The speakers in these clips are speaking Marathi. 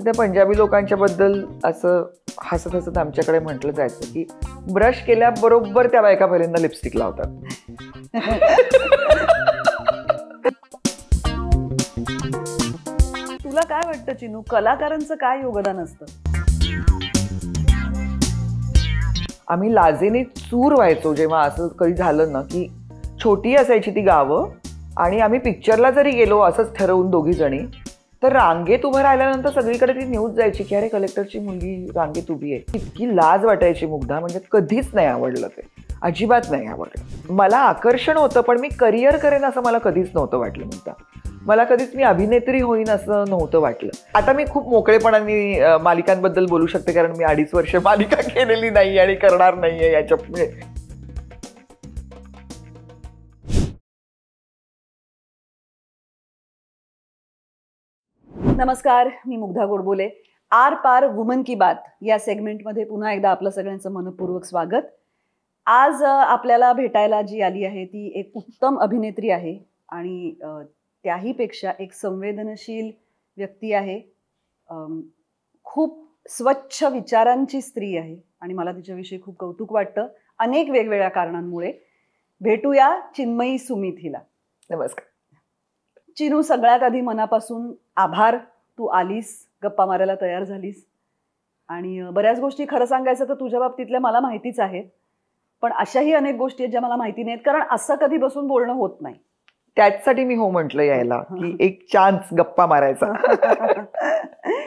त्या पंजाबी लोकांच्या बद्दल असं हसत हसत आमच्याकडे म्हटलं जायचं की ब्रश केल्याबरोबर त्या बायका पहिल्यांदा लिपस्टिक लावतात. तुला काय वाटतं चिनू, कलाकारांचं काय योगदान असतं? आम्ही लाजेने चूर व्हायचो जेव्हा असं कधी झालं ना की छोटी असायची ती गावं आणि आम्ही पिक्चरला जरी गेलो असंच ठरवून दोघी जणी तर रांगेत उभं राहिल्यानंतर सगळीकडे ती न्यूज जायची की अरे कलेक्टरची मुलगी रांगेत उभी आहे. इतकी लाज वाटायची मुग्धा, म्हणजे कधीच नाही आवडलं ते, अजिबात नाही आवडलं. मला आकर्षण होतं पण मी करिअर करेन असं मला कधीच नव्हतं वाटलं. मुग्धा, मला कधीच मी अभिनेत्री होईन असं नव्हतं वाटलं. आता मी खूप मोकळेपणाने मालिकांबद्दल बोलू शकते कारण मी 2.5 वर्ष मालिका केलेली नाही आणि करणार नाहीये याच्यापुढे. नमस्कार, मी मुग्धा गोडबोले. आर पार वुमन की बात या सेगमेंटमध्ये पुन्हा एकदा आपलं सगळ्यांचं मनपूर्वक स्वागत. आज आपल्याला भेटायला जी आली आहे ती एक उत्तम अभिनेत्री आहे आणि त्याहीपेक्षा एक संवेदनशील व्यक्ती आहे. खूप स्वच्छ विचारांची स्त्री आहे आणि मला तिच्याविषयी खूप कौतुक वाटतं अनेक वेगवेगळ्या कारणांमुळे. भेटूया चिन्मयी सुमित हिला. नमस्कार चिनू, सगळ्यात आधी मनापासून आभार, तू आलीस, गप्पा मारायला तयार झालीस. आणि बऱ्याच गोष्टी खरं सांगायचं तर तुझ्या बाबतीतल्या मला माहितीच आहेत, पण अशाही अनेक गोष्टी आहेत ज्या मला माहिती नाहीत कारण असं कधी बसून बोलणं होत नाही. त्याचसाठी मी हो म्हटलं यायला की एक चान्स गप्पा मारायचा.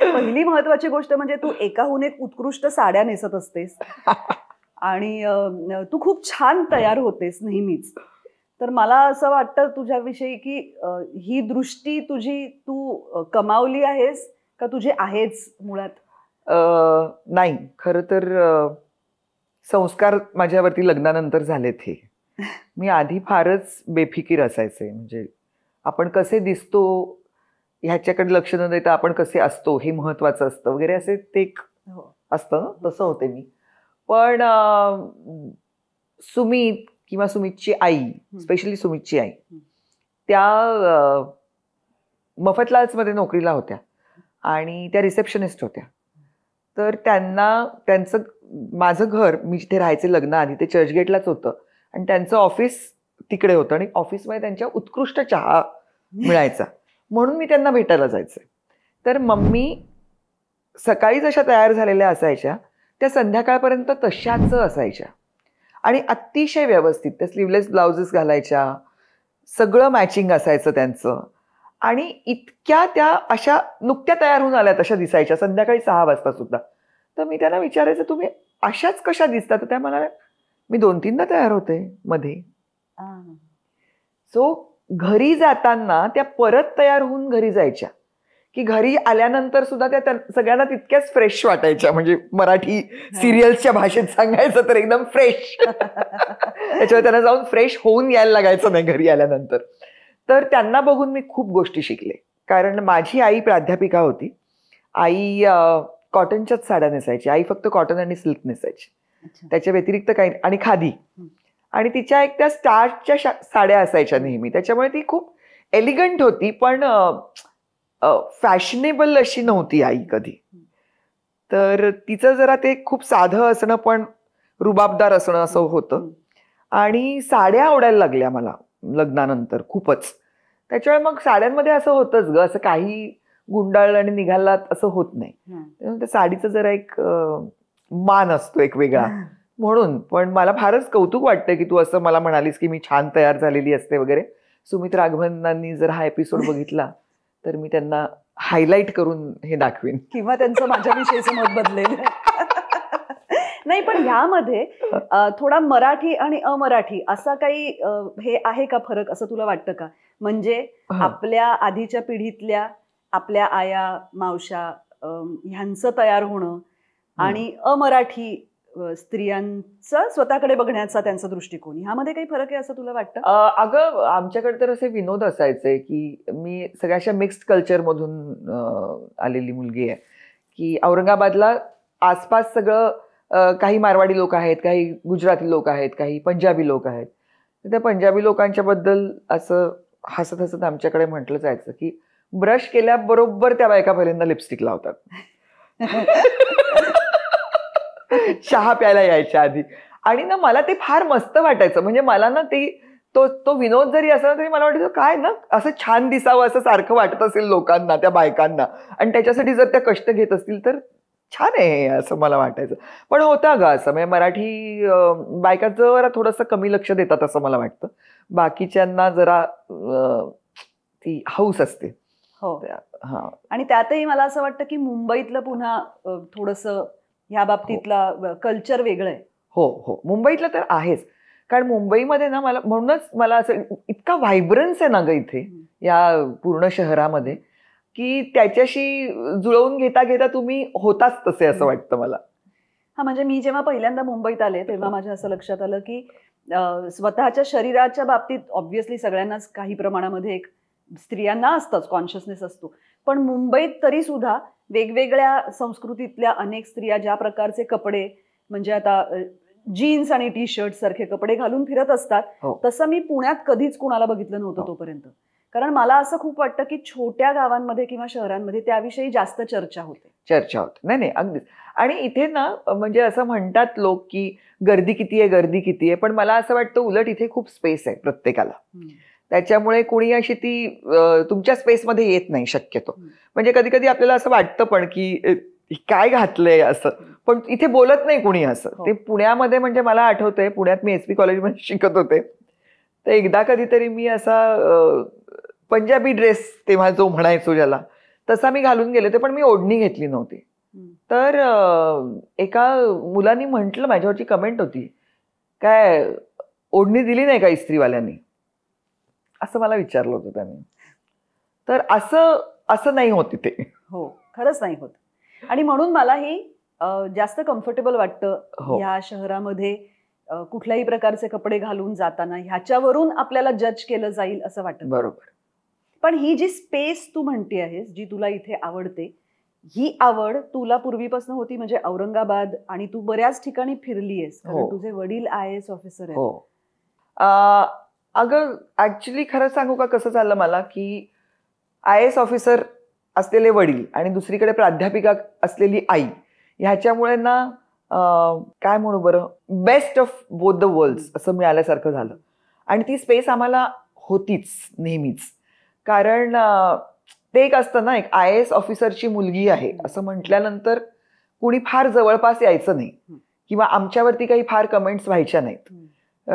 पहिली महत्वाची गोष्ट म्हणजे तू एकाहून एक उत्कृष्ट साड्या नेसत असतेस आणि तू खूप छान तयार होतेस नेहमीच. तर मला असं वाटतं तुझ्याविषयी की ही दृष्टी तुझी तू कमावली आहेस का तुझी आहेच मुळात? नाही, खरं तर संस्कार माझ्यावरती लग्नानंतर झालेत. हे मी आधी फारच बेफिकीर असायचे, म्हणजे आपण कसे दिसतो ह्याच्याकडे लक्ष न देता आपण कसे असतो हे महत्वाचं असतं वगैरे असे ते एक असतं, तसं होते मी. पण सुमित किंवा सुमितची आई, स्पेशली सुमितची आई, त्या मफतलाल्समध्ये नोकरीला होत्या आणि त्या रिसेप्शनिस्ट होत्या. तर त्यांचं माझं घर, मी जिथे राहायचे लग्न आधी, ते चर्चगेटलाच होतं आणि त्यांचं ऑफिस तिकडे होतं आणि ऑफिसमध्ये त्यांच्या उत्कृष्ट चहा मिळायचा म्हणून मी त्यांना भेटायला जायचे. तर मम्मी सकाळी जशा तयार झालेल्या असायच्या त्या संध्याकाळपर्यंत तशाच असायच्या आणि अतिशय व्यवस्थित. त्या स्लीवलेस ब्लाउजेस घालायच्या, सगळं मॅचिंग असायचं त्यांचं आणि इतक्या त्या अशा नुकत्या तयार होऊन आल्या तशा दिसायच्या संध्याकाळी 6 वाजता सुद्धा. तर मी त्यांना विचारायचं तुम्ही अशाच कशा दिसतात? तर त्या म्हणाल्या मी 2-3दा तयार होते मध्ये. सो घरी जाताना त्या परत तयार होऊन घरी जायच्या की घरी आल्यानंतर सुद्धा त्या सगळ्यांना तितक्याच फ्रेश वाटायच्या, म्हणजे मराठी सिरियल्सच्या भाषेत सांगायचं तर एकदम फ्रेश. त्याच्यावर त्यांना जाऊन फ्रेश होऊन यायला लागायचं नाही घरी आल्यानंतर. तर त्यांना बघून मी खूप गोष्टी शिकले कारण माझी आई प्राध्यापिका होती. आई कॉटनच्याच साड्या नेसायची. आई फक्त कॉटन आणि सिल्क नेसायची, त्याच्या व्यतिरिक्त काही, आणि खादी. आणि तिच्या एक त्या स्टार्चच्या साड्या असायच्या नेहमी, त्याच्यामुळे ती खूप एलिगंट होती पण फॅशनेबल अशी नव्हती आई कधी. तर तिचं जरा ते खूप साधं असणं पण रुबाबदार असणं असं होतं आणि साड्या आवडायला लागल्या मला लग्नानंतर खूपच. त्याच्यामुळे मग साड्यांमध्ये असं होतंच ग, असं काही गुंडाळ आणि निघालात असं होत नाही. त्या साडीचं जरा एक मान असतो एक वेगळा म्हणून. पण मला फारच कौतुक वाटतं की तू असं मला म्हणालीस की मी छान तयार झालेली असते वगैरे. सुमित राघवनांनी जर हा एपिसोड बघितला तर मी त्यांना हायलाइट करून हे दाखवीन किंवा त्यांचं माझ्याविषयीचं मत बदलेल. नाही, पण ह्यामध्ये थोडा मराठी आणि अमराठी असा काही हे आहे का फरक, असं तुला वाटतं का? म्हणजे आपल्या आधीच्या पिढीतल्या आपल्या आया मावशा ह्यांचं तयार होणं आणि अमराठी स्त्रियांचं स्वतःकडे बघण्याचा त्यांचा दृष्टिकोन, ह्यामध्ये काही फरक आहे असं तुला वाटतं? अगं आमच्याकडे तर असे विनोद असायचे की मी सगळ्याशा मिक्स्ड कल्चरमधून आलेली मुलगी आहे की औरंगाबादला आसपास सगळं काही मारवाडी लोक आहेत, काही गुजराती लोक आहेत, काही पंजाबी लोक आहेत. तर त्या पंजाबी लोकांच्या बद्दल असं हसत हसत आमच्याकडे म्हटलं जायचं की ब्रश केल्याबरोबर त्या बायका पहिल्यांदा लिपस्टिक लावतात. चहा प्यायला यायच्या आधी. आणि ना मला ते फार मस्त वाटायचं. म्हणजे मला ना तो विनोद जरी असला तरी मला वाटायचं काय ना असं छान दिसावं असं सारखं वाटत असेल लोकांना, त्या बायकांना, आणि त्याच्यासाठी जर त्या कष्ट घेत असतील तर छान आहे असं मला वाटायचं. पण होतं अगं असं, म्हणजे मराठी बायका जरा थोडंसं कमी लक्ष देतात असं मला वाटतं. बाकीच्यांना जरा ती हौस असते. हो. हा. आणि त्यातही मला असं वाटतं की मुंबईतलं पुन्हा थोडंसं ह्या बाबतीतला कल्चर वेगळं आहे. हो हो, मुंबईतलं तर आहेच. कारण मुंबईमध्ये ना म्हणूनच मला असं इतका व्हायब्रन्स आहे ना ग इथे या पूर्ण शहरामध्ये, की त्याच्याशी जुळवून घेता घेता तुम्ही होताच तसे असं वाटतं मला. हा, म्हणजे मी जेव्हा पहिल्यांदा मुंबईत आले तेव्हा माझ्या असं लक्षात आलं की स्वतःच्या शरीराच्या बाबतीत ऑब्व्हियसली सगळ्यांनाच काही प्रमाणामध्ये एक स्त्रियांना असतंच कॉन्शियसनेस असतो, पण मुंबईत तरी सुद्धा वेगवेगळ्या संस्कृतीतल्या अनेक स्त्रिया ज्या प्रकारचे कपडे, म्हणजे आता जीन्स आणि टी शर्ट सारखे कपडे घालून फिरत असतात, तसं मी पुण्यात कधीच कुणाला बघितलं नव्हतं तोपर्यंत. कारण मला असं खूप वाटतं की छोट्या गावांमध्ये किंवा शहरांमध्ये त्याविषयी जास्त चर्चा होते. नाही अगदीच. आणि इथे ना म्हणजे असं म्हणतात लोक की गर्दी किती आहे, पण मला असं वाटतं उलट इथे खूप स्पेस आहे प्रत्येकाला. त्याच्यामुळे कुणी अशी ती तुमच्या स्पेसमध्ये येत नाही शक्यतो. म्हणजे कधी कधी आपल्याला असं वाटतं पण की काय घातलंय असं, पण इथे बोलत नाही कुणी असं. ते पुण्यामध्ये, म्हणजे मला आठवतंय पुण्यात मी SP कॉलेजमध्ये शिकत होते, तर एकदा कधीतरी मी असा पंजाबी ड्रेस तेव्हा जो म्हणायचो ज्याला, तसा मी घालून गेले होते, पण मी ओढणी घेतली नव्हती. तर एका मुलांनी म्हटलं, माझ्यावरची कमेंट होती, काय ओढणी दिली नाही का इस्त्रीवाल्यांनी, असं मला विचारलं होतं त्यांनी. तर असं नाही होत इथे. हो, खरंच नाही होत. आणि म्हणून मलाही जास्त कम्फर्टेबल वाटतं या शहरामध्ये कुठल्याही प्रकारचे कपडे घालून जाताना. ह्याच्यावरून आपल्याला जज केलं जाईल असं वाटतं. बरोबर. पण ही जी स्पेस तू म्हणते आहेस, जी तुला इथे आवडते, ही आवड तुला पूर्वीपासून होती, म्हणजे औरंगाबाद आणि तू बऱ्याच ठिकाणी फिरली आहेस, कारण तुझे वडील IAS ऑफिसर आहेत. हो. अगं ऍक्च्युली खरं सांगू का, कसं झालं मला की IAS ऑफिसर असलेले वडील आणि दुसरीकडे प्राध्यापिका असलेली आई, ह्याच्यामुळे ना काय म्हणू बरं, best of both the worlds असं मिळाल्यासारखं झालं. आणि ती स्पेस आम्हाला होतीच नेहमीच. कारण ते एक असतं ना, एक IAS ऑफिसरची मुलगी आहे असं म्हटल्यानंतर कुणी फार जवळपास यायचं नाही, किंवा आमच्यावरती काही फार कमेंट्स व्हायच्या नाहीत.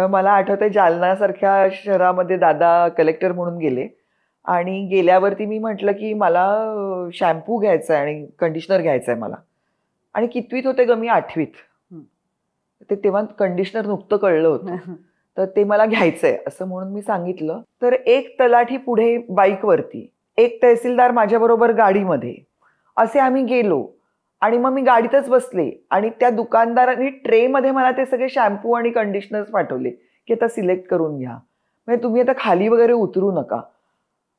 मला आठवतंय जालनासारख्या शहरामध्ये दादा कलेक्टर म्हणून गेले, आणि गेल्यावरती मी म्हटलं की मला शॅम्पू घ्यायचा आहे आणि कंडिशनर घ्यायचं आहे मला. आणि कितवीत होते ग मी? 8वीत. तेव्हा कंडिशनर नुकतं कळलं होतं, तर ते मला घ्यायचंय असं म्हणून मी सांगितलं. तर एक तलाठी पुढे बाईकवरती, एक तहसीलदार माझ्याबरोबर गाडीमध्ये, असे आम्ही गेलो. आणि मग मी गाडीतच बसले आणि त्या दुकानदारांनी ट्रेमध्ये मला ते सगळे शॅम्पू आणि कंडिशनर्स पाठवले की आता सिलेक्ट करून घ्या, म्हणजे तुम्ही आता खाली वगैरे उतरू नका.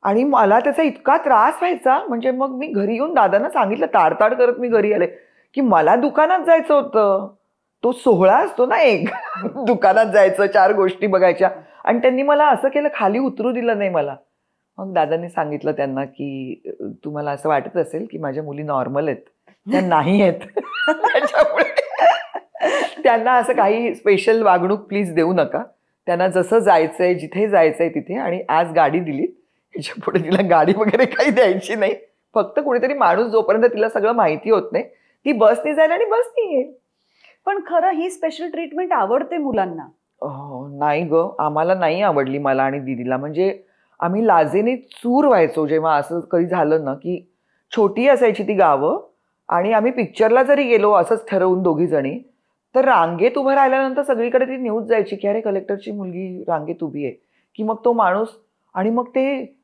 आणि मला त्याचा इतका त्रास व्हायचा, म्हणजे मग मी घरी येऊन दादांना सांगितलं, ताडताड करत मी घरी आले, की मला दुकानात जायचं होतं. तो सोहळा असतो ना एक, दुकानात जायचं, 4 गोष्टी बघायच्या, आणि त्यांनी मला असं केलं, खाली उतरू दिलं नाही मला. मग दादांनी सांगितलं त्यांना की तुम्हाला असं वाटत असेल की माझ्या मुली नॉर्मल आहेत, त्या नाही आहेत, त्याच्यामुळे त्यांना असं काही स्पेशल वागणूक प्लीज देऊ नका. त्यांना जसं जायचंय, जिथे जायचंय तिथे. आणि आज गाडी दिली, त्याच्या पुढे तिला गाडी वगैरे काही द्यायची नाही. फक्त कुणीतरी माणूस, जोपर्यंत तिला सगळं माहिती होत नाही, ती बसनी जाईल आणि बसनी येईल. पण खरं ही स्पेशल ट्रीटमेंट आवडते मुलांना? नाही ग, आम्हाला नाही आवडली, मला आणि दीदीला. म्हणजे आम्ही लाजेने चूर व्हायचो जेव्हा असं कधी झालं ना, की छोटी असायची ती गावं, आणि आम्ही पिक्चरला जरी गेलो असंच ठरवून 2 जणी, तर रांगेत उभं राहिल्यानंतर सगळीकडे ती न्यूज जायची की अरे कलेक्टरची मुलगी रांगेत उभी आहे. की मग तो माणूस, आणि मग ते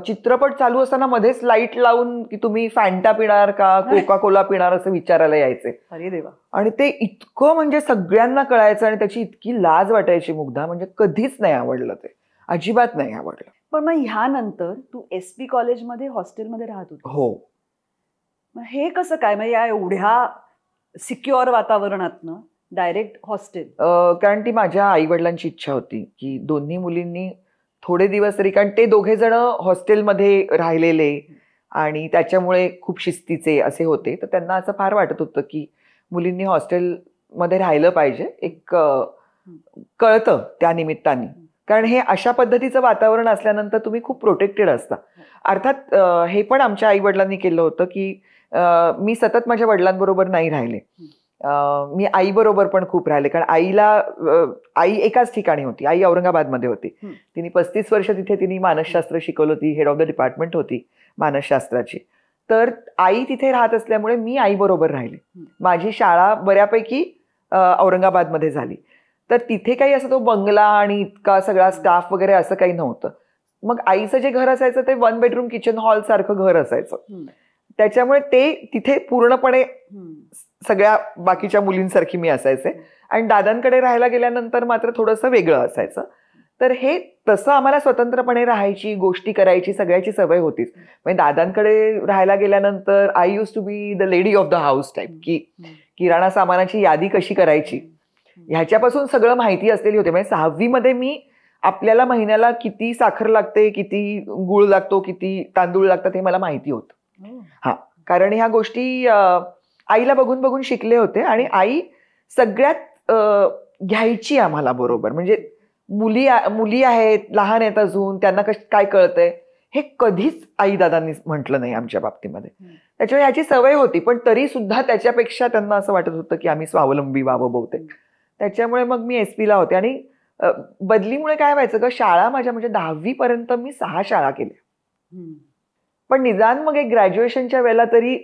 चित्रपट चालू असताना मध्येच लाईट लावून की तुम्ही फॅन्टा पिणार का कोका कोला पिणार असं विचारायला यायचे. अरे देवा. आणि ते इतकं म्हणजे सगळ्यांना कळायचं, आणि त्याची इतकी लाज वाटायची मुग्धा, म्हणजे कधीच नाही आवडलं, ते अजिबात नाही आवडलं. पण मग ह्यानंतर तू SP कॉलेजमध्ये हॉस्टेलमध्ये राहत होती? हो. मग हे कसं काय, म्हणजे या एवढ्या सिक्युअर वातावरणातनं डायरेक्ट हॉस्टेल? कारण ती माझ्या आई वडिलांची इच्छा होती की दोन्ही मुलींनी थोडे दिवस तरी, कारण ते 2 जण हॉस्टेलमध्ये राहिलेले, आणि त्याच्यामुळे खूप शिस्तीचे असे होते. तर त्यांना असं फार वाटत होतं की मुलींनी हॉस्टेलमध्ये राहिलं पाहिजे. एक कळतं त्या निमित्ताने, कारण हे अशा पद्धतीचं वातावरण असल्यानंतर तुम्ही खूप प्रोटेक्टेड असता. अर्थात हे पण आमच्या आई वडिलांनी केलं होतं की मी सतत माझ्या वडिलांबरोबर नाही राहिले. मी आई बरोबर पण खूप राहिले, कारण आई एकाच ठिकाणी होती. आई औरंगाबादमध्ये होती. तिने 35 वर्ष तिथे तिने मानसशास्त्र शिकवलं होती. हेड ऑफ द डिपार्टमेंट होती मानसशास्त्राची. तर आई तिथे राहत असल्यामुळे मी आई बरोबर राहिले. माझी शाळा बऱ्यापैकी औरंगाबादमध्ये झाली. तर तिथे काही असं तो बंगला आणि इतका सगळा स्टाफ वगैरे असं काही नव्हतं. मग आईचं जे घर असायचं ते 1 बेडरूम किचन हॉल सारखं घर असायचं. त्याच्यामुळे ते तिथे पूर्णपणे सगळ्या बाकीच्या मुलींसारखी मी असायचे. आणि दादांकडे राहायला गेल्यानंतर मात्र थोडंसं वेगळं असायचं. तर हे तसं आम्हाला स्वतंत्रपणे राहायची, गोष्टी करायची, सगळ्याची सवय होतीच. म्हणजे दादांकडे राहायला गेल्यानंतर I use to be the lady of the house type, की किराणा सामानाची यादी कशी करायची ह्याच्यापासून सगळं माहिती असलेली होती. म्हणजे 6वी मध्ये मी आपल्याला महिन्याला किती साखर लागते, किती गुळ लागतो, किती तांदूळ लागतात हे मला माहिती होतं. हा, कारण ह्या गोष्टी आईला बघून बघून शिकले होते. आणि आई सगळ्यात घ्यायची आम्हाला बरोबर. म्हणजे मुली आहेत, लहान आहेत अजून, त्यांना काय कळतंय हे कधीच आई दादांनी म्हटलं नाही आमच्या बाबतीमध्ये. त्याच्यामुळे ह्याची सवय होती. पण तरी सुद्धा त्याच्यापेक्षा त्यांना असं वाटत होतं की आम्ही स्वावलंबी व्हावं बहुतेक. त्याच्यामुळे मग मी SP ला होते. आणि बदलीमुळे काय व्हायचं का, शाळा माझ्या म्हणजे 10वी पर्यंत मी 6 शाळा केल्या. पण निदान मग एक ग्रॅज्युएशनच्या वेळेला तरी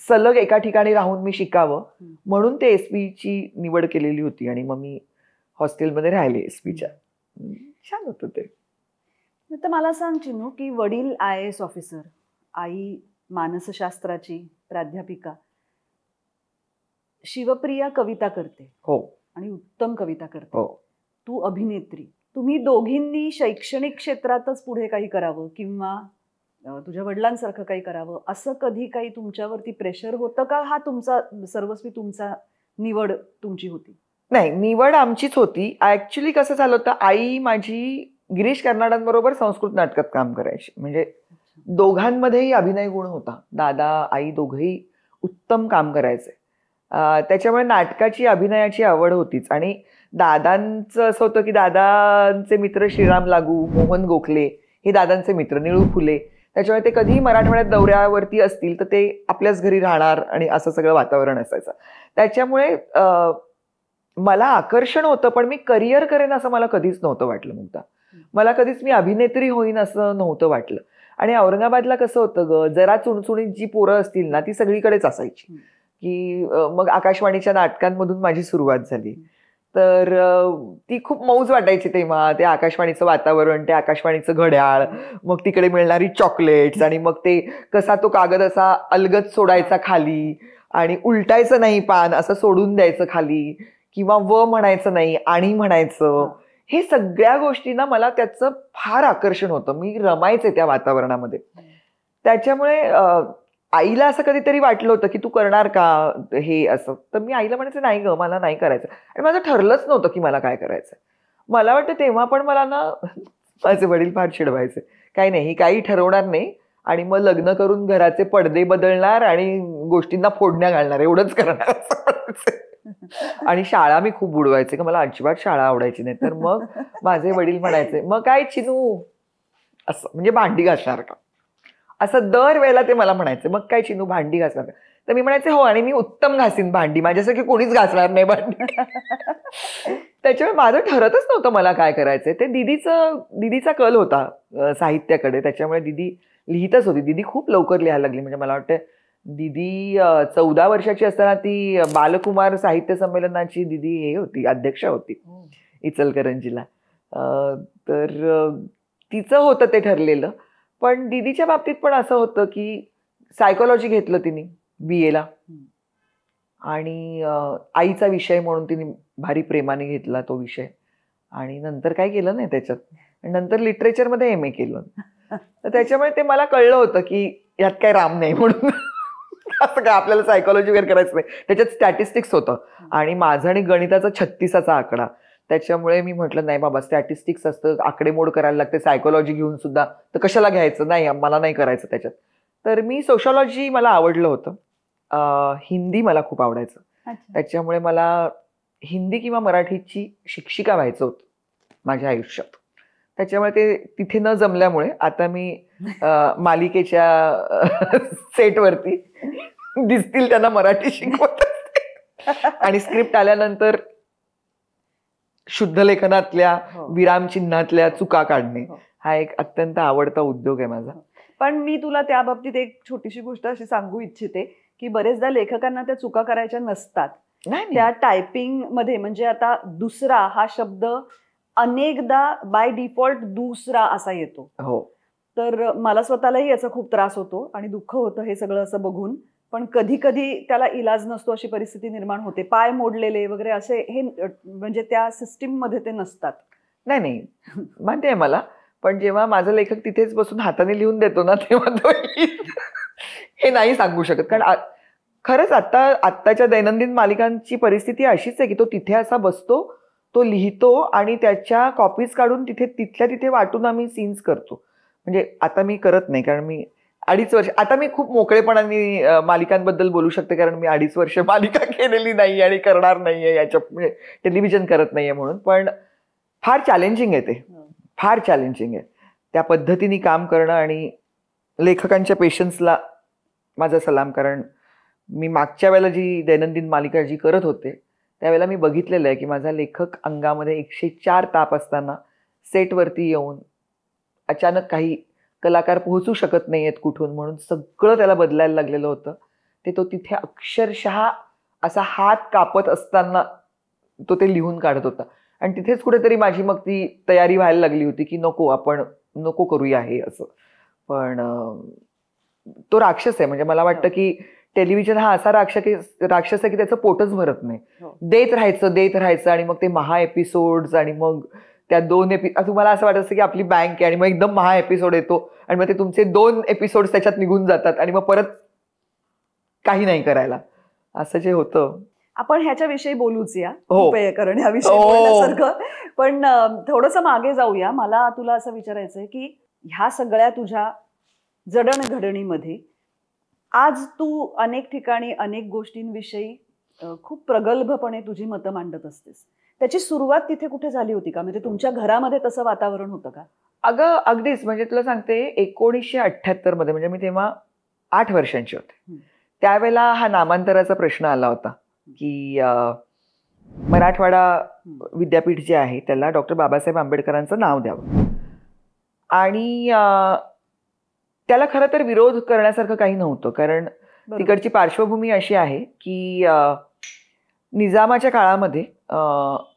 सलग एका ठिकाणी राहून मी शिकावं म्हणून ते SP ची निवड केलेली होती. आणि मग मी हॉस्टेलमध्ये राहिले SPच्या. छान होतं ते. तर मला सांग चिनू, की वडील IAS ऑफिसर, आई मानसशास्त्राची प्राध्यापिका, शिवप्रिया कविता करते. हो. आणि उत्तम कविता करते. हो. तू अभिनेत्री. तुम्ही दोघींनी शैक्षणिक क्षेत्रातच पुढे काही करावं किंवा तुझ्या वडिलांसारखं काही करावं असं कधी काही तुमच्यावरती प्रेशर होतं का? हा तुमचा सर्वस्वी तुमचा निवड तुमची होती? नाही, निवड आमचीच होती. ऍक्च्युली कसं झालं होतं, आई माझी गिरीश कर्नाडांबरोबर संस्कृत नाटकात काम करायची. म्हणजे दोघांमध्येही अभिनय गुण होता. दादा आई दोघंही उत्तम काम करायचे. त्याच्यामुळे नाटकाची अभिनयाची आवड होतीच. आणि दादांचं असं होतं की दादांचे मित्र श्रीराम लागू, मोहन गोखले हे दादांचे मित्र, निळू फुले. त्याच्यामुळे ते कधीही मराठवाड्यात दौऱ्यावरती असतील तर ते आपल्याच घरी राहणार आणि असं सगळं वातावरण असायचं. त्याच्यामुळे मला आकर्षण होतं. पण मी करिअर करेन असं मला कधीच नव्हतं वाटलं. मुद्दा मला कधीच मी अभिनेत्री होईन असं नव्हतं वाटलं. आणि औरंगाबादला कसं होतं ग, जरा चुणचुणीत जी पोरं असतील ना ती सगळीकडेच असायची. की मग आकाशवाणीच्या नाटकांमधून माझी सुरुवात झाली. तर ती खूप मौज वाटायची तेव्हा. ते आकाशवाणीचं वातावरण, ते आकाशवाणीचं घड्याळ, मग तिकडे मिळणारी चॉकलेट्स, आणि मग ते कसा तो कागद असा अलगद सोडायचा खाली आणि उलटायचं नाही पान, असं सोडून द्यायचं खाली, किंवा व म्हणायचं नाही आणि म्हणायचं. हे सगळ्या गोष्टींना मला त्याचं फार आकर्षण होतं. मी रमायचे त्या वातावरणामध्ये. त्याच्यामुळे आईला असं कधीतरी वाटलं होतं की तू करणार का हे असं. तर मी आईला म्हणायचं नाही ग, मला नाही करायचं. आणि माझं ठरलंच नव्हतं की मला काय करायचं. मला वाटतं तेव्हा पण मला ना माझे वडील फार चिडवायचे, काही नाही ही काही ठरवणार नाही आणि मग लग्न करून घराचे पडदे बदलणार आणि गोष्टींना फोडण्या घालणार, एवढंच करणार असं. आणि शाळा मी खूप बुडवायचे, का मला अजिबात शाळा आवडायची नाही. तर मग माझे वडील म्हणायचे मग काय चिनू असं, म्हणजे भांडी घासणार का असं दर वेळेला ते मला म्हणायचे. मग काय चिनू भांडी घासणार का? तर मी म्हणायचे हो, आणि मी उत्तम घासीन भांडी, माझ्यासारखी कोणीच घासणार नाही भांडी. त्याच्यामुळे माझं ठरतच नव्हतं मला काय करायचंय. ते दिदीचा कल होता साहित्याकडे, त्याच्यामुळे दिदी लिहितच होती. दिदी खूप लवकर लिहायला लागली. म्हणजे मला वाटतं दिदी 14 वर्षाची असताना ती बालकुमार साहित्य संमेलनाची दिदी हे होती, अध्यक्ष होती इचलकरंजीला. तर तिचं होतं ते ठरलेलं. पण दिदीच्या बाबतीत पण असं होतं की सायकोलॉजी घेतलं तिने BA ला, आणि आईचा विषय म्हणून तिने भारी प्रेमाने घेतला तो विषय, आणि नंतर काय केलं नाही त्याच्यात. नंतर लिटरेचरमध्ये MA केलं. तर त्याच्यामुळे ते मला कळलं होतं की यात काय राम नाही म्हणून. असं काय आपल्याला सायकोलॉजी वगैरे करायचं नाही. त्याच्यात स्टॅटिस्टिक्स होतं आणि माझं आणि गणिताचा 36चा आकडा. त्याच्यामुळे मी म्हटलं नाही बाबा, स्टॅटिस्टिक्स असतं, आकडेमोड करायला लागते, सायकोलॉजी घेऊन सुद्धा, तर कशाला घ्यायचं, नाही मला नाही करायचं त्याच्यात. तर मी सोशॉलॉजी मला आवडलं होतं. हिंदी मला खूप आवडायचं. अच्छा. त्याच्यामुळे मला हिंदी किंवा मराठीची शिक्षिका व्हायचं होतं माझ्या आयुष्यात. त्याच्यामुळे ते तिथे न जमल्यामुळे आता मी मालिकेच्या सेटवरती दिसतील त्यांना मराठी शिकवत असते. आणि स्क्रिप्ट आल्यानंतर शुद्ध लेखनातल्या हो. विरामचिन्हातल्या चुका काढणे हो. हा एक अत्यंत आवडता उद्योग आहे माझा. पण मी तुला त्या बाबतीत एक छोटीशी गोष्ट अशी सांगू इच्छिते की बरेचदा लेखकांना त्या चुका करायच्या नसतात. नाही त्या टायपिंग मध्ये म्हणजे आता दुसरा हा शब्द अनेकदा बाय डिफॉल्ट दुसरा असा येतो. हो तर मला स्वतःलाही याचा खूप त्रास होतो आणि दुःख होतं हे सगळं असं बघून. पण कधी कधी त्याला इलाज नसतो, अशी परिस्थिती निर्माण होते. पाय मोडलेले वगैरे असे हे म्हणजे त्या सिस्टीम मध्ये ते नसतात. नाही मान्य आहे मला. पण जेव्हा माझा लेखक तिथेच बसून हाताने लिहून देतो ना तेव्हा तो हे नाही सांगू शकत. कारण खरंच आत्ताच्या दैनंदिन मालिकांची परिस्थिती अशीच आहे की तो तिथे असा बसतो, तो लिहितो आणि त्याच्या कॉपीज काढून तिथल्या तिथे वाटून आम्ही सीन्स करतो. म्हणजे आता मी करत नाही कारण मी 2.5 वर्ष आता मी खूप मोकळेपणाने मालिकांबद्दल बोलू शकते कारण मी 2.5 वर्ष मालिका केलेली नाही आणि करणार नाहीये याच्या म्हणजे टेलिव्हिजन करत नाहीये म्हणून. पण फार चॅलेंजिंग आहे ते, फार चॅलेंजिंग आहे त्या पद्धतीने काम करणं. आणि लेखकांच्या पेशन्सला माझा सलाम. कारण मी मागच्या वेळेला जी दैनंदिन मालिका जी करत होते त्यावेळेला मी बघितलेलं आहे की माझा लेखक अंगामध्ये 104 ताप असताना सेटवरती येऊन अचानक काही कलाकार पोहोचू शकत नाही आहेत कुठून म्हणून सगळं त्याला बदलायला लागलेलं होतं. तो तिथे अक्षरशः असा हात कापत असताना तो ते लिहून काढत होता. आणि तिथेच कुठेतरी माझी मग ती तयारी व्हायला लागली होती की आपण नको करूया हे असं. पण तो राक्षस आहे. म्हणजे मला वाटतं की टेलिव्हिजन हा असा राक्षस आहे की त्याचं पोटच भरत नाही. देत राहायचं आणि मग ते महा एपिसोड्स आणि मग त्या 2 तुम्हाला असं वाटत असतं की आपली बँक आहे आणि मग एकदम महा एपिसोड येतो आणि मग ते तुमचे 2 एपिसोड त्याच्यात निघून जातात आणि मग परत काही नाही करायला असं जे होतं. आपण ह्याच्याविषयी बोलूच या हो. करण्याविषयी बोलण्यासारखं. पण थोडंसं मागे जाऊया. मला तुला असं विचारायचंय की ह्या सगळ्या तुझ्या जडणघडणीमध्ये आज तू अनेक ठिकाणी अनेक गोष्टींविषयी खूप प्रगल्भपणे तुझी मतं मांडत असतेस. त्याची सुरुवात तिथे कुठे झाली होती का? म्हणजे तुमच्या घरामध्ये तसं वातावरण होतं का? अगं अगदीच. म्हणजे तुला सांगते 1978 मध्ये म्हणजे मी तेव्हा 8 वर्षांची होते. त्यावेळेला हा नामांतराचा प्रश्न आला होता की मराठवाडा विद्यापीठ जे आहे त्याला डॉक्टर बाबासाहेब आंबेडकरांचं नाव द्यावं. आणि त्याला खरं तर विरोध करण्यासारखं काही नव्हतं. कारण तिकडची पार्श्वभूमी अशी आहे की निजामाच्या काळामध्ये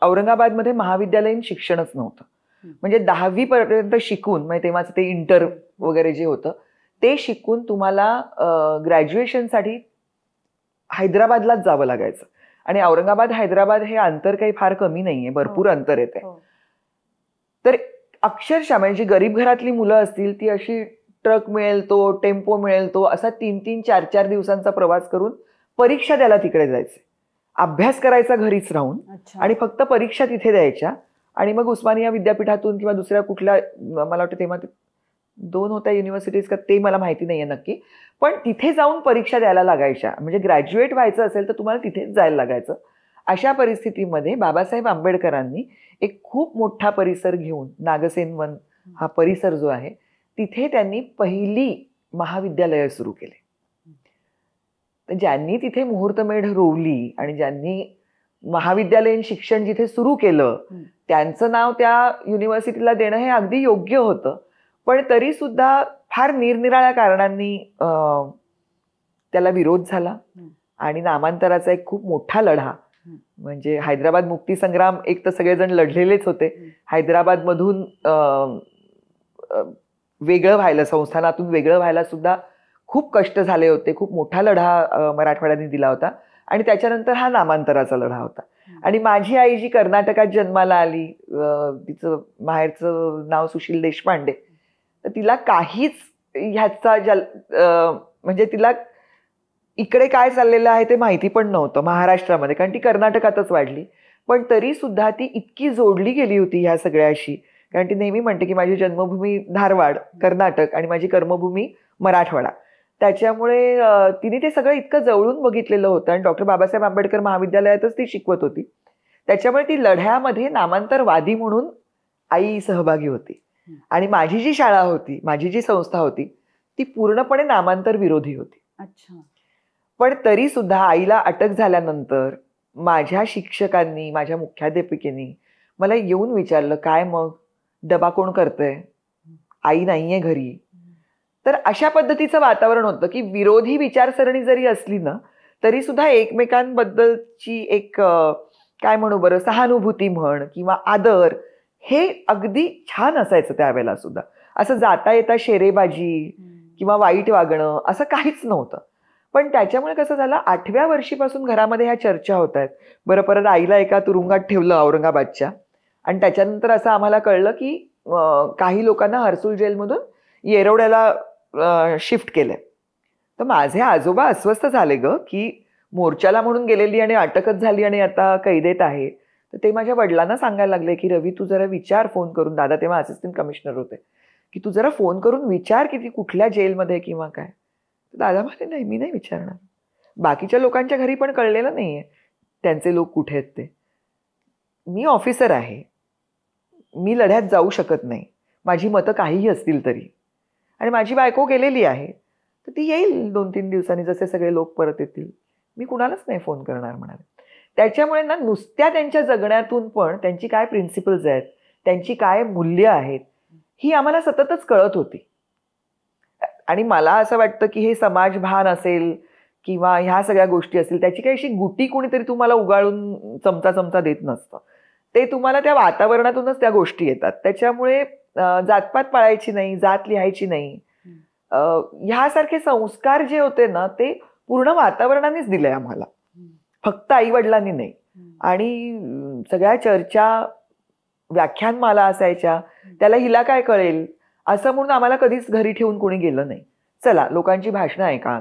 औरंगाबादमध्ये महाविद्यालयीन शिक्षणच नव्हतं. म्हणजे 10वी पर्यंत शिकून म्हणजे तेव्हाच ते इंटर वगैरे जे होतं ते शिकून तुम्हाला ग्रॅज्युएशनसाठी हैदराबादलाच जावं लागायचं. आणि औरंगाबाद हैदराबाद हे अंतर काही फार कमी नाहीये, भरपूर अंतर येते. तर अक्षरशः म्हणजे जी गरीब घरातली मुलं असतील ती अशी ट्रक मिळेल तो, टेम्पो मिळेल तो, असा 3-3, 4-4 दिवसांचा प्रवास करून परीक्षा द्यायला तिकडे जायचे. अभ्यास करायचा घरीच राहून आणि फक्त परीक्षा तिथे द्यायच्या. आणि मग उस्मानिया विद्यापीठातून किंवा दुसऱ्या कुठल्या मला वाटतं तेव्हा 2 होत्या युनिव्हर्सिटीज का ते मला माहिती नाहीये नक्की. पण तिथे जाऊन परीक्षा द्यायला लागायच्या. म्हणजे ग्रॅज्युएट व्हायचं असेल तर तुम्हाला तिथेच जायला लागायचं. अशा परिस्थितीमध्ये बाबासाहेब आंबेडकरांनी एक खूप मोठा परिसर घेऊन नागसेन वन हा परिसर जो आहे तिथे त्यांनी पहिली महाविद्यालय सुरू केले. तर ज्यांनी तिथे मुहूर्तमेढ रोवली आणि ज्यांनी महाविद्यालयीन शिक्षण जिथे सुरू केलं त्यांचं नाव त्या युनिव्हर्सिटीला देणं हे अगदी योग्य होतं. पण तरी सुद्धा फार निरनिराळ्या कारणांनी त्याला विरोध झाला आणि नामांतराचा एक खूप मोठा लढा म्हणजे हैदराबाद मुक्तीसंग्राम एक तर सगळेजण लढलेलेच होते. हैदराबादमधून वेगळं व्हायला, संस्थानातून वेगळं व्हायला सुद्धा खूप कष्ट झाले होते. खूप मोठा लढा मराठवाड्याने दिला होता. आणि त्याच्यानंतर हा नामांतराचा लढा होता. आणि माझी आई जी कर्नाटकात जन्माला आली, तिचं माहेरचं नाव सुशील देशपांडे, तर तिला काहीच ह्याचा म्हणजे तिला इकडे काय चाललेलं आहे ते माहिती पण नव्हतं महाराष्ट्रामध्ये, कारण ती कर्नाटकातच वाढली. पण तरी सुद्धा ती इतकी जोडली गेली होती ह्या सगळ्याशी. कारण ती नेहमी म्हणते की माझी जन्मभूमी धारवाड कर्नाटक आणि माझी कर्मभूमी मराठवाडा. त्याच्यामुळे तिने ते सगळं इतकं जवळून बघितलेलं होतं आणि डॉक्टर बाबासाहेब आंबेडकर महाविद्यालयातच ती शिकवत होती. त्याच्यामुळे ती लढ्यामध्ये नामांतरवादी म्हणून आई सहभागी होती. आणि माझी जी शाळा होती, माझी जी संस्था होती, ती पूर्णपणे नामांतर विरोधी होती. अच्छा. पण तरी सुद्धा आईला अटक झाल्यानंतर माझ्या शिक्षकांनी, माझ्या मुख्याध्यापिकेनी मला येऊन विचारलं, काय मग डबा कोण करतंय, आई नाहीये घरी. तर अशा पद्धतीचं वातावरण होतं की विरोधी विचारसरणी जरी असली ना तरी सुद्धा एकमेकांबद्दलची एक काय म्हणू बरं, सहानुभूती म्हण किंवा आदर, हे अगदी छान असायचं त्यावेळेला सुद्धा. असं जाता येता शेरेबाजी किंवा वाईट वागणं असं काहीच नव्हतं. पण त्याच्यामुळे कसं झालं, 8व्या वर्षीपासून घरामध्ये ह्या चर्चा होत आहेत. बरं, परत आईला एका तुरुंगात ठेवलं औरंगाबादच्या, आणि त्याच्यानंतर असं आम्हाला कळलं की काही लोकांना हर्सुल जेलमधून येरवड्याला शिफ्ट केलंय. तर माझे आजोबा अस्वस्थ झाले ग की मोर्चाला म्हणून गेलेली आणि अटकच झाली आणि आता कैदेत आहे. तर ते माझ्या वडिलांना सांगायला लागले की रवी तू जरा विचार फोन करून, दादा तेव्हा असिस्टंट कमिशनर होते, की तू जरा फोन करून विचार की ती कुठल्या जेलमध्ये किंवा काय. दादा म्हणे नाही, मी नाही विचारणार. बाकीच्या लोकांच्या घरी पण कळलेलं नाहीये त्यांचे लोक कुठे आहेत ते. मी ऑफिसर आहे, मी लढ्यात जाऊ शकत नाही, माझी मतं काहीही असतील तरी, आणि माझी बायको गेलेली आहे, तर ती येईल 2-3 दिवसांनी जसे सगळे लोक परत येतील, मी कुणालाच नाही फोन करणार म्हणाले. त्याच्यामुळे ना नुसत्या त्यांच्या जगण्यातून पण त्यांची काय प्रिन्सिपल्स आहेत, त्यांची काय मूल्य आहेत, ही आम्हाला सततच कळत होती. आणि मला असं वाटतं की हे समाजभान असेल किंवा ह्या सगळ्या गोष्टी असतील, त्याची काही अशी गुटी कोणीतरी तुम्हाला उगाळून चमचा चमचा देत नसतं. ते तुम्हाला त्या वातावरणातूनच त्या गोष्टी येतात. त्याच्यामुळे जातपात पाळायची नाही, जात लिहायची नाही, ह्यासारखे संस्कार जे होते ना ते पूर्ण वातावरणानेच दिले आम्हाला, फक्त आई वडिलांनी नाही. आणि सगळ्या चर्चा, व्याख्यानमाला असायच्या, त्याला हिला काय कळेल असं म्हणून आम्हाला कधीच घरी ठेवून कोणी गेलं नाही. चला लोकांची भाषणं ऐका,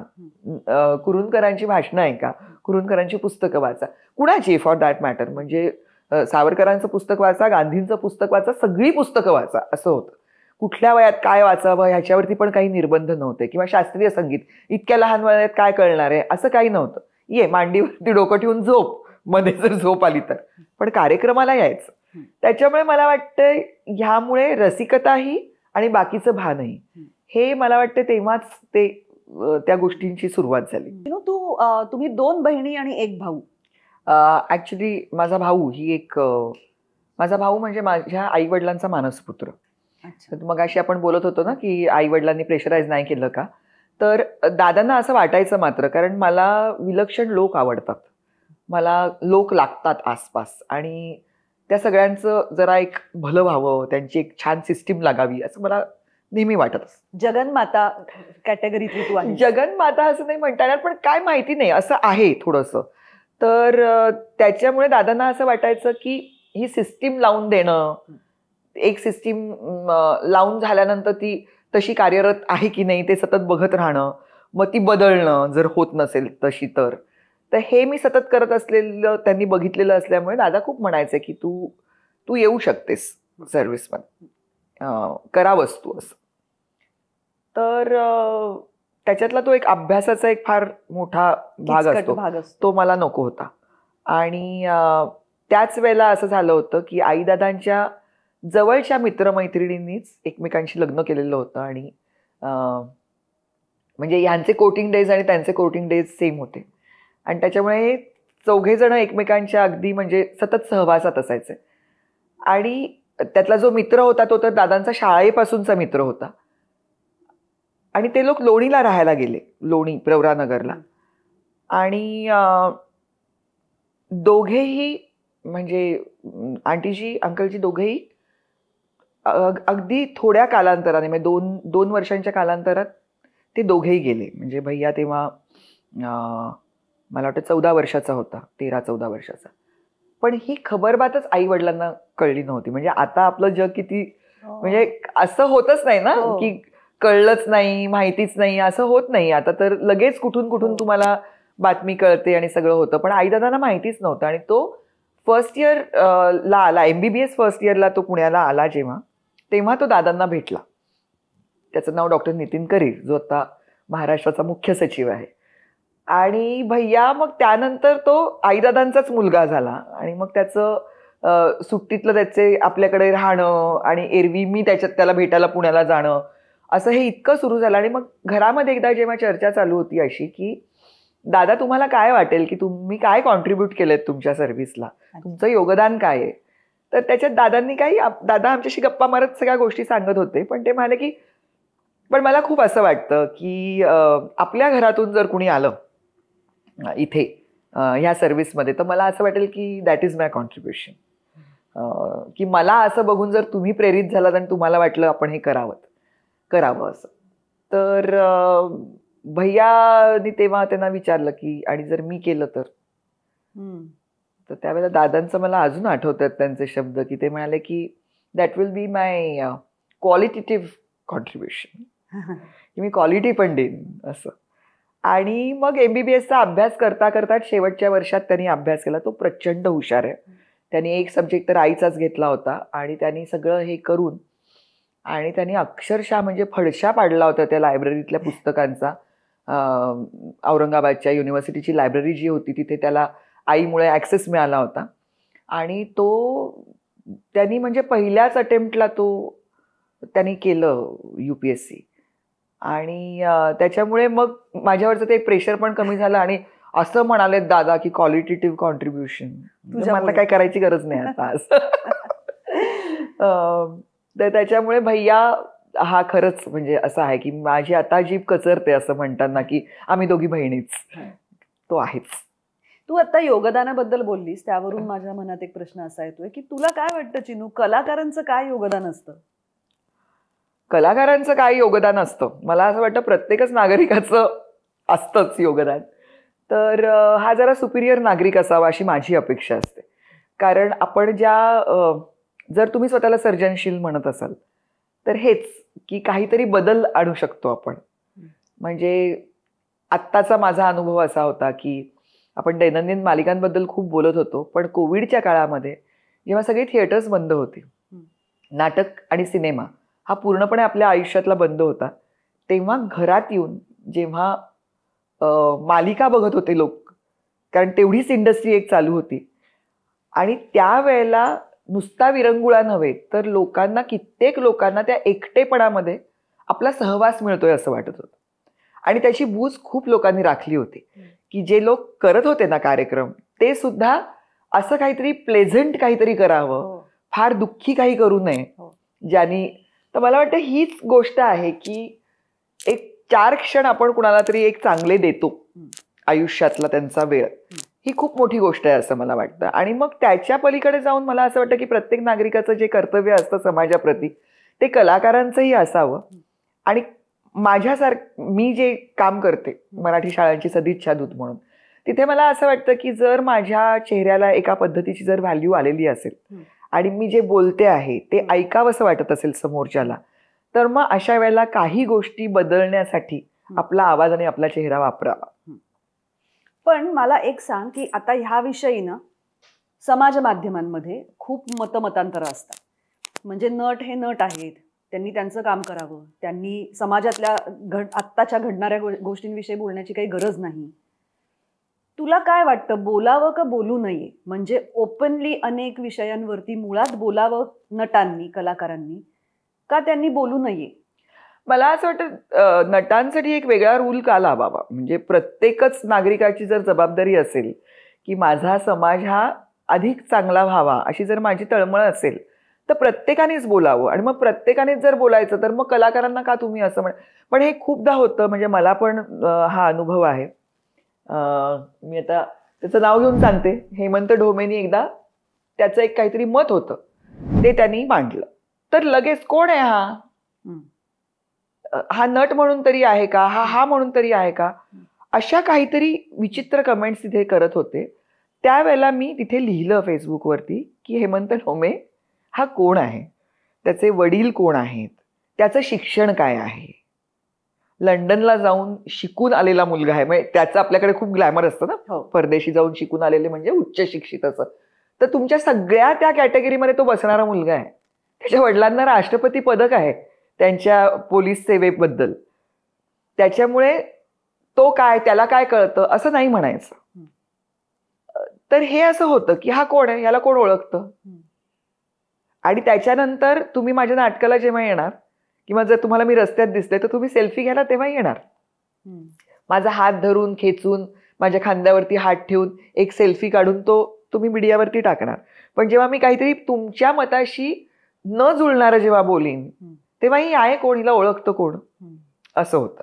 कुरुंदकरांची भाषणं ऐका, कुरुंदकरांची पुस्तकं वाचा, कुणाची फॉर दॅट मॅटर, म्हणजे सावरकरांचं पुस्तक वाचा, गांधींचं पुस्तक वाचा, सगळी पुस्तकं वाचा असं होतं. कुठल्या वयात काय वाचावं ह्याच्यावरती पण काही निर्बंध नव्हते. किंवा शास्त्रीय संगीत, इतक्या लहान वयात काय कळणार आहे असं काही नव्हतं. ये मांडीवरती डोकं ठेवून झोप, मध्ये जर झोप आली तर, पण कार्यक्रमाला यायचं. त्याच्यामुळे मला वाटतं ह्यामुळे रसिकताही आणि बाकीचं भानही, हे मला वाटतं तेव्हाच ते त्या गोष्टींची सुरुवात झाली. तुम्ही 2 बहिणी आणि 1 भाऊ. ऍक्च्युली माझा भाऊ माझा भाऊ म्हणजे माझ्या आई वडिलांचा मानसपुत्र. मग अशी आपण बोलत होतो ना की आई वडिलांनी प्रेशराईज नाही केलं का, तर दादांना असं वाटायचं मात्र, कारण मला विलक्षण लोक आवडतात, मला लोक लागतात आसपास, आणि त्या सगळ्यांचं जरा एक भलं व्हावं, त्यांची एक छान सिस्टीम लागावी असं मला नेहमी वाटत असतं. जगन्माता कॅटेगरीतली तू आहे. जगन्माता असं नाही म्हणता येणार, पण काय माहिती नाही असं आहे थोडंसं. तर त्याच्यामुळे दादांना असं वाटायचं की ही सिस्टीम लावून देणं, एक सिस्टीम लावून झाल्यानंतर ती तशी कार्यरत आहे की नाही ते सतत बघत राहणं, मग ती बदलणं जर होत नसेल तशी, तर हे मी सतत करत असलेलं त्यांनी बघितलेलं असल्यामुळे दादा खूप म्हणायचे की तू येऊ शकतेस सर्व्हिसमध्ये, करावंस तू असं. तर त्याच्यातला तो एक अभ्यासाचा एक फार मोठा भाग असतो, तो मला नको होता. आणि त्याच वेळेला असं झालं होतं की आईदादांच्या जवळच्या मित्रमैत्रिणींनीच एकमेकांशी लग्न केलेलं होतं, आणि म्हणजे ह्यांचे कोर्टिंग डेज आणि त्यांचे कोर्टिंग डेज सेम होते, आणि त्याच्यामुळे 4घे जण एकमेकांच्या अगदी म्हणजे सतत सहवासात असायचे. आणि त्यातला जो मित्र होता तो तर दादांचा शाळेपासूनचा मित्र होता, आणि ते लोक लोणीला राहायला गेले, लोणी प्रवरानगरला. आणि दोघेही म्हणजे आंटीजी अंकलजी दोघेही अगदी थोड्या कालांतराने, म्हणजे 2 वर्षांच्या कालांतरात ते दोघेही गेले. म्हणजे भैया तेव्हा मला वाटतं 14 वर्षाचा होता, 13-14 वर्षाचा. पण ही खबरबातच आई वडिलांना कळली नव्हती. म्हणजे आता आपलं जग किती, म्हणजे असं होतच नाही ना की कळलंच नाही, माहितीच नाही, असं होत नाही आता. तर लगेच कुठून तुम्हाला बातमी कळते आणि सगळं होतं. पण आईदादांना माहितीच नव्हतं. आणि तो फर्स्ट इयर ला आला, MBBS फर्स्ट इयरला तो पुण्याला आला जेव्हा, तेव्हा तो दादांना भेटला. त्याचं नाव डॉक्टर नितीन करीर, जो आता महाराष्ट्राचा मुख्य सचिव आहे. आणि भैया मग त्यानंतर तो आईदादांचाच मुलगा झाला आणि मग त्याचं सुट्टीतलं त्याचे आपल्याकडे राहणं आणि एरवी मी त्याला भेटायला पुण्याला जाणं असं हे इतकं सुरू झालं. आणि मग घरामध्ये एकदा जेव्हा चर्चा चालू होती अशी की दादा तुम्हाला काय वाटेल की तुम्ही काय कॉन्ट्रीब्यूट केलेत तुमच्या सर्व्हिसला, तुमचं योगदान काय आहे, तर त्याच्यात दादा आमच्याशी गप्पा मारत सगळ्या गोष्टी सांगत होते. पण ते म्हणाले की पण मला खूप असं वाटतं की आपल्या घरातून जर कुणी आलं इथे ह्या सर्व्हिसमध्ये तर मला असं वाटेल की दॅट इज माय कॉन्ट्रीब्युशन, की मला असं बघून जर तुम्ही प्रेरित झालात आणि तुम्हाला वाटलं आपण हे करावं असं, तर भैयानी तेव्हा त्यांना विचारलं की आणि जर मी केलं तर त्यावेळेला दादांचं मला अजून आठवतात त्यांचे शब्द की ते म्हणाले की that will be my qualitative contribution, की मी क्वालिटी पण देईन असं. आणि मग MBBSचा अभ्यास करता शेवटच्या वर्षात त्यांनी अभ्यास केला. तो प्रचंड हुशार आहे. त्यांनी एक सब्जेक्ट तर आईचाच घेतला होता आणि त्यांनी सगळं हे करून आणि त्यांनी अक्षरशः म्हणजे फडशा पाडला होता त्या लायब्ररीतल्या पुस्तकांचा. औरंगाबादच्या युनिव्हर्सिटीची लायब्ररी जी होती तिथे त्याला आईमुळे ॲक्सेस मिळाला होता आणि तो त्यांनी म्हणजे पहिल्याच अटेम्प्टला त्यांनी केलं UPSC. आणि त्याच्यामुळे मग माझ्यावरचं ते प्रेशर पण कमी झालं आणि असं म्हणाले दादा की क्वालिटेटिव्ह कॉन्ट्रीब्युशन मला काय करायची गरज नाही आता असं. तर त्याच्यामुळे भैया हा खरंच म्हणजे असं आहे की माझी आता जीभ कचरते असं म्हणताना की आम्ही दोघी बहिणीच, तो आहेच. तू आता योगदानाबद्दल बोललीस त्यावरून माझ्या मनात एक प्रश्न असा येतोय की तुला काय वाटतं चिनू, कलाकारांचं काय योगदान असतं? कलाकारांचं काय योगदान असतं, मला असं वाटतं प्रत्येकच नागरिकाचं असतंच योगदान. तर हा जरा सुपिरियर नागरिक असावा अशी माझी अपेक्षा असते. कारण आपण जर तुम्ही स्वतःला सर्जनशील म्हणत असाल तर हेच की काहीतरी बदल आणू शकतो आपण. म्हणजे आत्ताचा माझा अनुभव असा होता की आपण दैनंदिन मालिकांबद्दल खूप बोलत होतो, पण कोविडच्या काळामध्ये जेव्हा सगळी थिएटर्स बंद होती, नाटक आणि सिनेमा हा पूर्णपणे आपल्या आयुष्यातला बंद होता, तेव्हा घरात येऊन जेव्हा मालिका बघत होते लोक, कारण तेवढीच इंडस्ट्री एक चालू होती आणि त्यावेळेला नुसता विरंगुळा नव्हे तर कित्येक लोकांना त्या एकटेपणामध्ये आपला सहवास मिळतोय असं वाटत होतं. आणि त्याची बूज खूप लोकांनी राखली होती की जे लोक करत होते ना कार्यक्रम ते सुद्धा असं काहीतरी प्लेझंट काहीतरी करावं, फार दुःखी काही करू नये ज्यांनी. तर मला वाटतं हीच गोष्ट आहे की एक 4 क्षण आपण कुणाला तरी एक चांगले देतो आयुष्यातला त्यांचा वेळ, ही खूप मोठी गोष्ट आहे असं मला वाटतं. आणि मग त्याच्या पलीकडे जाऊन मला असं वाटतं की प्रत्येक नागरिकाचं जे कर्तव्य असतं समाजाप्रती ते कलाकारांचंही असावं. आणि मी जे काम करते मराठी शाळांची सदिच्छा दूत म्हणून, तिथे मला असं वाटतं की जर माझ्या चेहऱ्याला एका पद्धतीची जर व्हॅल्यू आलेली असेल आणि मी जे बोलते आहे ते ऐकावंसं वाटत असेल समोरच्याला, तर मग अशा वेळेला काही गोष्टी बदलण्यासाठी आपला आवाज आणि आपला चेहरा वापरावा. पण मला एक सांग की आता ह्याविषयी ना समाज माध्यमांमध्ये खूप मतमतांतर असतात. म्हणजे नट हे नट आहेत, त्यांनी त्यांचं काम करावं, त्यांनी समाजातल्या आत्ताच्या घडणाऱ्या गोष्टींविषयी बोलण्याची काही गरज नाही. तुला काय वाटतं, बोलावं का बोलू नये? म्हणजे ओपनली अनेक विषयांवरती मुळात बोलावं नटांनी, कलाकारांनी, का त्यांनी बोलू नये? मला असं वाटतं नटांसाठी एक वेगळा रूल का लावावा. म्हणजे प्रत्येकच नागरिकाची जर जबाबदारी असेल की माझा समाज हा अधिक चांगला व्हावा अशी जर माझी तळमळ असेल तर प्रत्येकानेच बोलावं. आणि मग प्रत्येकानेच जर बोलायचं तर मग कलाकारांना का तुम्ही असं पण हे खूपदा होतं. म्हणजे मला पण हा अनुभव आहे. मी आता त्याचं नाव घेऊन सांगते. हेमंत ढोमेनी एकदा त्याचं एक काहीतरी मत होतं ते त्यांनी मांडलं, तर लगेच कोण आहे हा नट म्हणून तरी आहे का, हा म्हणून तरी आहे का, अशा काहीतरी विचित्र कमेंट्स तिथे करत होते. त्यावेळेला मी तिथे लिहिलं फेसबुकवरती की हेमंत ढोमे हा कोण आहे, त्याचे वडील कोण आहेत, त्याचं शिक्षण काय आहे, लंडनला जाऊन शिकून आलेला मुलगा आहे. म्हणजे त्याचं आपल्याकडे खूप ग्लॅमर असतं ना, परदेशी जाऊन शिकून आलेले म्हणजे उच्च शिक्षित असं. तर तुमच्या सगळ्या त्या कॅटेगरीमध्ये तो बसणारा मुलगा आहे. त्याच्या वडिलांना राष्ट्रपती पदक आहे त्यांच्या पोलीस सेवेबद्दल. त्याच्यामुळे तो काय, त्याला काय कळतं असं नाही म्हणायचं. तर हे असं होतं की हा कोण आहे, ह्याला कोण ओळखतं. आणि त्याच्यानंतर तुम्ही माझ्या नाटकाला जेव्हा येणार किंवा जर तुम्हाला मी रस्त्यात दिसते तर तुम्ही सेल्फी घ्यायला तेव्हा येणार. माझा हात धरून खेचून माझ्या खांद्यावरती हात ठेवून एक सेल्फी काढून तो तुम्ही मीडियावरती टाकणार. पण जेव्हा मी काहीतरी तुमच्या मताशी न जुळणारं जेव्हा बोलीन तेव्हा ही आहे कोण, हिला ओळखतं कोण, असं होतं.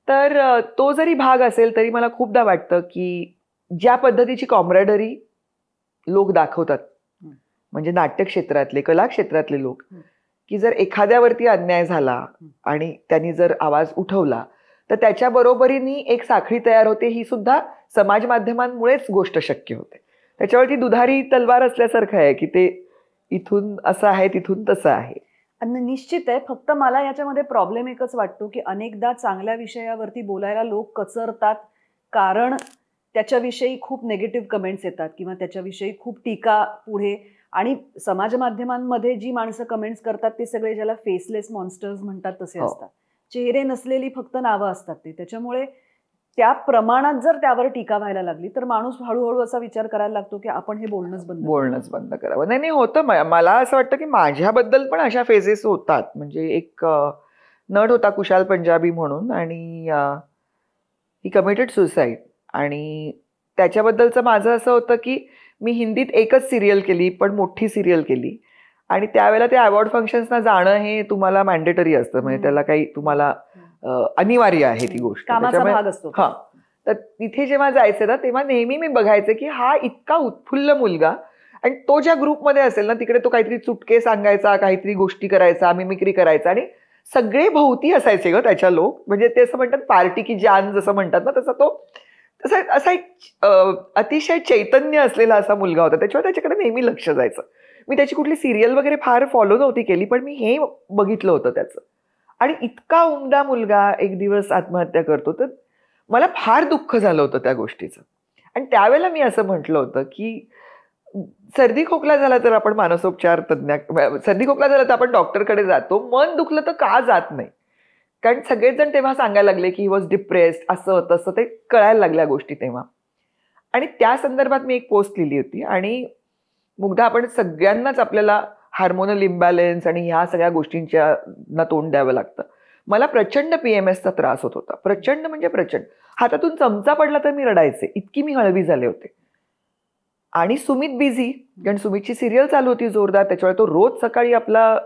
तर तो जरी भाग असेल तरी मला खूपदा वाटतं की ज्या पद्धतीची कॉम्रेडरी लोक दाखवतात, म्हणजे नाट्य क्षेत्रातले, कला क्षेत्रातले लोक, की जर एखाद्यावरती अन्याय झाला आणि त्यांनी जर आवाज उठवला तर त्याच्या बरोबरीने एक साखळी तयार होते. ही सुद्धा समाज माध्यमांमुळेच गोष्ट शक्य होते. त्याच्यावरती दुधारी तलवार असल्यासारखं आहे की ते इथून असं आहे तिथून तसं आहे. निश्चित आहे. फक्त मला याच्यामध्ये प्रॉब्लेम एकच वाटतो की अनेकदा चांगल्या विषयावरती बोलायला लोक कचरतात, कारण त्याच्याविषयी खूप नेगेटिव्ह कमेंट्स येतात किंवा त्याच्याविषयी खूप टीका पुढे. आणि समाज माध्यमांमध्ये जी माणसं कमेंट्स करतात ते सगळे ज्याला फेसलेस मॉन्स्टर्स म्हणतात तसे असतात. चेहरे नसलेली फक्त नावं असतात ते. त्याच्यामुळे त्या प्रमाणात जर त्यावर टीका व्हायला लागली तर माणूस हळूहळू असा विचार करायला लागतो की आपण हे बोलणंच बंद करावं. नाही होतं. मला असं वाटतं की माझ्याबद्दल पण अशा फेजेस होतात. म्हणजे एक नट होता कुशाल पंजाबी म्हणून, आणि ही कमिटेड सुसाईड. आणि त्याच्याबद्दलचं माझं असं होतं की मी हिंदीत एकच सिरियल केली, पण मोठी सिरियल केली, आणि त्यावेळेला ते अवॉर्ड फंक्शन्सना जाणं हे तुम्हाला मॅन्डेटरी असतं. म्हणजे त्याला काही तुम्हाला अनिवार्य आहे ती गोष्ट. त्याच्यामुळे तर तिथे जेव्हा जायचं ना तेव्हा नेहमी मी बघायचे की हा इतका उत्फुल्ल मुलगा, आणि तो ज्या ग्रुपमध्ये असेल ना तिकडे तो काहीतरी चुटके सांगायचा, काहीतरी गोष्टी करायचा, मिमिक्री करायचा, आणि सगळे भोवती असायचे ग त्याच्या लोक. म्हणजे ते असं म्हणतात पार्टी की जान जसं म्हणतात ना, तसा तो असा एक अतिशय चैतन्य असलेला असा मुलगा होता. त्याच्यावर त्याच्याकडे नेहमी लक्ष जायचं. मी त्याची कुठली सिरियल वगैरे फार फॉलो नव्हती केली, पण मी हे बघितलं होतं त्याचं. आणि इतका उमदा मुलगा एक दिवस आत्महत्या करतो, तर मला फार दुःख झालं होतं त्या गोष्टीचं. आणि त्यावेळेला मी असं म्हटलं होतं की सर्दी खोकला झाला तर आपण मानसोपचार तज्ञ, सर्दी खोकला झाला तर आपण डॉक्टरकडे जातो, मन दुखलं तर का जात नाही. कारण सगळेच जण तेव्हा सांगायला लागले की ही वॉज डिप्रेस्ड, असं तसं ते कळायला लागल्या गोष्टी तेव्हा. आणि त्या संदर्भात मी एक पोस्ट लिहिली होती. आणि मुग्धा, आपण सगळ्यांनाच आपल्याला हार्मोनल इम्बॅलन्स आणि ह्या सगळ्या गोष्टींच्या ना तोंड द्यावं लागतं. मला प्रचंड PMSचा त्रास होत होता, प्रचंड म्हणजे प्रचंड. हातातून चमचा पडला तर मी रडायचे, इतकी मी हळवी झाले होते. आणि सुमित बिझी, कारण सुमितची सिरियल चालू होती जोरदार, त्याच्यामुळे तो रोज सकाळी आपला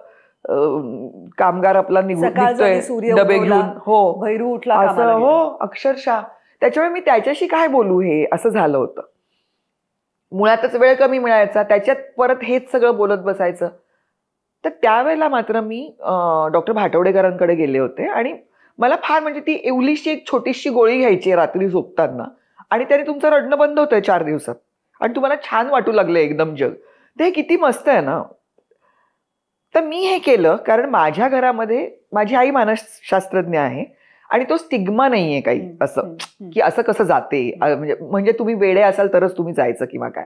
कामगार आपला निघतोय डबे घेऊन, हो भैरू उठला असं, हो अक्षरशः. त्याच्यामुळे मी त्याच्याशी काय बोलू हे असं झालं होतं. मुळातच वेळ कमी मिळायचा, त्याच्यात परत हेच सगळं बोलत बसायचं. तर त्यावेळेला मात्र मी डॉक्टर भाटवडेकरांकडे गेले होते, आणि मला फार, म्हणजे ती एवढीशी एक छोटीशी गोळी घ्यायची रात्री झोपताना, आणि त्याने तुमचं रडणं बंद होतंय 4 दिवसात, आणि तुम्हाला छान वाटू लागलं एकदम जग. ते किती मस्त आहे ना. तर मी हे केलं कारण माझ्या घरामध्ये माझी आई मानसशास्त्रज्ञ आहे, आणि तो स्टिग्मा नाहीये काही असं की असं कसं जाते, म्हणजे तुम्ही वेडे असाल तरच तुम्ही जायचं किंवा काय.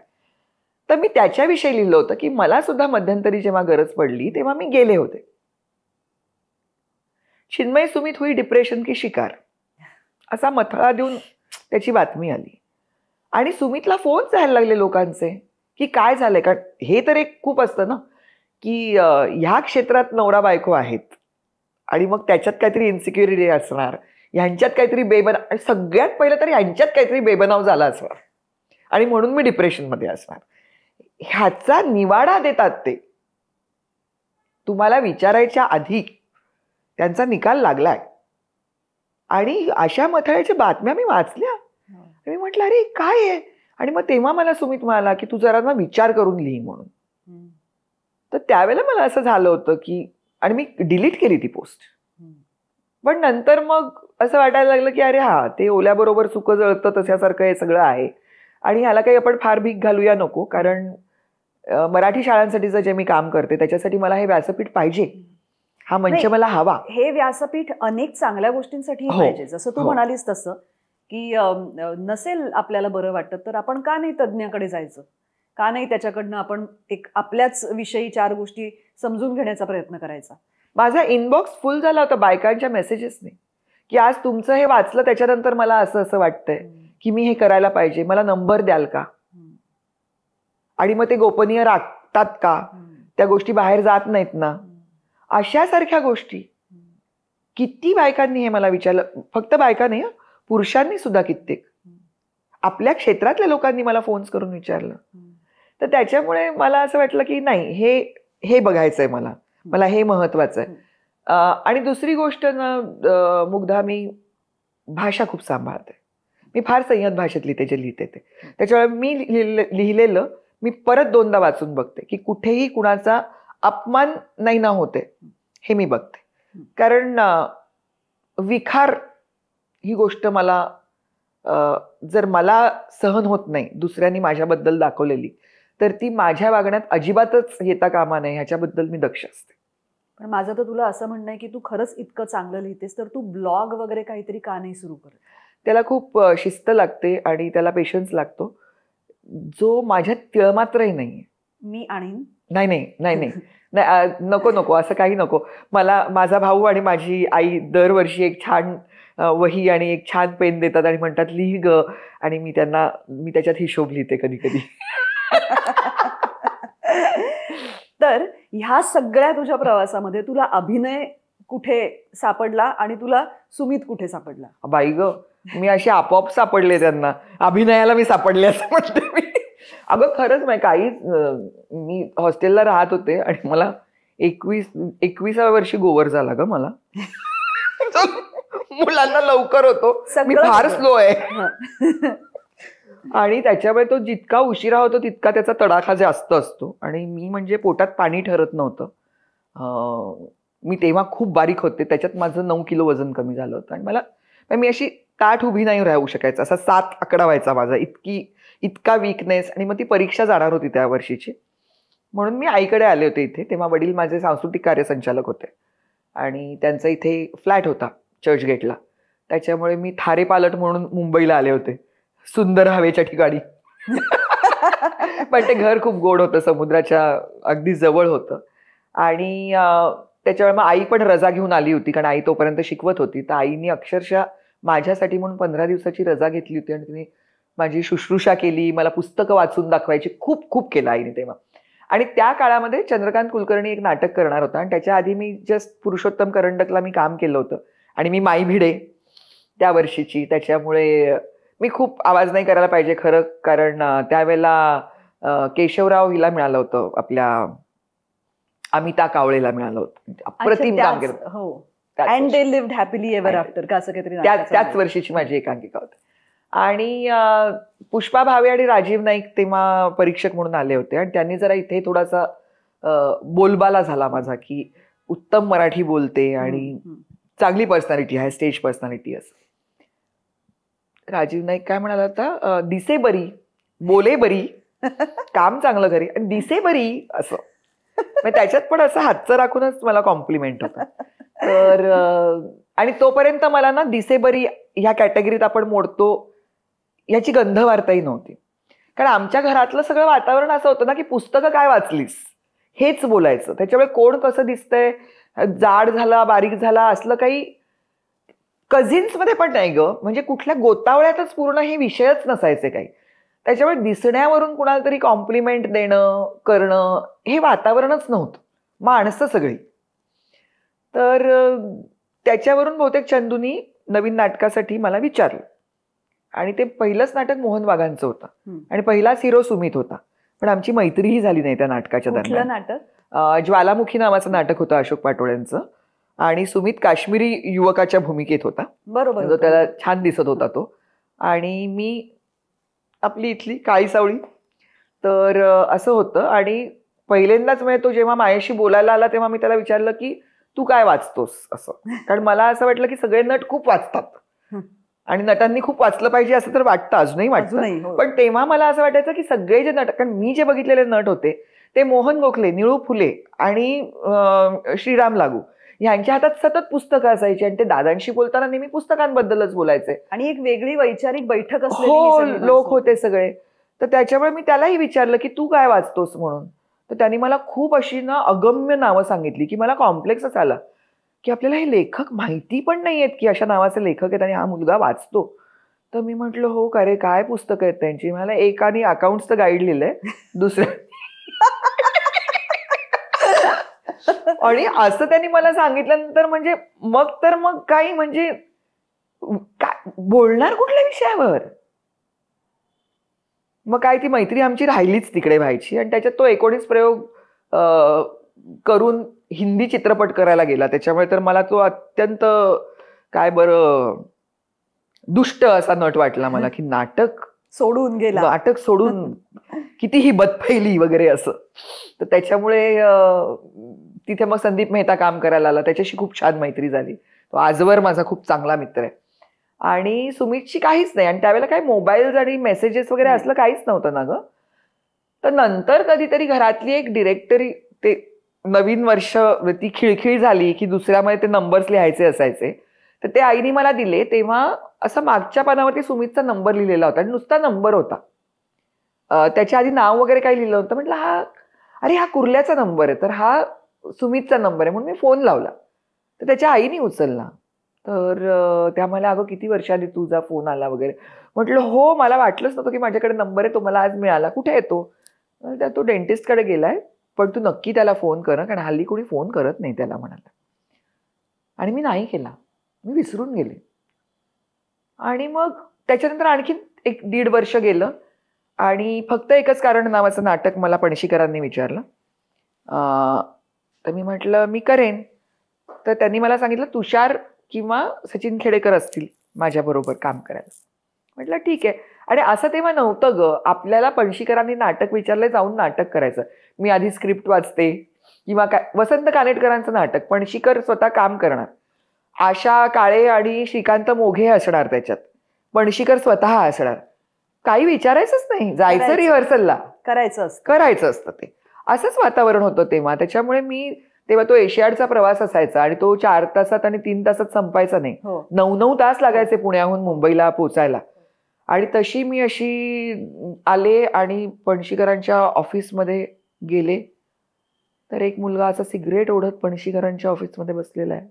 तर मी त्याच्याविषयी लिहिलं होतं की मला सुद्धा मध्यंतरी जेव्हा गरज पडली तेव्हा मी गेले होते. चिन्मय सुमित हुई डिप्रेशन की शिकार, असा मथळा देऊन त्याची बातमी आली. आणि सुमितला फोन जायला लागले लोकांचे की काय झालंय. कारण हे तर एक खूप असतं ना की ह्या क्षेत्रात नवरा बायको आहेत, आणि मग त्याच्यात काहीतरी इन्सिक्युरिटी असणार, ह्यांच्यात काहीतरी बेबनाव, सगळ्यात पहिलं तर ह्यांच्यात काहीतरी बेबनाव झाला असणार, आणि म्हणून मी डिप्रेशनमध्ये असणार. ह्याचा निवाडा देतात ते. तुम्हाला विचारायच्या आधी त्यांचा निकाल लागलाय. आणि अशा मथळ्याच्या बातम्या मी वाचल्या, आणि मी म्हटलं अरे काय आहे. आणि मग तेव्हा मला सुमित म्हणाला की तू जरा ना विचार करून लिही म्हणून. तर त्यावेळेला मला असं झालं होतं की, आणि मी डिलीट केली ती पोस्ट. पण नंतर मग असं वाटायला लागलं की अरे हा, ते ओल्याबरोबर सुकं जळतं तशासारखं हे सगळं आहे, आणि ह्याला काही आपण फार भीक घालूया नको. कारण मराठी शाळांसाठीचं जे मी काम करते त्याच्यासाठी मला हे व्यासपीठ पाहिजे, हा मंच मला हवा. हे व्यासपीठ अनेक चांगल्या गोष्टींसाठी पाहिजे. जसं तू म्हणालीस तसं की नसेल आपल्याला बरं वाटत तर आपण का नाही तज्ज्ञाकडे जायचं, का नाही त्याच्याकडनं आपण एक आपल्याच विषयी 4 गोष्टी समजून घेण्याचा प्रयत्न करायचा. माझा इनबॉक्स फुल झाला होता बायकांच्या मेसेजेसने की आज तुमचं हे वाचलं त्याच्यानंतर मला असं असं वाटतंय की मी हे करायला पाहिजे, मला नंबर द्याल का? आणि मग ते गोपनीय राखतात का? त्या गोष्टी बाहेर जात नाहीत ना? अशासारख्या गोष्टी किती बायकांनी हे मला विचारलं. फक्त बायका नाही, पुरुषांनी सुद्धा कित्येक आपल्या क्षेत्रातल्या लोकांनी मला फोन्स करून विचारलं. तर त्याच्यामुळे मला असं वाटलं की नाही, हे बघायचंय मला हे महत्वाचं आहे. आणि दुसरी गोष्ट ना मुग्धा, मी भाषा खूप सांभाळते. मी फार संयत भाषेत लिहिते जे लिहिते ते. त्याच्यामुळे मी लिहिलेलं मी परत 2दा वाचून बघते की कुठेही कुणाचा अपमान नाही ना होते हे मी बघते. कारण विखार ही गोष्ट मला जर मला सहन होत नाही दुसऱ्यांनी माझ्याबद्दल दाखवलेली, तर ती माझ्या वागण्यात अजिबातच येता कामा नये ह्याच्याबद्दल मी दक्ष असते. पण माझं तर तुला असं म्हणणं आहे की तू खरंच इतकं चांगलं लिहितेस तर तू ब्लॉग वगैरे काहीतरी का नाही सुरू करत? त्याला खूप शिस्त लागते आणि त्याला पेशन्स लागतो, जो माझ्यात तिळमात्रही नाहीये. मी आणीन. नाही नाही नाही नाही नाही, नको असं काही नको. मला माझा भाऊ आणि माझी आई दरवर्षी एक छान वही आणि एक छान पेन देतात आणि म्हणतात लिही ग, आणि मी त्याच्यात हिशोब लिहिते कधी कधी. तर ह्या सगळ्या तुझ्या प्रवासामध्ये तुला अभिनय कुठे सापडला आणि तुला सुमित कुठे सापडला? बाई ग, मी अशी आपोआप सापडले त्यांना, अभिनयाला मी सापडले असं म्हणते मी. अगं खरंच नाही, काही मी हॉस्टेलला राहत होते आणि मला 21व्या वर्षी गोवर झाला ग मला. मुलांना लवकर होतो, मी फार स्लो आहे. आणि त्याच्यामुळे तो जितका उशिरा होतो तितका त्याचा तडाखा जास्त असतो. आणि मी म्हणजे पोटात पाणी ठरत नव्हतं. मी तेव्हा खूप बारीक होते, त्याच्यात माझं 9 किलो वजन कमी झालं होतं आणि मी अशी ताठ उभी नाही राहू शकायचं, असा 7 आकडा व्हायचा माझा, इतका वीकनेस. आणि मग ती परीक्षा जाणार होती त्या वर्षीची, म्हणून मी आईकडे आले होते इथे. तेव्हा वडील माझे सांस्कृतिक कार्य संचालक होते आणि त्यांचा इथे फ्लॅट होता चर्चगेटला. त्याच्यामुळे मी थारे पालट म्हणून मुंबईला आले होते, सुंदर हवेच्या ठिकाणी. पण ते घर खूप गोड होतं, समुद्राच्या अगदी जवळ होतं. आणि त्याच्यामुळे मग आई पण रजा घेऊन आली होती, कारण आई तोपर्यंत शिकवत होती. तर आईने अक्षरशः माझ्यासाठी म्हणून 15 दिवसाची रजा घेतली होती आणि तिने माझी शुश्रूषा केली, मला पुस्तकं वाचून दाखवायची, खूप खूप केलं आईने तेव्हा. आणि त्या काळामध्ये चंद्रकांत कुलकर्णी एक नाटक करणार होता आणि त्याच्या आधी मी जस्ट पुरुषोत्तम करंडकला मी काम केलं होतं आणि मी माई भिडे त्या वर्षीची. त्याच्यामुळे मी खूप आवाज नाही करायला पाहिजे खरं, कारण त्यावेळेला केशवराव हिला मिळालं होतं, आपल्या अमिता कावळेला मिळालं होतं. अप्रतिम काम केलं. हो, and they lived happily ever after का असं काहीतरी. त्याच वर्षीची माझी एकांकिका होती. आणि पुष्पा भावे आणि राजीव नाईक तेव्हा परीक्षक म्हणून आले होते आणि त्यांनी जरा इथे थोडासा बोलबाला झाला माझा, की उत्तम मराठी बोलते आणि चांगली पर्सनॅलिटी आहे, स्टेज पर्सनॅलिटी असं. राजीव नाईक काय म्हणाला होता, दिसे बरी, बोले बरी, काम चांगलं करी आणि दिसे बरी असं. त्याच्यात पण असं हातचं राखूनच मला कॉम्प्लिमेंट होतं. तर आणि तोपर्यंत मला ना दिसे बरी ह्या कॅटेगरीत आपण मोडतो याची गंध वार्ताही नव्हती. कारण आमच्या घरातलं सगळं वातावरण असं होतं ना की पुस्तकं काय वाचलीस हेच बोलायचं. त्याच्यामुळे कोण कसं दिसतंय, जाड झाला बारीक झाला असलं काही कझिन्स मध्ये पण नाही ग, म्हणजे कुठल्या गोतावळ्यातच पूर्ण हे विषयच नसायचे काही. त्याच्यामुळे दिसण्यावरून कुणाला तरी कॉम्प्लिमेंट देणं करणं हे वातावरणच नव्हतं, माणसं सगळी. तर त्याच्यावरून बहुतेक चंदूनी नवीन नाटकासाठी मला विचारलं आणि ते पहिलंच नाटक मोहन वाघांचं होतं आणि पहिलाच हिरो सुमित होता. पण आमची मैत्रीही झाली नाही त्या नाटकाच्या दरम्यान. नाटक ज्वालामुखी नावाचं नाटक होतं अशोक पाटोळ्यांचं आणि सुमित काश्मीरी युवकाच्या भूमिकेत होता. बरोबर, त्याला छान दिसत होता तो. आणि मी आपली इथली काळी सावळी. तर असं होतं. आणि पहिल्यांदाच म्हणजे तो जेव्हा माझ्याशी बोलायला आला तेव्हा मी त्याला विचारलं की तू काय वाचतोस असं. कारण मला असं वाटलं की सगळे नट खूप वाचतात आणि नटांनी खूप वाचलं पाहिजे असं तर वाटतं, अजूनही वाटतं. पण तेव्हा मला असं वाटायचं की सगळे जे नट, कारण मी जे बघितलेले नट होते ते मोहन गोखले, निळू फुले आणि श्रीराम लागू यांच्या हातात सतत पुस्तकं असायची आणि ते दादांशी बोलताना नेहमी पुस्तकांबद्दलच बोलायचे आणि एक वेगळी वैचारिक बैठक असलेली. हो, लोक होते सगळे. तर त्याच्यामुळे मी त्यालाही विचारलं की तू काय वाचतोस म्हणून. तर त्यांनी मला खूप अशी ना अगम्य नावं सांगितली की मला कॉम्प्लेक्सच आला की आपल्याला हे लेखक माहिती पण नाही आहेत की अशा नावाचे लेखक आहेत आणि हा मुलगा वाचतो. तर मी म्हटलं हो का रे, काय पुस्तकं आहेत त्यांची. मला एकाने अकाउंट्सचं गाईड लिहिलंय, दुसऱ्या आणि असं त्यांनी मला सांगितल्यानंतर म्हणजे मग काही म्हणजे काय बोलणार कुठल्या विषयावर. मग काय ती मैत्री आमची राहिलीच तिकडे व्हायची आणि त्याच्यात तो 19 प्रयोग करून हिंदी चित्रपट करायला गेला. त्याच्यामुळे तर मला तो अत्यंत काय बरं दुष्ट असा नट वाटला मला, की नाटक सोडून कितीही बदफैली वगैरे असं. तर त्याच्यामुळे तिथे मग संदीप मेहता काम करायला आला, त्याच्याशी खूप छान मैत्री झाली. तो आजवर माझा खूप चांगला मित्र आहे. आणि सुमितची काहीच नाही. आणि त्यावेळेला काय मोबाईल्स आणि मेसेजेस वगैरे असलं काहीच नव्हतं ना ग. तर नंतर कधीतरी घरातली एक डिरेक्टरी, ते नवीन वर्ष ती खिळखिळ झाली की दुसऱ्यामध्ये ते नंबर्स लिहायचे असायचे, तर ते आईने मला दिले. तेव्हा असं मागच्या पानावरती सुमितचा नंबर लिहिलेला होता आणि नुसता नंबर होता, त्याच्या आधी नाव वगैरे काही लिहिलं होतं. म्हटलं हा कुर्ल्याचा नंबर आहे, तर हा सुमितचा नंबर आहे. म्हणून मी फोन लावला, तर त्याच्या आईने उचलला. तर त्या मला अगं किती वर्षांनी तुझा फोन आला वगैरे. म्हटलं हो, मला वाटलंच नव्हतं की माझ्याकडे नंबर आहे, तो मला आज मिळाला. कुठे येतो? तो डेंटिस्टकडे गेलाय, पण तू नक्की त्याला फोन कर, कारण हल्ली कोणी फोन करत नाही त्याला म्हणाला. आणि मी नाही केला, मी विसरून गेले. आणि मग त्याच्यानंतर आणखी 1-1.5 वर्ष गेलं आणि फक्त एकच कारण नावाचं नाटक मला पणशीकरांनी विचारलं. तर मी म्हटलं मी करेन. तर त्यांनी मला सांगितलं तुषार किंवा सचिन खेडेकर असतील माझ्याबरोबर काम करायला. म्हटलं ठीक आहे. आणि असं तेव्हा नव्हतं ग, आपल्याला पणशीकरांनी नाटक विचारलं जाऊन नाटक करायचं. मी आधी स्क्रिप्ट वाचते किंवा काय, वसंत कानेटकरांचं नाटक पणशीकर स्वतः काम करणार, आशा काळे आणि श्रीकांत मोघे असणार त्याच्यात, पणशीकर स्वतः असणार. काही विचारायचंच नाही, जायचं रिहर्सलला, करायचं असतं. ते असंच वातावरण होतं तेव्हा. त्याच्यामुळे मी तेव्हा तो एशियाडचा प्रवास असायचा आणि तो 4 तासात आणि 3 तासात संपायचा नाही. 9-9 तास लागायचे पुण्याहून मुंबईला पोचायला. आणि तशी मी अशी आले आणि पणशीकरांच्या ऑफिसमध्ये गेले, तर एक मुलगा असा सिगरेट ओढत पणशीकरांच्या ऑफिसमध्ये बसलेला आहे,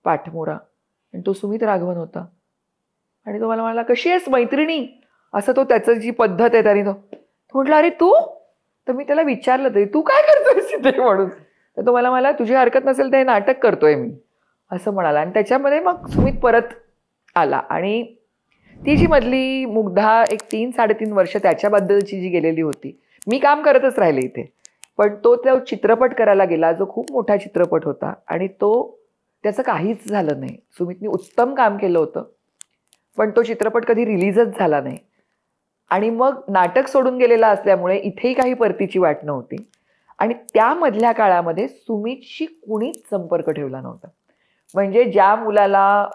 पाठमोरा. आणि तो सुमित राघवन होता. आणि तो मला म्हणाला कशी आहेस मैत्रिणी, असं तो त्याचं जी पद्धत आहे त्याने, तो म्हटलं अरे तू. तर मी त्याला विचारलं तरी तू काय करतोयस तिथे म्हणून. तर तो मला म्हणाला तुझी हरकत नसेल तर हे नाटक करतोय मी, असं म्हणाला. आणि त्याच्यामध्ये मग सुमित परत आला आणि ती जी मधली मुग्धा 3-3.5 वर्ष त्याच्याबद्दलची जी गेलेली होती, मी काम करतच राहिले इथे, पण तो चित्रपट करायला गेला जो खूप मोठा चित्रपट होता आणि त्याचं काहीच झालं नाही. सुमितनी उत्तम काम केलं होतं, पण तो चित्रपट कधी रिलीजच झाला नाही. आणि मग नाटक सोडून गेलेला असल्यामुळे इथेही काही परतीची वाट नव्हती. आणि त्यामधल्या काळामध्ये सुमितशी कुणीच संपर्क ठेवला नव्हता. म्हणजे ज्या मुलाला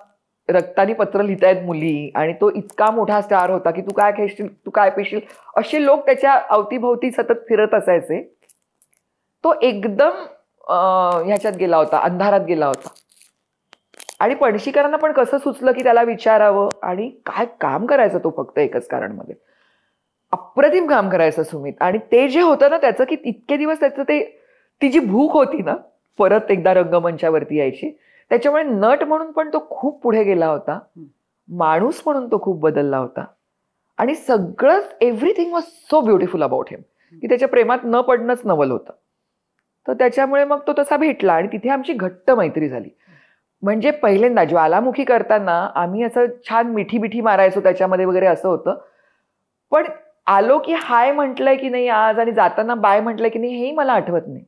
रक्तानी पत्र लिहितायत मुली आणि तो इतका मोठा स्टार होता की तू काय खेळशील, तू काय पेशील, असे लोक त्याच्या अवतीभोवती सतत फिरत असायचे. तो एकदम ह्याच्यात गेला होता, अंधारात गेला होता. आणि पणशीकरांना पण कसं सुचलं की त्याला विचारावं, आणि काय काम करायचं तो फक्त एकच कारणमध्ये. अप्रतिम काम करायचं सुमित. आणि ते जे होतं ना त्याचं, की इतके दिवस त्याचं ती जी भूक होती ना परत एकदा रंगमंचावरती यायची, त्याच्यामुळे नट म्हणून पण तो खूप पुढे गेला होता, माणूस म्हणून तो खूप बदलला होता. आणि सगळंच everything was so beautiful about him की त्याच्या प्रेमात न पडणंच नवल होतं. तर त्याच्यामुळे मग तो तसा भेटला आणि तिथे आमची घट्ट मैत्री झाली. म्हणजे पहिल्यांदा ज्वालामुखी करताना आम्ही असं छान मिठी मारायचो त्याच्यामध्ये वगैरे असं होतं. पण आलो की हाय म्हटलंय की नाही आज आणि जाताना बाय म्हटलंय की नाही हेही मला आठवत नाही,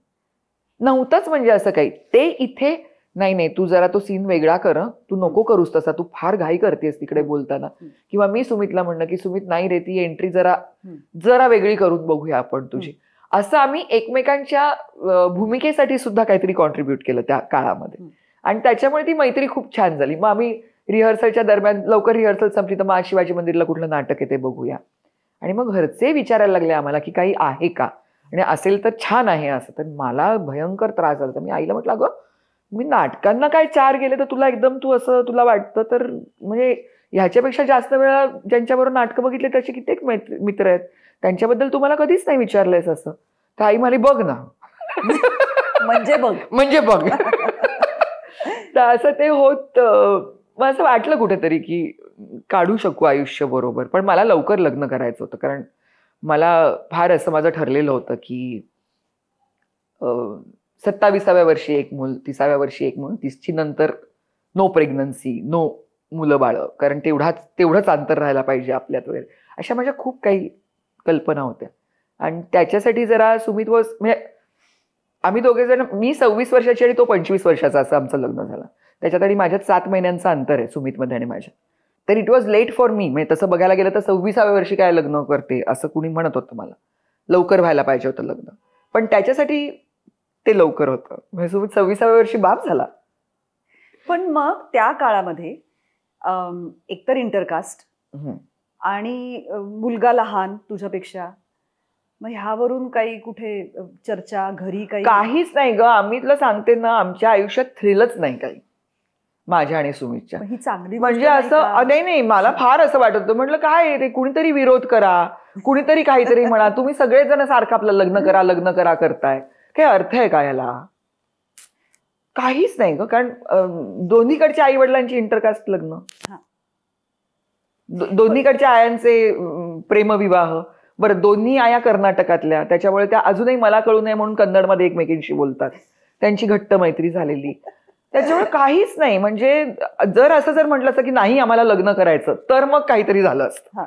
नव्हतंच. म्हणजे असं काही ते इथे नाही तू जरा तो सीन वेगळा कर, तू नको करूस तसा, तू फार घाई करतेस तिकडे बोलताना. किंवा मी सुमितला म्हणणं की सुमित नाही रे, ती एंट्री जरा वेगळी करून बघूया आपण तुझी. असं आम्ही एकमेकांच्या भूमिकेसाठी सुद्धा काहीतरी कॉन्ट्रीब्यूट केलं त्या काळामध्ये. आणि त्याच्यामुळे ती मैत्री खूप छान झाली. मग आम्ही रिहर्सलच्या दरम्यान लवकर रिहर्सल संपली तर मग आज शिवाजी मंदिरला कुठलं नाटक येते बघूया. आणि मग घरचे विचारायला लागले आम्हाला की काही आहे का, आणि असेल तर छान आहे असं. तर मला भयंकर त्रास झाला. तर मी आईला म्हटलं अगं मी नाटकांना काय 4 गेले तर तुला एकदम तू असं तुला वाटतं, तर म्हणजे ह्याच्यापेक्षा जास्त वेळा ज्यांच्याबरोबर नाटकं बघितले त्याचे कित्येक मित्र आहेत, त्यांच्याबद्दल तुम्हाला कधीच नाही विचारलंयस असं. तर आई म्हणाली बघ ना म्हणजे बघ तर असं ते होत मग असं वाटलं कुठेतरी की काढू शकू आयुष्य बरोबर. पण मला लवकर लग्न करायचं होतं, कारण मला फार असं माझं ठरलेलं होतं की 27व्या वर्षी एक मूल, 30व्या वर्षी एक मूल, 30ची नंतर नो प्रेग्नन्सी, नो मुलं बाळं, कारण तेवढंच अंतर राहायला पाहिजे आपल्यात वगैरे. अशा माझ्या खूप काही कल्पना होत्या. आणि त्याच्यासाठी जरा सुमित म्हणजे आम्ही दोघे जण, मी 26 वर्षाची आणि तो 25 वर्षाचा, असं आमचं लग्न झालं. त्याच्यात आणि माझ्यात 7 महिन्यांचं अंतर आहे सुमितमध्ये आणि माझ्या. तर it was late for me. म्हणजे तसं बघायला गेलं तर 26व्या वर्षी काय लग्न करते असं कुणी म्हणत होतं मला. लवकर व्हायला पाहिजे होतं लग्न, पण त्याच्यासाठी ते लवकर होतं. म्हणजे सुमित 26व्या वर्षी बाप झाला. पण मग त्या काळामध्ये एकतर इंटरकास्ट आणि मुलगा लहान तुझ्यापेक्षा, मग ह्यावरून काही कुठे चर्चा घरी काहीच नाही ग. आम्ही तुला सांगते ना, आमच्या आयुष्यात थ्रिलच नाही काही, माझ्या आणि सुमितच्या. ही चांगली म्हणजे असं नाही, मला फार असं वाटत होतं, म्हटलं काय रे, कुणीतरी विरोध करा, कुणीतरी काहीतरी म्हणा, तुम्ही सगळेजण सारखं आपलं लग्न करा करताय, काय अर्थ आहे का याला? काहीच नाही ग. कारण दोन्हीकडच्या आई वडिलांची इंटरकास्ट लग्न, दोन्हीकडच्या आयांचे प्रेमविवाह. बरं, दोन्ही आया कर्नाटकातल्या, त्याच्यामुळे त्या अजूनही मला कळू नये म्हणून कन्नडमध्ये एकमेकींशी बोलतात, त्यांची घट्ट मैत्री झालेली. त्याच्यामुळे काहीच नाही. म्हणजे जर म्हटलं असतं की नाही आम्हाला लग्न करायचं, तर मग काहीतरी झालं असतं.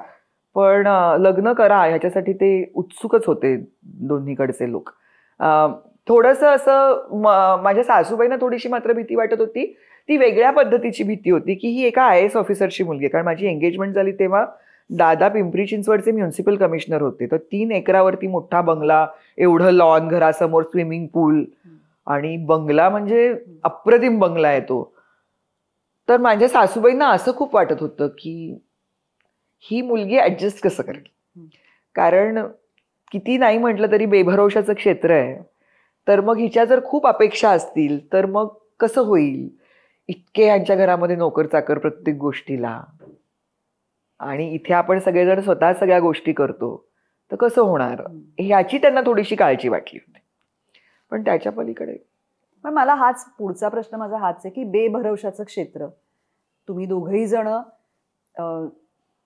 पण लग्न करा ह्याच्यासाठी ते उत्सुकच होते दोन्हीकडचे लोक. थोडंसं असं माझ्या सासूबाईंना थोडीशी मात्र भीती वाटत होती. ती वेगळ्या पद्धतीची भीती होती की ही एका IAS ऑफिसरची मुलगी. कारण माझी एंगेजमेंट झाली तेव्हा दादा पिंपरी चिंचवडचे म्युन्सिपल कमिशनर होते. तर 3 एकरावरती मोठा बंगला, एवढं लॉन, घरासमोर स्विमिंग पूल, आणि बंगला म्हणजे अप्रतिम बंगला आहे तो. तर माझ्या सासूबाईंना असं खूप वाटत होतं की ही मुलगी ऍडजस्ट कसं करेल. कारण किती नाही म्हटलं तरी बेभरवशाचं क्षेत्र आहे. तर मग हिच्या जर खूप अपेक्षा असतील तर मग कसं होईल. इतके ह्यांच्या घरामध्ये नोकर चाकर प्रत्येक गोष्टीला, आणि इथे आपण सगळेजण स्वतः सगळ्या गोष्टी करतो, तर कसं होणार, ह्याची त्यांना थोडीशी काळजी वाटली होती. पण त्याच्या पलीकडे पण मला हाच पुढचा प्रश्न माझा हाच आहे की बेभरवशाचं क्षेत्र, तुम्ही दोघही जण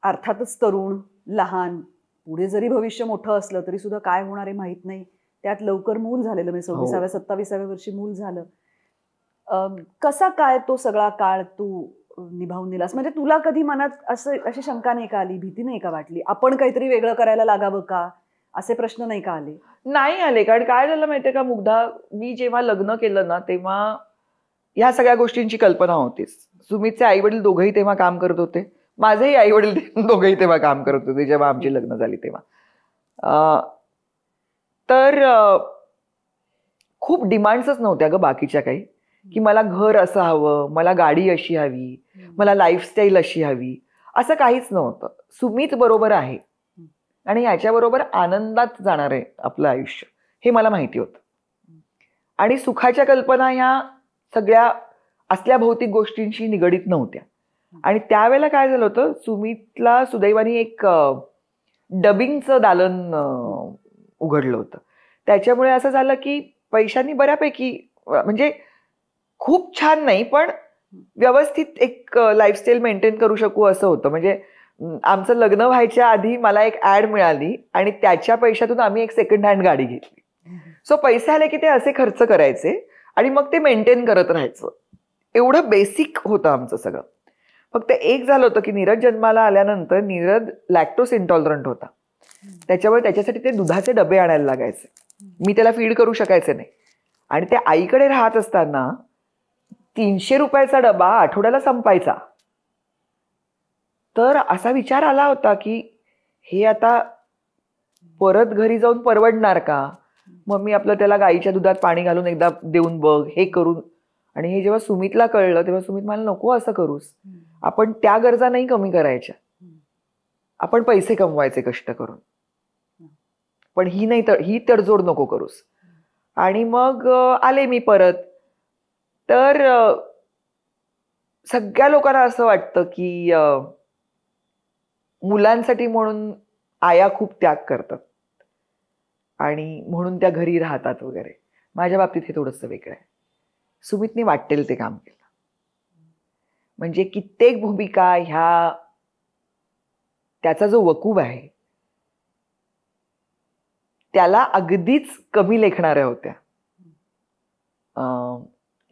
अर्थातच तरुण, लहान, पुढे जरी भविष्य मोठं असलं तरी सुद्धा काय होणार आहे माहित नाही. त्यात लवकर मूल झालेलं, म्हणजे 26व्या 27व्या वर्षी मूल झालं. कसा काय तो सगळा काळ तू निभावून दिलास? म्हणजे तुला कधी मनात अशी शंका नाही का आली, भीती नाही का वाटली, आपण काहीतरी वेगळं करायला लागावं का, असे प्रश्न नाही का आले? नाही आले. कारण काय झालं माहितीये का मुग्धा, मी जेव्हा लग्न केलं ना तेव्हा ह्या सगळ्या गोष्टींची कल्पना होतीच. सुमितचे आई वडील दोघंही तेव्हा काम करत होते, माझेही आई वडील दोघंही तेव्हा काम करत होते जेव्हा आमची लग्न झाली तेव्हा. तर खूप डिमांड्सच नव्हत्या ग बाकीच्या काही, की मला घर असं हवं, मला गाडी अशी हवी, मला लाईफस्टाईल अशी हवी, असं काहीच नव्हतं. सुमित बरोबर आहे आणि ह्याच्याबरोबर आनंदात जाणार आहे आपलं आयुष्य, हे मला माहिती होतं. आणि सुखाच्या कल्पना ह्या सगळ्या असल्या भौतिक गोष्टींशी निगडीत नव्हत्या. आणि त्यावेळेला काय झालं होतं, सुमितला सुदैवाने एक डबिंगचं दालन उघडलं होतं. त्याच्यामुळे असं झालं की पैशांनी बऱ्यापैकी, म्हणजे खूप छान नाही पण व्यवस्थित एक लाईफस्टाईल मेंटेन करू शकू असं होतं. म्हणजे आमचं लग्न व्हायच्या आधी मला एक ऍड मिळाली आणि त्याच्या पैशातून आम्ही एक सेकंड हँड गाडी घेतली. सो पैसे आले की ते असे खर्च करायचे आणि मग ते मेंटेन करत राहायचं. एवढं बेसिक होतं आमचं सगळं. फक्त एक झालं होतं की नीरज जन्माला आल्यानंतर नीरज लॅक्टोस इंटॉलरंट होता. त्याच्यामुळे त्याच्यासाठी ते दुधाचे डबे आणायला लागायचे. मी त्याला फीड करू शकायचे नाही. आणि त्या आईकडे राहत असताना 300 रुपयाचा डबा आठवड्याला संपायचा. तर असा विचार आला होता की हे आता परत घरी जाऊन परवडणार का. मग मी आपलं त्याला गाईच्या दुधात पाणी घालून एकदा देऊन बघ, हे करून. आणि हे जेव्हा सुमितला कळलं तेव्हा सुमित मला नको असं करूस, आपण त्या गरजा नाही कमी करायच्या, आपण पैसे कमवायचे कष्ट करून, पण ही तडजोड नको करूस. आणि मग आले मी परत. तर सगळ्या लोकांना असं वाटतं की मुलांसाठी म्हणून आया खूप त्याग करतात आणि म्हणून त्या घरी राहतात वगैरे. माझ्या बाबतीत हे थोडंसं वेगळं आहे. सुमितने वाटेल ते काम केलं. म्हणजे कित्येक भूमिका ह्या त्याचा जो वकूब आहे त्याला अगदीच कमी लेखणाऱ्या होत्या.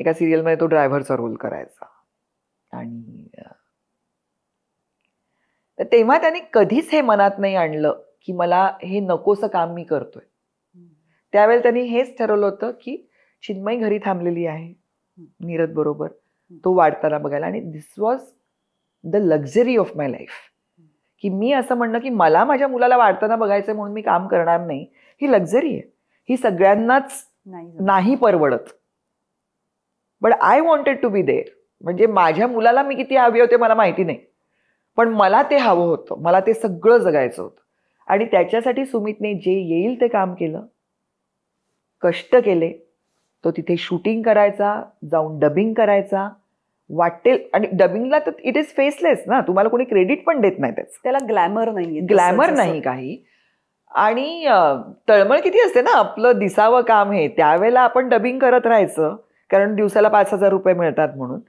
एका सिरियलमध्ये तो ड्रायव्हरचा रोल करायचा आणि तेव्हा त्याने कधीच हे मनात नाही आणलं की मला हे नकोसं काम मी करतोय. त्यावेळेला त्यांनी हेच ठरवलं होतं की चिन्मयी घरी थांबलेली आहे नीरद बरोबर, तो वाढताना बघायला. आणि this was the luxury of my life, की मी असं म्हणणं की मला माझ्या मुलाला वाढताना बघायचं म्हणून मी काम करणार नाही, ही लक्झरी आहे, ही सगळ्यांनाच नाही परवडत. But I wanted to be there. म्हणजे माझ्या मुलाला मी किती हवे होते मला माहिती नाही, पण मला ते हवं होतं, मला ते सगळं जगायचं होतं. आणि त्याच्यासाठी सुमितने जे येईल ते काम केलं, कष्ट केले. तो तिथे शूटिंग करायचा, जाऊन डबिंग करायचा, वाटेल. आणि डबिंगला तर इट इज फेसलेस ना, तुम्हाला कोणी क्रेडिट पण देत नाही त्याचं, त्याला ग्लॅमर नाही, ग्लॅमर नाही काही. आणि तळमळ किती असते ना, आपलं दिसावं काम हे. त्यावेळेला आपण डबिंग करत राहायचं कारण दिवसाला 5,000 रुपये मिळतात म्हणून.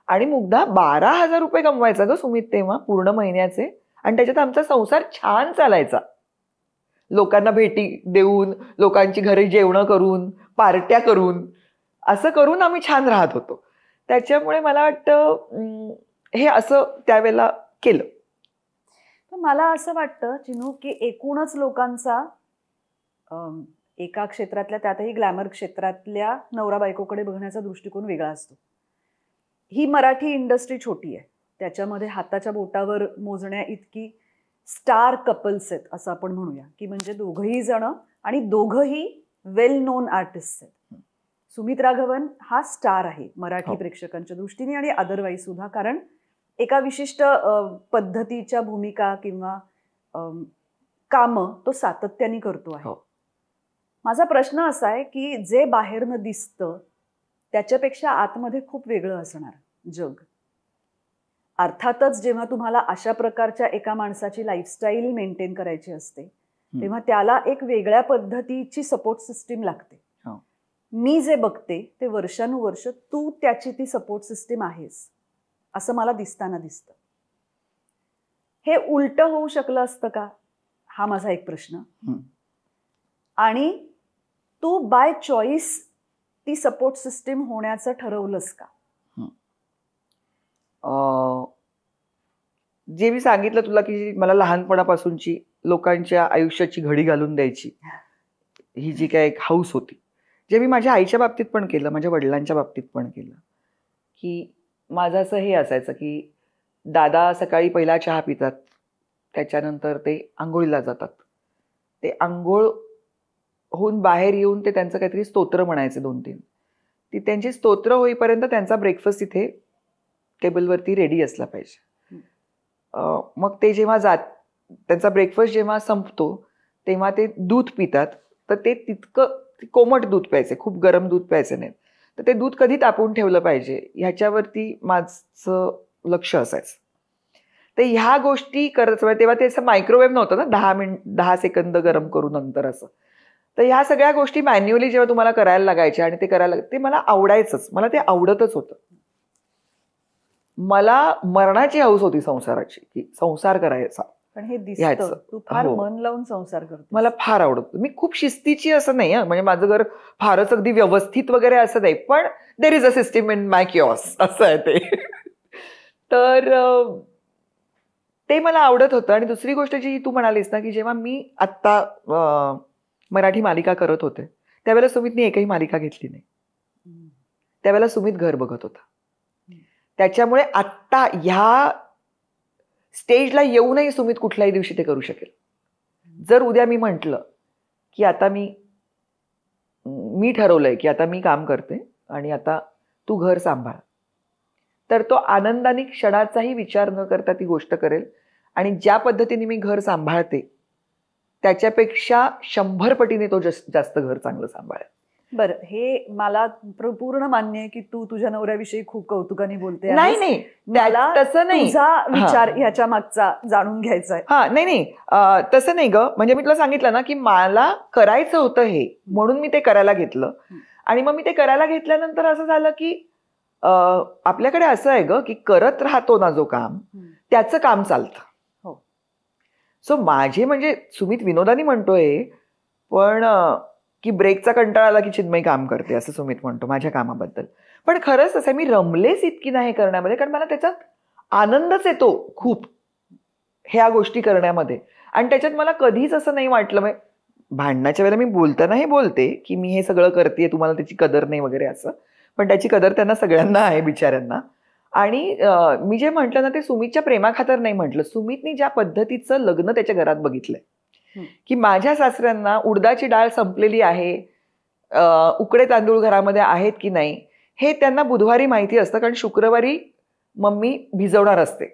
आणि मुग्धा 12,000 रुपये कमवायचा ग सुमित तेव्हा पूर्ण महिन्याचे. आणि त्याच्यात आमचा संसार छान चालायचा, लोकांना भेटी देऊन, लोकांची घरी जेवणं करून, पार्ट्या करून, असं करून आम्ही छान राहत होतो. त्याच्यामुळे मला वाटतं हे असं त्यावेळेला केलं. मला असं वाटतं चिनू की एकूणच लोकांचा एका क्षेत्रातल्या, त्यातही ग्लॅमर क्षेत्रातल्या नवरा बायकोकडे बघण्याचा दृष्टिकोन वेगळा असतो. ही मराठी इंडस्ट्री छोटी आहे, त्याच्यामध्ये हाताच्या बोटावर मोजण्या इतकी स्टार कपल्स आहेत असं आपण म्हणूया, की म्हणजे दोघंही जण आणि दोघंही वेल नोन आर्टिस्ट आहेत. सुमित राघवन हा स्टार आहे मराठी प्रेक्षकांच्या दृष्टीने आणि अदरवाईज सुद्धा, कारण एका विशिष्ट पद्धतीच्या भूमिका किंवा कामं तो सातत्याने करतो आहे. माझा प्रश्न असा आहे की जे बाहेरनं दिसतं त्याच्यापेक्षा आतमध्ये खूप वेगळं असणार जग. अर्थातच जेव्हा तुम्हाला अशा प्रकारच्या एका माणसाची लाईफस्टाईल मेंटेन करायची असते तेव्हा त्याला एक वेगळ्या पद्धतीची सपोर्ट सिस्टीम लागते. मी जे बघते ते वर्षानुवर्ष तू त्याची ती सपोर्ट सिस्टीम आहेस असं मला दिसताना दिसतं. हे उलट होऊ शकलं असतं का, हा माझा एक प्रश्न. आणि तू बाय चॉईस ती सपोर्ट सिस्टीम होण्याचं ठरवलंस का? जे मी सांगितलं तुला की मला लहानपणापासूनची लोकांच्या आयुष्याची घडी घालून द्यायची ही जी काय एक हाऊस होती, जे मी माझ्या आईच्या बाबतीत पण केलं, माझ्या वडिलांच्या बाबतीत पण केलं. की माझं असं हे असायचं की दादा सकाळी पहिला चहा पितात, त्याच्यानंतर ते आंघोळीला जातात. ते आंघोळ होऊन बाहेर येऊन ते त्यांचं काहीतरी स्तोत्र म्हणायचे 2-3. ती त्यांची स्तोत्र होईपर्यंत त्यांचा ब्रेकफास्ट इथे टेबलवरती रेडी असला पाहिजे. मग ते जेव्हा त्यांचा ब्रेकफास्ट जेव्हा संपतो तेव्हा ते दूध पितात, तर ते तितकं कोमट दूध प्यायचे, खूप गरम दूध प्यायचे नाहीत. तर ते दूध कधी तापवून ठेवलं पाहिजे ह्याच्यावरती माझं लक्ष असायचं. तर ह्या गोष्टी करत तेव्हा ते असं मायक्रोवेव्ह नव्हतं ना, 10 सेकंद गरम करू नंतर असं. तर ह्या सगळ्या गोष्टी मॅन्युअली जेव्हा तुम्हाला करायला लागायच्या आणि ते करायला ते मला आवडायचंच, मला ते आवडतच होतं. मला मरणाची हौस होती संसाराची, की संसार करायचा. पण हे दिसतं तू फार मन लावून संसार करतो, मला फार आवडतं. मी खूप शिस्तीची असं नाही, म्हणजे माझं घर फारच अगदी व्यवस्थित वगैरे असं नाही, पण there is a system in my chaos असं आहे ते. तर ते मला आवडत होतं. आणि दुसरी गोष्ट जी तू म्हणालीस ना, की जेव्हा मी आत्ता मराठी मालिका करत होते त्यावेळेला सुमितने एकही मालिका घेतली नाही. त्यावेळेला सुमित घर बघत होता. त्याच्यामुळे आत्ता ह्या स्टेजला येऊनही सुमित कुठल्याही दिवशी ते करू शकेल. जर उद्या मी म्हटलं की आता मी ठरवलंय की आता मी काम करते आणि आता तू घर सांभाळ, तर तो आनंदाने क्षणाचाही विचार न करता ती गोष्ट करेल. आणि ज्या पद्धतीने मी घर सांभाळते त्याच्यापेक्षा 100 पटीने तो जास्त घर चांगलं सांभाळेल. बरं, हे मला पूर्ण मान्य आहे की तू तुझ्या नवऱ्याविषयी खूप कौतुकाने बोलते. नाही मला तसं नाही, तुझा विचार ह्याच्या मागचा जाणून घ्यायचा आहे. नाही तसं नाही ग. म्हणजे मी तुला सांगितलं ना की मला करायचं होतं हे, म्हणून मी ते करायला घेतलं. आणि मग मी ते करायला घेतल्यानंतर असं झालं की आपल्याकडे असं आहे ग की करत राहतो ना जो काम त्याचं काम चालतं. हो. सो माझे म्हणजे सुमित विनोदानी म्हणतोय पण की ब्रेकचा कंटाळा आला की चिन्मयी काम करते असं सुमित म्हणतो माझ्या कामाबद्दल. पण खरंच असं मी रमलेच इतकी नाही करण्यामध्ये, कारण मला त्याच्यात आनंदच येतो खूप ह्या गोष्टी करण्यामध्ये. आणि त्याच्यात मला कधीच असं नाही वाटलं, भांडणाच्या वेळेला मी बोलताना हे बोलते की मी हे सगळं करते तुम्हाला त्याची कदर नाही वगैरे असं, पण त्याची कदर त्यांना सगळ्यांना आहे बिचाऱ्यांना. आणि मी जे म्हटलं ना ते सुमितच्या प्रेमाखातर नाही म्हटलं, सुमितनी ज्या पद्धतीचं लग्न त्याच्या घरात बघितलंय की माझ्या सासऱ्यांना उडदाची डाळ संपलेली आहे, उकडे तांदूळ घरामध्ये आहेत की नाही हे त्यांना बुधवारी माहिती असतं, कारण शुक्रवारी मम्मी भिजवणार असते,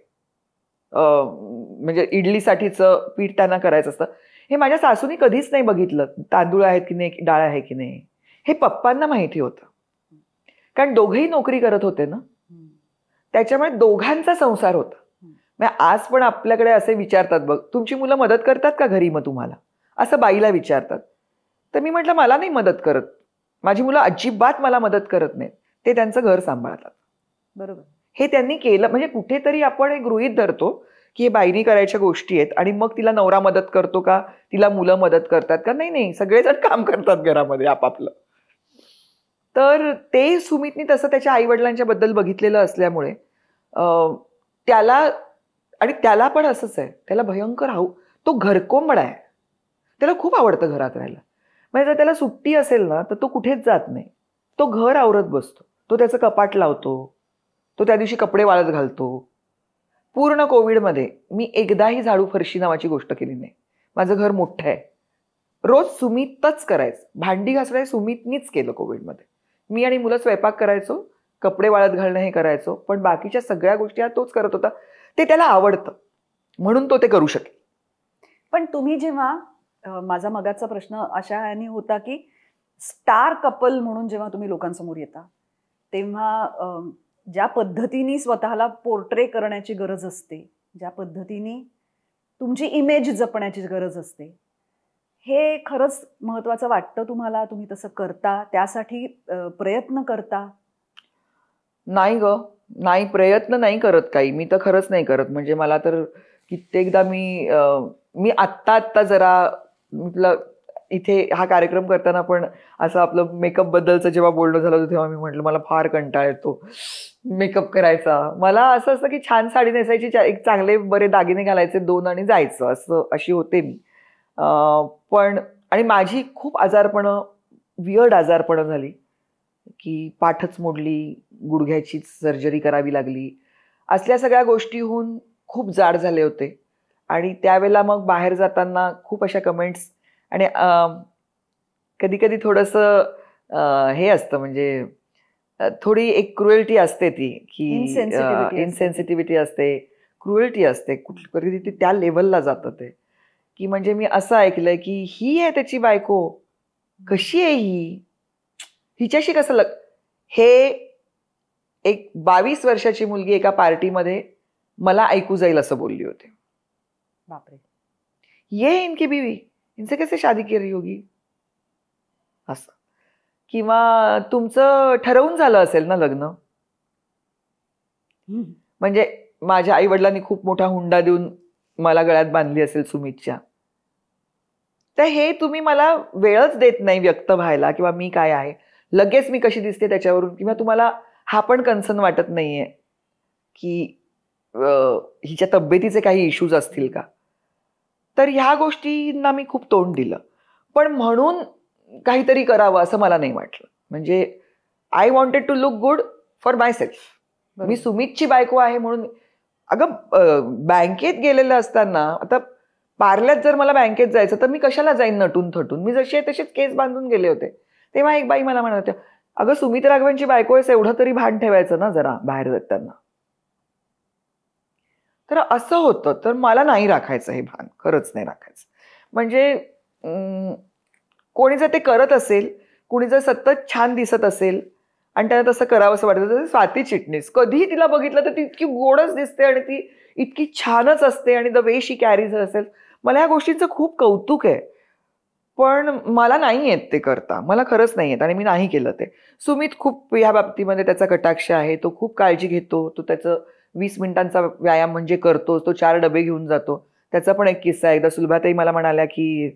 म्हणजे इडलीसाठीचं पीठ त्यांना करायचं असतं. हे माझ्या सासूनी कधीच नाही बघितलं, तांदूळ आहेत की नाही, डाळ आहे की नाही, हे पप्पांना माहिती होतं, कारण दोघेही नोकरी करत होते ना, त्याच्यामुळे दोघांचा संसार होता. आज पण आपल्याकडे असे विचारतात बघ, तुमची मुलं मदत करतात का घरी मग तुम्हाला, असं बाईला विचारतात. तर मी म्हटलं मला नाही मदत करत, माझी मुलं अजिबात मला मदत करत नाहीत, ते त्यांचं घर सांभाळतात. बरोबर. हे त्यांनी केलं म्हणजे कुठेतरी आपण हे गृहीत धरतो की हे बाईनी करायच्या गोष्टी आहेत आणि मग तिला नवरा मदत करतो का, तिला मुलं मदत करतात का, नाही नाही, सगळेजण काम करतात घरामध्ये आपापलं. तर ते सुमितनी तसं त्याच्या आई वडिलांच्या बद्दल बघितलेलं असल्यामुळे त्याला, आणि त्याला पण असंच आहे, त्याला भयंकर तो घरकोंबडा आहे, त्याला खूप आवडतं घरात राहायला. म्हणजे जर त्याला सुट्टी असेल ना तर तो कुठेच जात नाही, तो घर आवरत बसतो, तो त्याचं कपाट लावतो, तो त्या दिवशी कपडे वाळत घालतो. पूर्ण कोविडमध्ये मी एकदाही झाडू फरशी नावाची गोष्ट केली नाही. माझं घर मोठं आहे, रोज सुमितच करायचं, भांडी घासणं सुमितनीच केलं कोविडमध्ये. मी आणि मुलं स्वयंपाक करायचो, कपडे वाळत घालणं हे करायचो, पण बाकीच्या सगळ्या गोष्टी हा तोच करत होता. ते त्याला आवडतं म्हणून तो ते करू शकेल. पण तुम्ही जेव्हा, माझा मगाचा प्रश्न अशा ह्याने होता की स्टार कपल म्हणून जेव्हा तुम्ही लोकांसमोर येता तेव्हा ज्या पद्धतीने स्वतःला पोर्ट्रे करण्याची गरज असते, ज्या पद्धतीने तुमची इमेज जपण्याची गरज असते, हे खरंच महत्वाचं वाटतं तुम्हाला? तुम्ही तसं करता, त्यासाठी प्रयत्न करता? नाही ग, नाही, प्रयत्न नाही करत काही मी तर, खरंच नाही करत. म्हणजे मला तर कित्येकदा मी आत्ता जरा म्हटलं, इथे हा कार्यक्रम करताना पण असं आपलं मेकअप बद्दलचं जेव्हा बोलणं झालं होतं तेव्हा मी म्हटलं मला फार कंटाळा येतो मेकअप करायचा. मला असं असतं की छान साडी नेसायची, एक चांगले बरे दागिने घालायचे 2 आणि जायचं, अशी होते मी. पण आणि माझी खूप आजारपणं, वियर्ड आजारपणं झाली की पाठच मोडली, गुडघ्याची सर्जरी करावी लागली, असल्या सगळ्या गोष्टीहून खूप जाड झाले होते. आणि त्यावेळेला मग बाहेर जाताना खूप अशा कमेंट्स, आणि कधी कधी थोडंसं हे असतं, म्हणजे थोडी एक क्रुएल्टी असते ती की इनसेन्सिटिव्हिटी असते, क्रुएल्टी असते, कधी ती त्या लेवलला जातं ते की म्हणजे मी असं ऐकलंय की ही आहे त्याची बायको, कशी आहे ही, हिच्याशी कसं हे एक 22 वर्षाची मुलगी एका पार्टीमध्ये मला ऐकू जाईल असं बोलली होती. बापरे. ये इनकी बीवी, इनसे कैसे शादी की रही होगी, असं. किंवा तुमचं ठरवून झालं असेल ना लग्न, म्हणजे माझ्या आई वडिलांनी खूप मोठा हुंडा देऊन मला गळ्यात बांधली असेल सुमितच्या, तर हे तुम्ही मला वेळच देत नाही व्यक्त व्हायला किंवा मी काय आहे, लगेच मी कशी दिसते त्याच्यावरून, किंवा तुम्हाला हा पण कन्सर्न वाटत नाहीये की हिच्या तब्येतीचे काही इश्यूज असतील का. तर ह्या गोष्टींना मी खूप तोंड दिलं, पण म्हणून काहीतरी करावं असं मला नाही वाटलं. म्हणजे I wanted to look good for myself. मी सुमितची बायको आहे म्हणून. अगं बँकेत गेलेलं असताना, आता पार्ल्यात जर मला बँकेत जायचं तर मी कशाला जाईन नटून थटून, मी जशी आहे तशीच केस बांधून गेले होते. तेव्हा एक बाई मला म्हणत होत्या, अगं सुमित राघवनची बायको आहेस, एवढं तरी भान ठेवायचं ना जरा बाहेर जाताना. तर असं होतं. तर मला नाही राखायचं हे भान, खरंच नाही राखायचं. म्हणजे कोणी जर ते करत असेल, कोणी जर सतत छान दिसत असेल आणि त्यांना तसं करावं असं वाटतं, तर स्वाती चिटणीस, कधीही तिला बघितलं तर ती इतकी गोडच दिसते आणि ती इतकी छानच असते आणि द वे शी कॅरीज असेल. मला ह्या गोष्टींचं खूप कौतुक आहे. पण मला नाही येत ते करता, मला खरंच नाही येत आणि मी नाही केलं ते. सुमित खूप ह्या बाबतीमध्ये त्याचा कटाक्ष आहे, तो खूप काळजी घेतो, तो त्याचं 20 मिनिटांचा व्यायाम म्हणजे करतो, तो 4 डबे घेऊन जातो. त्याचा पण एक किस्सा आहे. एकदा सुलभाताई मला म्हणाल्या की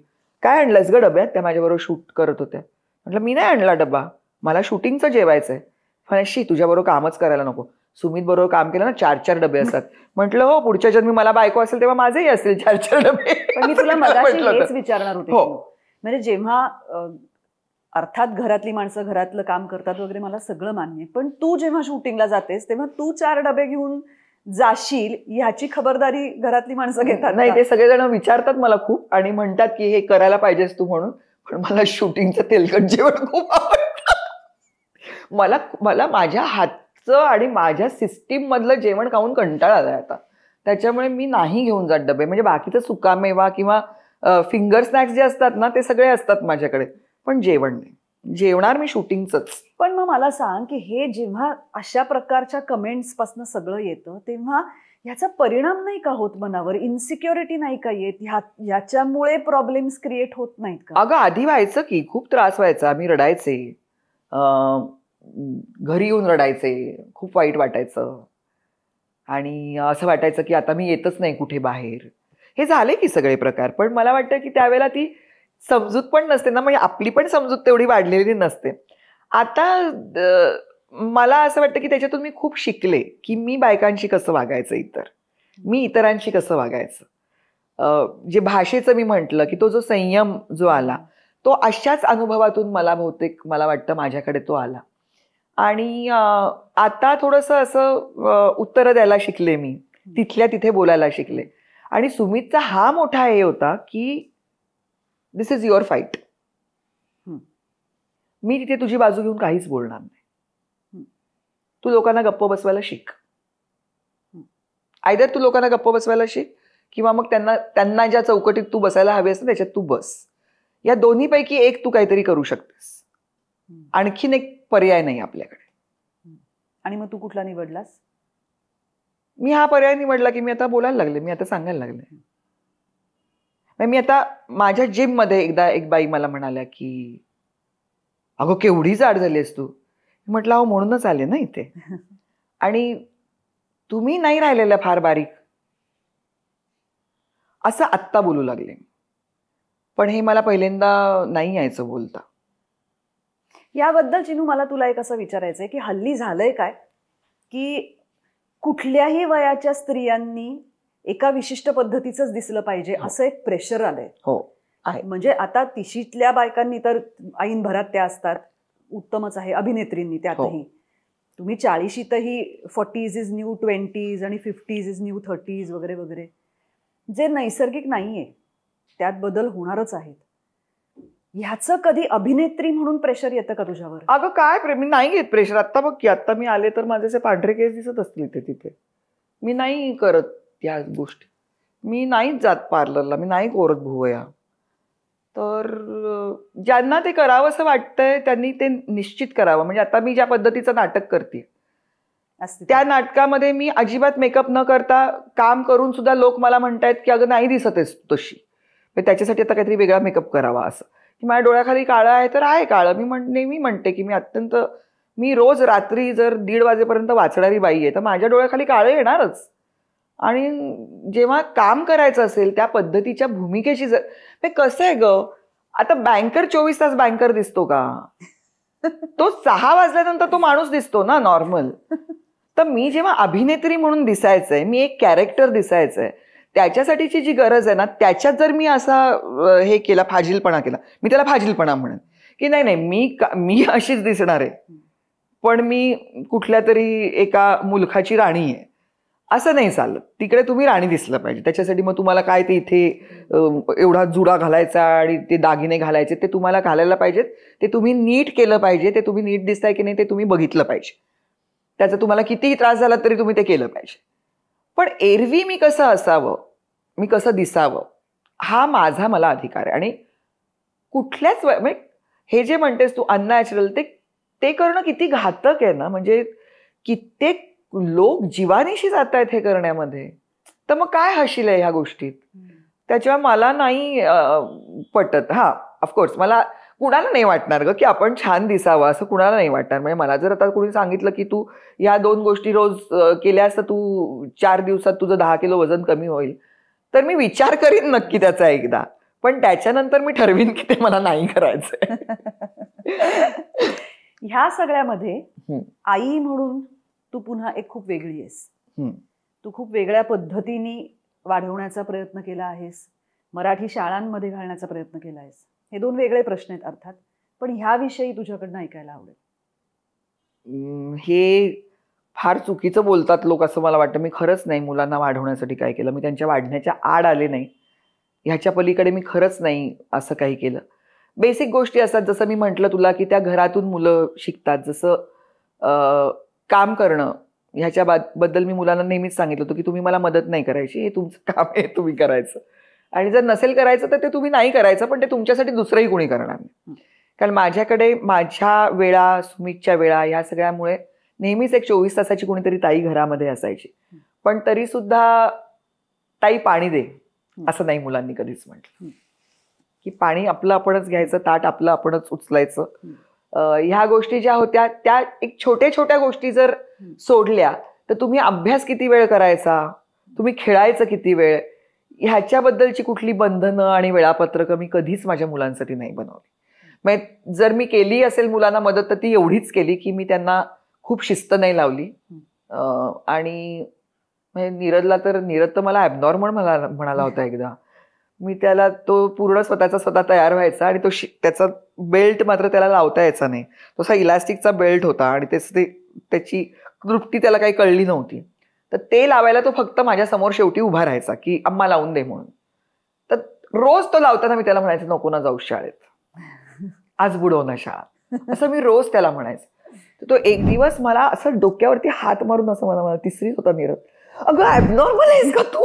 काय आणलंस ग डब्यात, त्या माझ्याबरोबर शूट करत होत्या. म्हटलं मी नाही आणला डबा, मला शूटिंगचं जेवायचंय. म्हणाशी तुझ्याबरोबर कामच करायला नको, सुमित बरोबर काम केलं ना 4-4 डबे असतात. म्हटलं हो, पुढच्या जन्मी मला बायको असेल तेव्हा माझेही असतील 4-4 डबे. पण मी तुला मगाशी हेच विचारणार होते. हो. म्हणजे जेव्हा अर्थात घरातली माणसं घरातलं काम करतात वगैरे, मला सगळं मान्य आहे, पण तू जेव्हा शूटिंगला जातेस तेव्हा तू 4 डबे घेऊन जाशील ह्याची खबरदारी घरातली माणसं घेतात? नाही, ते सगळेजण विचारतात मला खूप आणि म्हणतात की हे करायला पाहिजेस तू म्हणून, पण मला शूटिंगचं तेलकट जेवण खूप आवडतं. मला माझ्या हातचं आणि माझ्या सिस्टीम मधलं जेवण खाऊन कंटाळा आलाय आता. त्याच्यामुळे मी नाही घेऊन जात डबे. म्हणजे बाकीचं सुकामेवा किंवा फिंगर स्नॅक्स जे असतात ना ते सगळे असतात माझ्याकडे, पण जेवण नाही. जेवणार मी शूटिंगचंच. पण मग मला सांग की हे जेव्हा अशा प्रकारच्या कमेंट्स पासून सगळं येतं तेव्हा ह्याचा परिणाम नाही का होत मनावर? इन्सिक्युरिटी नाही का येत? ह्याच्यामुळे प्रॉब्लेम्स क्रिएट होत नाहीत का? अगं आधी व्हायचं की, खूप त्रास व्हायचा, मी रडायचे, घरी येऊन रडायचे, खूप वाईट वाटायचं आणि असं वाटायचं की आता मी येतच नाही कुठे बाहेर. हे झाले की सगळे प्रकार. पण मला वाटतं की त्यावेळेला ती समजूत पण नसते ना, म्हणजे आपली पण समजूत तेवढी वाढलेली नसते. आता मला असं वाटतं की त्याच्यातून मी खूप शिकले की मी बायकांशी कसं वागायचं, मी इतरांशी कसं वागायचं. जे भाषेचं मी म्हटलं की तो जो संयम जो आला तो अशाच अनुभवातून मला वाटतं माझ्याकडे तो आला. आणि आता थोडंसं असं उत्तरं द्यायला शिकले मी, तिथल्या तिथे बोलायला शिकले. आणि सुमितचा हा मोठा हे होता की दिस इज युअर फाईट, मी तिथे तुझी बाजू घेऊन काहीच बोलणार नाही. तू लोकांना गप्प बसवायला शिक. आयदर तू लोकांना गप्प बसवायला शिक किंवा मग त्यांना ज्या चौकटीत तू बसायला हवी असते त्याच्यात तू बस. या दोन्हीपैकी एक तू काहीतरी करू शकतेस. आणखीन एक पर्याय नाही आपल्याकडे. आणि मग तू कुठला निवडलास? मी हा पर्याय निवडला की मी आता बोलायला लागले, मी आता सांगायला लागले. मी आता माझ्या जिम मध्ये एकदा एक बाई मला म्हणाल्या की अगं केवढी जाड झालीस तू. म्हटलं अहो म्हणूनच आले ना इथे. आणि तुम्ही नाही राहिलेल्या फार बारीक, असं आत्ता बोलू लागले. पण हे मला पहिल्यांदा नाही यायचं बोलता. याबद्दल चिनू मला तुला एक असं विचारायचंय की हल्ली झालंय काय की कुठल्याही वयाच्या स्त्रियांनी एका विशिष्ट पद्धतीचंच दिसलं पाहिजे असं एक प्रेशर आलंय. हो आहे. म्हणजे आता तिशीतल्या बायकांनी तर ऐन भरात त्या असतात, उत्तमच आहे. अभिनेत्रींनी त्यातही तुम्ही 40शीतही 40s इज न्यू 20s आणि 50s इज न्यू 30s वगैरे वगैरे, जे नैसर्गिक नाहीये त्यात बदल होणारच आहेत. ह्याचं कधी अभिनेत्री म्हणून प्रेशर येतं का तुझ्यावर? अगं काय मी नाही घेत प्रेशर. आत्ता बघ की, आत्ता मी आले तर माझे पांढरे केस दिसत असतील इथे तिथे. मी नाही करत त्या गोष्टी. मी नाहीच जात पार्लरला, मी नाही कोरत भुवया. तर ज्यांना ते करावं असं वाटतंय त्यांनी ते निश्चित करावं. म्हणजे आता मी ज्या पद्धतीचं नाटक करते त्या नाटकामध्ये मी अजिबात मेकअप न करता काम करून सुद्धा लोक मला म्हणतायत की अगं नाही दिसत आहेस तशी, त्याच्यासाठी आता काहीतरी वेगळा मेकअप करावा. असं की माझ्या डोळ्याखाली काळं आहे तर आहे काळं. नेहमी म्हणते की मी रोज रात्री जर 1:30 वाजेपर्यंत वाचणारी बाई आहे तर माझ्या डोळ्याखाली काळं येणारच. आणि जेव्हा काम करायचं असेल त्या पद्धतीच्या भूमिकेची कसं आहे ग, आता बँकर 24 तास बँकर दिसतो का? तो 6 वाजल्यानंतर तो माणूस दिसतो ना नॉर्मल. तर मी जेव्हा अभिनेत्री म्हणून दिसायचंय, मी एक कॅरेक्टर दिसायचंय, त्याच्यासाठीची जी गरज आहे ना त्याच्यात जर मी असा हे केला, फाजीलपणा केला, मी त्याला फाजीलपणा म्हणेन की नाही मी अशीच दिसणार आहे पण मी कुठल्या तरी एका मुलखाची राणी आहे, असं नाही चालत. तिकडे तुम्ही राणी दिसलं पाहिजे. त्याच्यासाठी मग तुम्हाला काय ते इथे एवढा जुडा घालायचा आणि ते दागिने घालायचे ते तुम्हाला घालायला पाहिजेत. ते तुम्ही नीट केलं पाहिजे. ते तुम्ही नीट दिसताय की नाही ते तुम्ही बघितलं पाहिजे. त्याचा तुम्हाला कितीही त्रास झाला तरी तुम्ही ते केलं पाहिजे. पण एरवी मी कसं असावं, मी कसं दिसावं, हा मला अधिकार आहे. आणि कुठल्याच म्हणजे हे जे म्हणतेस तू अननॅचरल, ते करणं किती घातक आहे ना. म्हणजे कित्येक लोक जीवानीशी जात आहेत हे करण्यामध्ये. तर मग काय हशील आहे ह्या गोष्टीत. त्याच्यामुळे मला नाही पटत. हा ऑफकोर्स मला कुणाला नाही वाटणार ग की आपण छान दिसावं, असं कुणाला नाही वाटणार. म्हणजे मला जर आता कुणी सांगितलं की तू या 2 गोष्टी रोज केल्यास तर तू 4 दिवसात तुझं 10 किलो वजन कमी होईल, तर मी विचार करीन नक्की त्याचा एकदा. पण त्याच्यानंतर मी ठरवीन की ते मला नाही करायचंय. ह्या सगळ्यामध्ये हम्म. आई म्हणून तू पुन्हा एक खूप वेगळी आहेस. तू खूप वेगळ्या पद्धतीने वाढवण्याचा प्रयत्न केला आहेस, मराठी शाळांमध्ये घालण्याचा प्रयत्न केला आहेस. हे 2 वेगळे प्रश्न आहेत अर्थात, पण ह्याविषयी तुझ्याकडनं ऐकायला आवडेल. हे फार चुकीचं बोलतात लोक असं मला वाटतं. मी खरंच नाही मुलांना वाढवण्यासाठी काय केलं, मी त्यांच्या वाढण्याच्या आड आले नाही, ह्याच्या पलीकडे मी खरंच नाही असं काही केलं. बेसिक गोष्टी असतात, जसं मी म्हटलं तुला की त्या घरातून मुलं शिकतात. जसं काम करणं ह्याच्या बद्दल मी मुलांना नेहमीच सांगितलं होतं की तुम्ही मला मदत नाही करायची, हे तुमचं काम आहे, तुम्ही करायचं. आणि जर नसेल करायचं तर ते तुम्ही नाही करायचं, पण ते तुमच्यासाठी दुसरंही कोणी करणार नाही. कारण माझ्याकडे माझ्या वेळा, सुमितच्या वेळा, ह्या सगळ्यामुळे नेहमीच एक 24 तासाची कोणीतरी ताई घरामध्ये असायची. पण तरी सुद्धा ताई पाणी दे असं नाही मुलांनी कधीच म्हटलं. की पाणी आपलं आपणच घ्यायचं, ताट आपलं आपणच उचलायचं. ह्या गोष्टी ज्या होत्या त्या एक छोट्या छोट्या गोष्टी जर सोडल्या तर तुम्ही अभ्यास किती वेळ करायचा, तुम्ही खेळायचं किती वेळ, ह्याच्याबद्दलची कुठली बंधनं आणि वेळापत्रकं मी कधीच माझ्या मुलांसाठी नाही बनवली. म्हणजे जर मी केली असेल मुलांना मदत तर ती एवढीच केली की मी त्यांना खूप शिस्त नाही लावली. आणि नीरद तर मला ॲबनॉर्मल म्हणाला होता एकदा. मी त्याला तो पूर्ण स्वतः तयार व्हायचा आणि तो त्याचा बेल्ट मात्र त्याला लावता यायचा नाही. तो असा इलास्टिकचा बेल्ट होता आणि त्याची तृप्ती त्याला काही कळली नव्हती. तर ते लावायला तो फक्त माझ्या समोर शेवटी उभा राहायचा की अम्मा लावून दे म्हणून. तर रोज तो लावताना मी त्याला म्हणायचं नको ना जाऊ शाळेत, आज बुडव ना शाळा, असं मी रोज त्याला म्हणायचं. तर तो एक दिवस मला असं डोक्यावरती हात मारून असं मला 3रीत होता नीरज, अगं ॲबनॉर्मल आहेस का तू?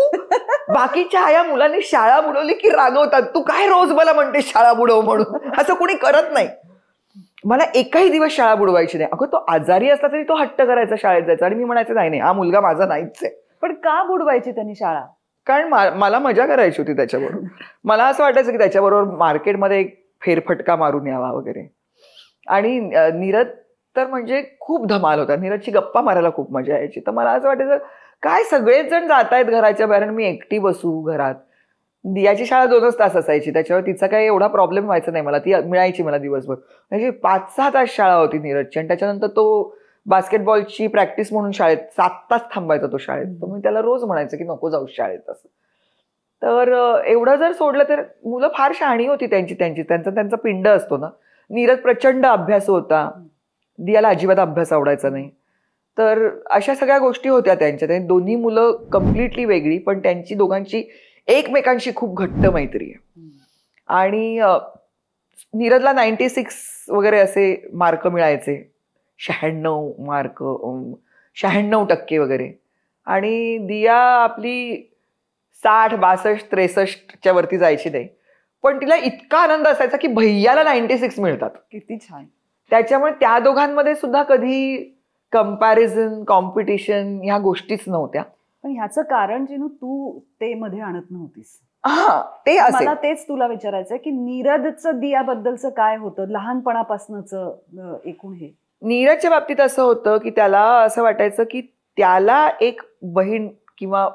बाकीच्या आया मुलांनी शाळा बुडवली की रागवतात, तू काय रोज मला म्हणते शाळा बुडव म्हणून? असं कोणी करत नाही. मला एकही दिवस शाळा बुडवायची नाही. अगं तो आजारी असला तरी तो हट्ट करायचा शाळेत जायचा आणि मी म्हणायचं नाही हा मुलगा माझा नाहीच आहे. पण का बुडवायची त्यांनी शाळा? कारण मला मजा करायची होती त्याच्याबरोबर. मला असं वाटायचं की त्याच्याबरोबर मार्केटमध्ये एक फेरफटका मारून यावा वगैरे. आणि नीरज तर म्हणजे खूप धमाल होता. नीरजची गप्पा मारायला खूप मजा यायची. तर मला असं वाटायचं काय सगळेच जण जात आहेत घराच्या बाहेर, मी एकटी बसू घरात. दियाची शाळा 2च तास असायची, त्याच्यावर तिचा काही एवढा प्रॉब्लेम व्हायचा नाही मला, ती मिळायची मला दिवसभर. म्हणजे 5-6 तास शाळा होती नीरजची आणि त्याच्यानंतर तो बास्केटबॉलची प्रॅक्टिस म्हणून शाळेत 7 तास थांबायचा तो शाळेत. तर मी त्याला रोज म्हणायचं की नको जाऊ शाळेत असं. तर एवढं जर सोडलं तर मुलं फार शहाणी होती त्यांचा पिंड असतो ना. नीरज प्रचंड अभ्यास होता, दियाला अजिबात अभ्यास आवडायचा नाही. तर अशा सगळ्या गोष्टी होत्या त्यांच्या. दोन्ही मुलं कम्प्लिटली वेगळी, पण त्यांची दोघांची एकमेकांशी खूप घट्ट मैत्री आहे. आणि नीरजला 96 वगैरे असे मार्क मिळायचे, 96 मार्क, 96% वगैरे. आणि दिया आपली 60, 62, 63च्या वरती जायची नाही. पण तिला इतका आनंद असायचा की भैयाला 96 मिळतात. किती छान. त्याच्यामुळे त्या दोघांमध्ये सुद्धा कधी कंपॅरिझन, कॉम्पिटिशन ह्या गोष्टीच नव्हत्या. पण ह्याचं कारण जिनू तू ते मध्ये आणत नव्हतीस. हा, ते असेल. मला तेच तुला विचारायचंय की नीरजचं दियाबद्दलचं काय होतं लहानपणापासूनच एकूण हे. नीरजच्या बाबतीत असं होतं की त्याला असं वाटायचं की त्याला एक बहीण किंवा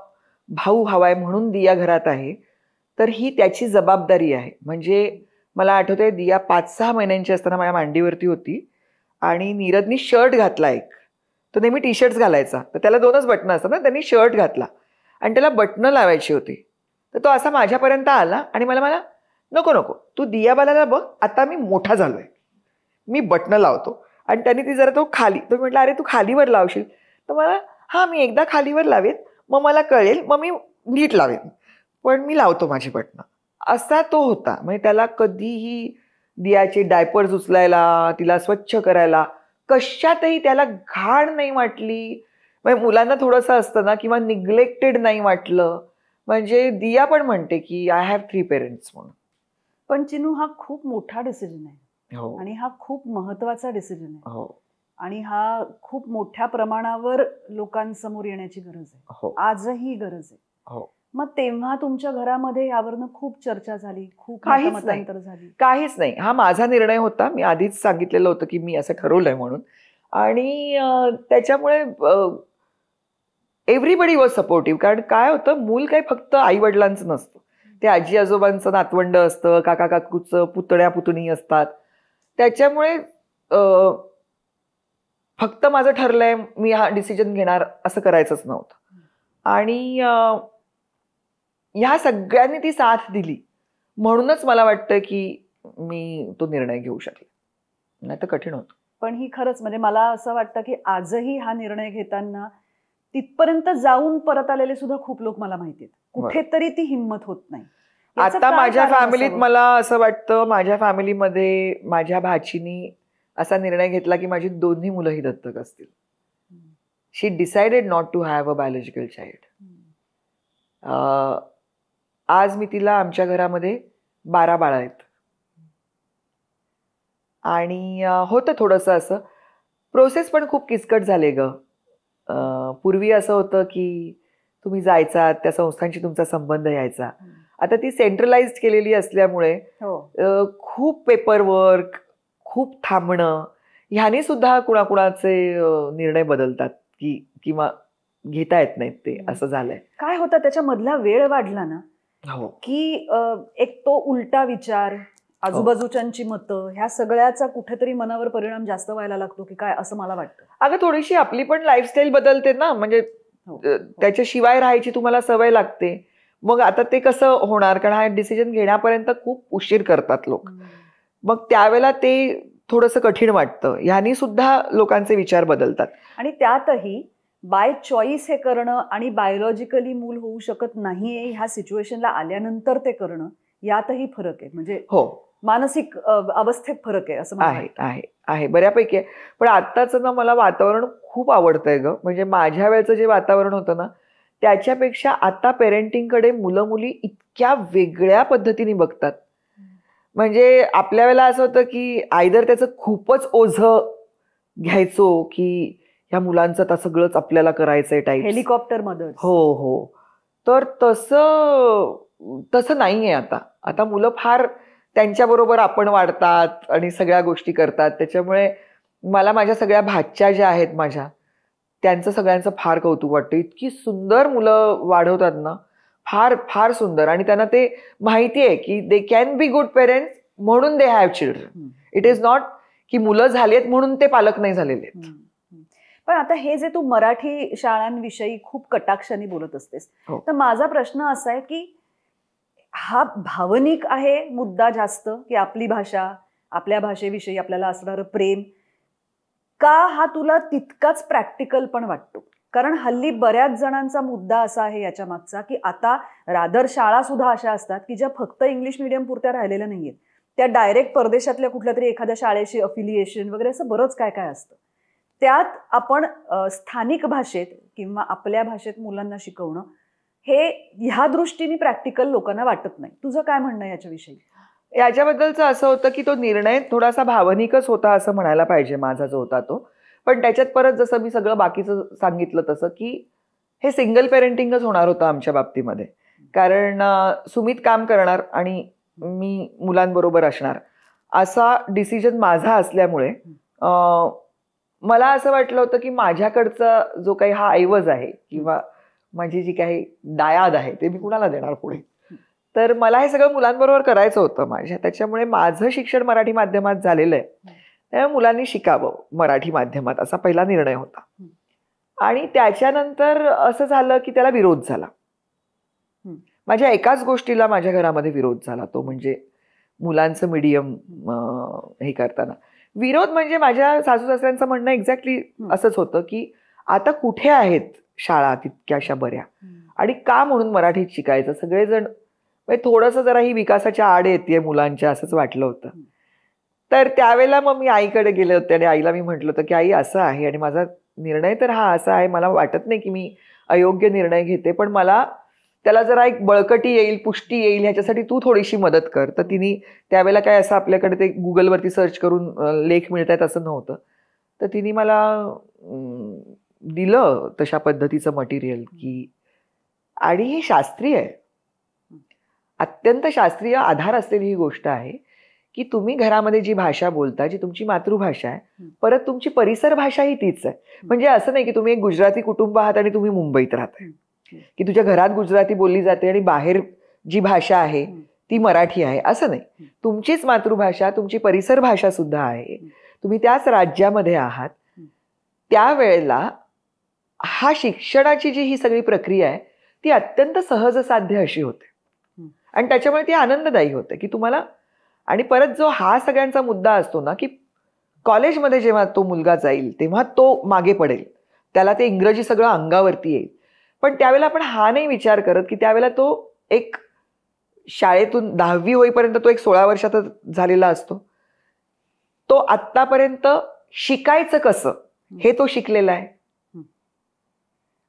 भाऊ हवाय म्हणून दिया घरात आहे, तर ही त्याची जबाबदारी आहे. म्हणजे मला आठवतंय दिया 5-6 महिन्यांची असताना माझ्या मांडीवरती होती आणि नीरजनी शर्ट घातला एक. तो नेहमी टी शर्ट्स घालायचा, तर त्याला 2च बटणं असतात ना, त्यांनी शर्ट घातला आणि त्याला बटणं लावायची होती. तर तो असा माझ्यापर्यंत आला आणि मला नको तू दियाबालाला बघ, आता मी मोठा झालोय, मी बटणं लावतो. आणि त्यांनी ती जरा तो खाली, तो म्हटलं अरे तू खालीवर लावशील? तर मला हा मी एकदा खालीवर लावेन, मग मला कळेल, मग मी नीट लावेन, पण मी लावतो माझी बटणं, असा तो होता. म्हणजे त्याला कधीही दियाचे डायपर्स उचलायला, तिला स्वच्छ करायला, कशातही त्याला घाण नाही वाटली. म्हणजे मुलांना थोडंसं असतं ना, किंवा निग्लेक्टेड नाही वाटलं. म्हणजे दिया पण म्हणते की आय हॅव 3 पेरेंट्स म्हणून. पण चिनू हा खूप मोठा डिसिजन आहे. हो. आणि हा खूप महत्वाचा डिसिजन आहे. हो. आणि हा खूप मोठ्या प्रमाणावर लोकांसमोर येण्याची गरज आहे. हो. आजही गरज आहे. हो. मग तेव्हा तुमच्या घरामध्ये यावरनं खूप चर्चा झाली, खूप काहीच मतांतर झाली? काहीच नाही. हा माझा निर्णय होता. मी आधीच सांगितलेलं होतं की मी असं ठरवलंय म्हणून. आणि त्याच्यामुळे एव्हरीबडी वॉज सपोर्टिव्ह. कारण काय होतं, मूल काही फक्त आई वडिलांचं नसतं, ते आजी आजोबांचं नातवंड असतं, काका काकूचं पुतण्या पुतणी असतात. त्याच्यामुळे फक्त माझं ठरलंय मी हा डिसिजन घेणार असं करायचंच नव्हतं. आणि ह्या सगळ्यांनी ती साथ दिली म्हणूनच मला वाटतं की मी तो निर्णय घेऊ शकले, नाही तर कठीण होतं. पण ही खरंच म्हणजे मला असं वाटतं की आजही हा निर्णय घेताना तिथपर्यंत जाऊन परत आलेले सुद्धा खूप लोक मला माहिती आहेत. कुठेतरी ती हिंमत होत नाही. याचं आता काय माझ्या कारण फॅमिलीत असावं? मला असं वाटतं, माझ्या फॅमिलीमध्ये माझ्या भाचीनी असा निर्णय घेतला की माझी दोन्ही मुलंही दत्तक असतील. She decided not to have a biological child. आज मी तिला आमच्या घरामध्ये 12 बाळं आहेत. आणि होतं थोडंसं असं प्रोसेस पण खूप किचकट झाले ग. पूर्वी असं होतं की तुम्ही जायचा, त्या संस्थांशी तुमचा संबंध यायचा. आता ती सेंट्रलाइज्ड केलेली असल्यामुळे खूप पेपरवर्क, खूप थांबणं, ह्याने सुद्धा कुणाकुणाचे निर्णय बदलतात की किंवा घेता येत नाहीत ते, असं झालंय. काय होतं त्याच्यामधला वेळ वाढला ना, हो की एक तो उलटा विचार, आजूबाजूच्यांची मतं, ह्या सगळ्याचा कुठेतरी मनावर परिणाम जास्त व्हायला लागतो की काय, असं मला वाटतं. अगं थोडीशी आपली पण लाईफस्टाईल बदलते ना, म्हणजे त्याच्याशिवाय राहायची तुम्हाला सवय लागते. मग आता ते कसं होणार, कारण हा डिसिजन घेण्यापर्यंत खूप उशीर करतात लोक. मग त्यावेळेला ते थोडंसं कठीण वाटतं. ह्यानी सुद्धा लोकांचे विचार बदलतात. आणि त्यातही बाय चॉईस हे करणं आणि बायोलॉजिकली मूल होऊ शकत नाहीये ह्या सिच्युएशनला आल्यानंतर ते करणं, यातही फरक आहे. म्हणजे हो, मानसिक अवस्थेत फरक आहे असं मला वाटतं. आहे बऱ्यापैकी आहे. पण आत्ताचं ना मला वातावरण खूप आवडतंय ग. म्हणजे माझ्या वेळचं जे वातावरण होतं ना, त्याच्यापेक्षा आता पेरेंटिंगकडे मुलं मुली इतक्या वेगळ्या पद्धतीने बघतात. म्हणजे आपल्या वेळेला असं होतं की आयदर त्याचं खूपच ओझं घ्यायचो की ह्या मुलांचं आता सगळंच आपल्याला करायचंय टाईप, हेलिकॉप्टर मदर. हो. तर तसं नाहीये आता. आता मुलं फार त्यांच्याबरोबर आपण वाढतात आणि सगळ्या गोष्टी करतात. त्याच्यामुळे मला माझ्या सगळ्या भाच्या ज्या आहेत माझ्या, त्यांचं सगळ्यांचं फार कौतुक वाटतं. इतकी सुंदर मुलं वाढवतात ना, फार फार सुंदर. आणि त्यांना ते माहिती आहे की they can be good parents म्हणून they have children. It is not की मुलं झालीत म्हणून ते पालक नाही झालेले आहेत. पण आता हे जे तू मराठी शाळांविषयी खूप कटाक्षाने बोलत असतेस, हो. तर माझा प्रश्न असा आहे की हा भावनिक आहे मुद्दा जास्त, की आपली भाषा, आपल्या भाषेविषयी आपल्याला असणारं प्रेम, का हा तुला तितकाच प्रॅक्टिकल पण वाटतो? कारण हल्ली बऱ्याच जणांचा मुद्दा असा आहे याच्या मागचा की आता रादर शाळा सुद्धा अशा असतात की ज्या फक्त इंग्लिश मीडियम पुरत्या राहिलेल्या नाहीयेत, त्या डायरेक्ट परदेशातल्या कुठल्या तरी एखाद्या शाळेशी अफिलिएशन वगैरे असं बरंच काय काय असतं. त्यात आपण स्थानिक भाषेत किंवा आपल्या भाषेत मुलांना शिकवणं हे ह्या दृष्टीने प्रॅक्टिकल लोकांना वाटत नाही. तुझं काय म्हणणं आहे याच्याविषयी? याच्याबद्दलचं असं होतं की तो निर्णय थोडासा भावनिकच होता असं म्हणायला पाहिजे, माझा जो होता तो. पण त्याच्यात परत जसं मी सगळं बाकीचं सांगितलं तसं की हे सिंगल पेरेंटिंगच होणार होतं आमच्या बाबतीमध्ये. कारण सुमित काम करणार आणि मी मुलांबरोबर असणार असा डिसिजन माझा असल्यामुळे मला असं वाटलं होतं की माझ्याकडचा जो काही हा ऐवज आहे किंवा माझी जी काही दायाद आहे ते मी कुणाला देणार पुढे. तर मला हे सगळं मुलांबरोबर करायचं होतं माझ्या. त्याच्यामुळे माझं शिक्षण मराठी माध्यमात झालेलं आहे, त्यामुळे मुलांनी शिकावं मराठी माध्यमात असा पहिला निर्णय होता. आणि त्याच्यानंतर असं झालं की त्याला विरोध झाला. माझ्या एकाच गोष्टीला माझ्या घरामध्ये विरोध झाला, तो म्हणजे मुलांचं मीडियम हे करताना. विरोध म्हणजे माझ्या सासू सासऱ्यांचं म्हणणं एक्झॅक्टली असंच होतं की आता कुठे आहेत शाळा तितक्याशा बऱ्या आणि का म्हणून मराठीत शिकायचं. सगळेजण थोडंसं जरा ही विकासाच्या आड येते मुलांच्या असंच वाटलं होतं. तर त्यावेळेला मग मी आईकडे गेले होते आणि आईला मी म्हटलं होतं की आई असं आहे आणि माझा निर्णय तर हा असा आहे, मला वाटत नाही की मी अयोग्य निर्णय घेते, पण मला त्याला जरा एक बळकटी येईल, पुष्टी येईल, ह्याच्यासाठी तू थोडीशी मदत कर. तर तिने त्यावेळेला काय असं आपल्याकडे ते गुगलवरती सर्च करून लेख मिळत आहेत असं नव्हतं, तर तिने मला दिलं तशा पद्धतीचं मटेरियल की आणि हे शास्त्रीय आहे, अत्यंत शास्त्रीय आधार असलेली ही गोष्ट आहे की तुम्ही घरामध्ये जी भाषा बोलता, जी तुमची मातृभाषा आहे, परत तुमची परिसर भाषा ही तीच आहे. म्हणजे असं नाही की तुम्ही एक गुजराती कुटुंब आहात आणि तुम्ही मुंबईत राहताय, की तुझ्या घरात गुजराती बोलली जाते आणि बाहेर जी भाषा आहे ती मराठी आहे, असं नाही. तुमचीच मातृभाषा, तुमची परिसर भाषा सुद्धा आहे. तुम्ही त्याच राज्यामध्ये आहात. त्यावेळेला हा शिक्षणाची जी ही सगळी प्रक्रिया आहे ती अत्यंत सहज साध्य अशी होते आणि त्याच्यामुळे ती आनंददायी होते की तुम्हाला. आणि परत जो हा सगळ्यांचा मुद्दा असतो ना की कॉलेजमध्ये जेव्हा तो मुलगा जाईल तेव्हा तो मागे पडेल, त्याला ते इंग्रजी सगळं अंगावरती येईल. पण त्यावेळेला आपण हा नाही विचार करत की त्यावेळेला तो एक शाळेतून 10वी होईपर्यंत तो एक 16 वर्षाचा झालेला असतो. तो आत्तापर्यंत शिकायचं कसं हे तो शिकलेला आहे.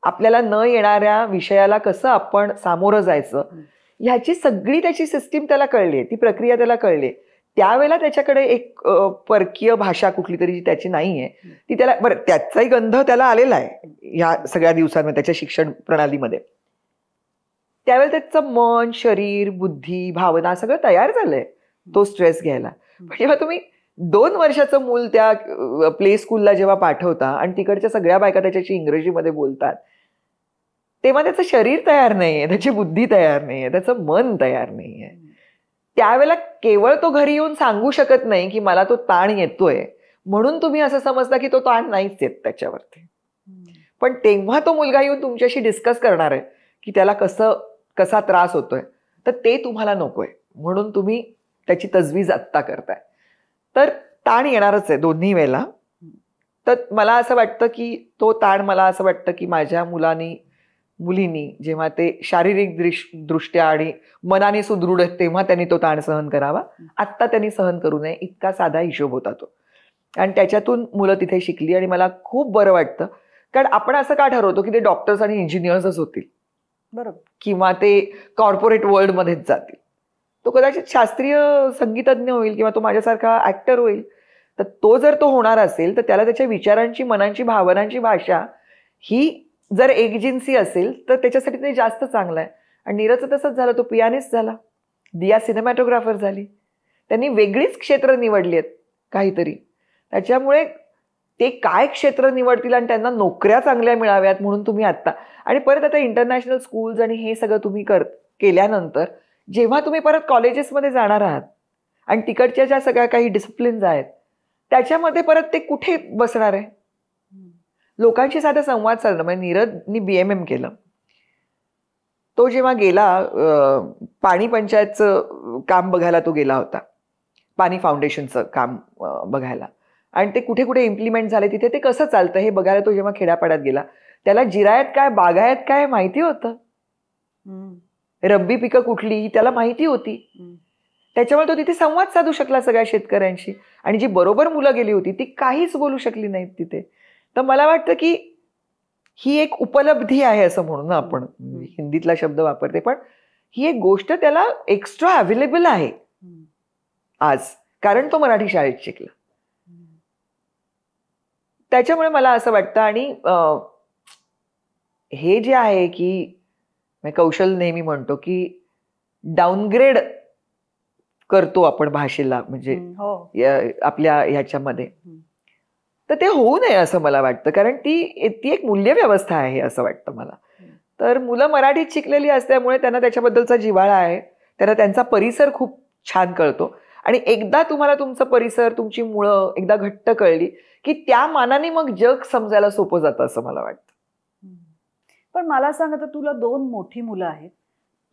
आपल्याला न येणाऱ्या विषयाला कसं आपण सामोरं जायचं ह्याची सगळी त्याची सिस्टीम त्याला कळली आहे, ती प्रक्रिया त्याला कळली आहे. त्यावेळेला त्याच्याकडे एक परकीय भाषा कुठली तरी जी त्याची नाहीये ती त्याला, बरं त्याचाही गंध त्याला आलेला आहे ह्या सगळ्या दिवसांमध्ये त्याच्या शिक्षण प्रणालीमध्ये. त्यावेळेला त्याचं मन, शरीर, बुद्धी, भावना सगळं तयार झालंय तो स्ट्रेस घ्यायला. जेव्हा तुम्ही 2 वर्षाचं मूल त्या प्ले स्कूलला जेव्हा पाठवता आणि तिकडच्या सगळ्या बायका त्याच्याशी इंग्रजीमध्ये बोलतात, तेव्हा त्याचं शरीर तयार नाहीये, त्याची बुद्धी तयार नाहीये, त्याचं मन तयार नाहीये. त्यावेळेला केवळ तो घरी येऊन सांगू शकत नाही की मला तो ताण येतोय म्हणून तुम्ही असं समजता की तो ताण नाहीच येत त्याच्यावरती. पण तेव्हा तो मुलगा येऊन तुमच्याशी डिस्कस करणार आहे की त्याला कसा त्रास होतोय, तर ते तुम्हाला नकोय म्हणून तुम्ही त्याची तजवीज आत्ता करताय. तर ताण येणारच आहे दोन्ही वेळेला. तर मला असं वाटतं की तो ताण, मला असं वाटतं की माझ्या मुलींनी जेव्हा ते शारीरिक दृष्ट्या आणि मनाने सुदृढ आहेत तेव्हा त्यांनी तो ताण सहन करावा. आत्ता त्यांनी सहन करू नये, इतका साधा हिशोब होता तो. आणि त्याच्यातून मुलं तिथे शिकली आणि मला खूप बरं वाटतं. कारण आपण असं का ठरवतो की ते डॉक्टर्स आणि इंजिनियर्सच होतील, बरोबर, किंवा ते कॉर्पोरेट वर्ल्डमध्येच जातील. तो कदाचित शास्त्रीय संगीतज्ञ होईल किंवा तो माझ्यासारखा ऍक्टर होईल. तर तो जर तो होणार असेल तर त्याला त्याच्या विचारांची, मनांची, भावनांची भाषा ही जर एकजिन्सी असेल तर त्याच्यासाठी ते जास्त चांगलं आहे. आणि नीरजचं तसंच झालं, तो पियानिस्ट झाला, दिया सिनेमॅटोग्राफर झाली. त्यांनी वेगळीच क्षेत्र निवडली आहेत काहीतरी. त्याच्यामुळे ते काय क्षेत्र निवडतील आणि त्यांना नोकऱ्या चांगल्या मिळाव्यात म्हणून तुम्ही आत्ता, आणि परत आता इंटरनॅशनल स्कूल्स आणि हे सगळं तुम्ही केल्यानंतर जेव्हा तुम्ही परत कॉलेजेसमध्ये जाणार आहात आणि तिकडच्या ज्या सगळ्या काही डिसिप्लिन्स आहेत त्याच्यामध्ये परत ते कुठे बसणार आहे. लोकांशी साधा संवाद साधणं. म्हणजे नीरजनी BMM केलं. तो जेव्हा गेला पाणी पंचायतचं काम बघायला तो गेला होता, पाणी फाउंडेशनचं काम बघायला, आणि ते कुठे कुठे इम्प्लिमेंट झाले तिथे ते कसं चालतं हे बघायला तो जेव्हा खेड्यापाड्यात गेला, त्याला जिरायत काय, बागायत काय माहिती होतं. रब्बी पिकं कुठली त्याला माहिती होती. त्याच्यामुळे तो तिथे संवाद साधू शकला सगळ्या शेतकऱ्यांशी. आणि जी बरोबर मुलं गेली होती ती काहीच बोलू शकली नाहीत तिथे. तर मला वाटतं की ही एक उपलब्धी आहे असं म्हणून ना, आपण हिंदीतला शब्द वापरते, पण ही एक गोष्ट त्याला एक्स्ट्रा अवेलेबल आहे आज, कारण तो मराठी शाळेत शिकला. त्याच्यामुळे मला असं वाटतं. आणि हे जे आहे की कौशल नेहमी म्हणतो की डाऊनग्रेड करतो आपण भाषेला, म्हणजे आपल्या ह्याच्यामध्ये, तर ते होऊ नये असं मला वाटतं. कारण ती एक मूल्यव्यवस्था आहे असं वाटतं मला. तर मुलं मराठीत शिकलेली असल्यामुळे त्यांना त्याच्याबद्दलचा जिव्हाळा आहे, त्यांना त्यांचा परिसर खूप छान कळतो. आणि एकदा तुम्हाला तुमचा परिसर, तुमची मुळं एकदा घट्ट कळली की त्या मानाने मग जग समजायला सोपं जातं असं मला वाटतं. पण मला सांग, आता तुला 2 मोठी मुलं आहेत,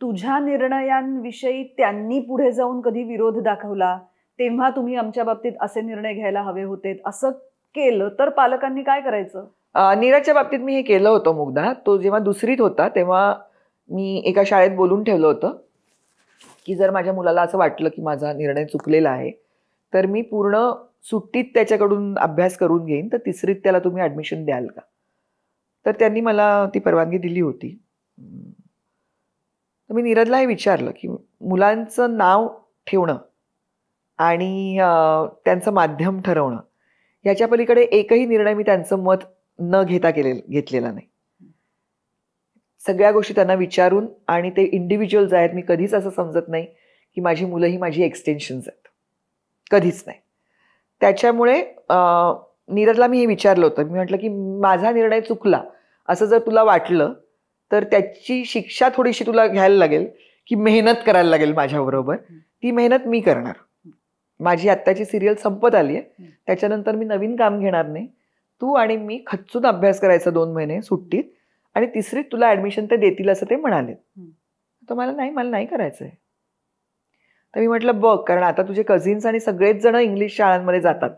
तुझ्या निर्णयांविषयी त्यांनी पुढे जाऊन कधी विरोध दाखवला, तेव्हा तुम्ही आमच्या बाबतीत असे निर्णय घ्यायला हवे होते असं केलं तर पालकांनी काय करायचं? नीरजच्या बाबतीत मी हे केलं होतं मुग्धा. तो जेव्हा 2रीत होता तेव्हा मी एका शाळेत बोलून ठेवलं होतं की जर माझ्या मुलाला असं वाटलं की माझा निर्णय चुकलेला आहे तर मी पूर्ण सुट्टीत त्याच्याकडून अभ्यास करून घेईन, तर 3रीत त्याला तुम्ही ॲडमिशन द्याल का? तर त्यांनी मला ती परवानगी दिली होती. तर मी नीरजला हे विचारलं की मुलांचं नाव ठेवणं आणि त्यांचं माध्यम ठरवणं ह्याच्या पलीकडे एकही निर्णय मी त्यांचं मत न घेता घेतलेला नाही. सगळ्या गोष्टी त्यांना विचारून, आणि ते इंडिव्हिज्युअल्स आहेत. मी कधीच असं समजत नाही की माझी मुलं ही माझी एक्सटेन्शन्स आहेत, कधीच नाही. त्याच्यामुळे नीरजला मी हे विचारलं होतं. मी म्हटलं की माझा निर्णय चुकला असं जर तुला वाटलं तर त्याची शिक्षा थोडीशी तुला घ्यायला लागेल, की मेहनत करायला लागेल माझ्याबरोबर. ती मेहनत मी करणार. माझी आत्ताची सिरियल संपत आली आहे, त्याच्यानंतर मी नवीन काम घेणार नाही. तू आणि मी खच्चून अभ्यास करायचा 2 महिने सुट्टीत, आणि तिसरीत तुला ऍडमिशन ते देतील असं ते म्हणाले. तर मला नाही करायचंय. तर मी म्हटलं बघ, कारण आता तुझे कझिन्स आणि सगळेच जण इंग्लिश शाळांमध्ये जातात,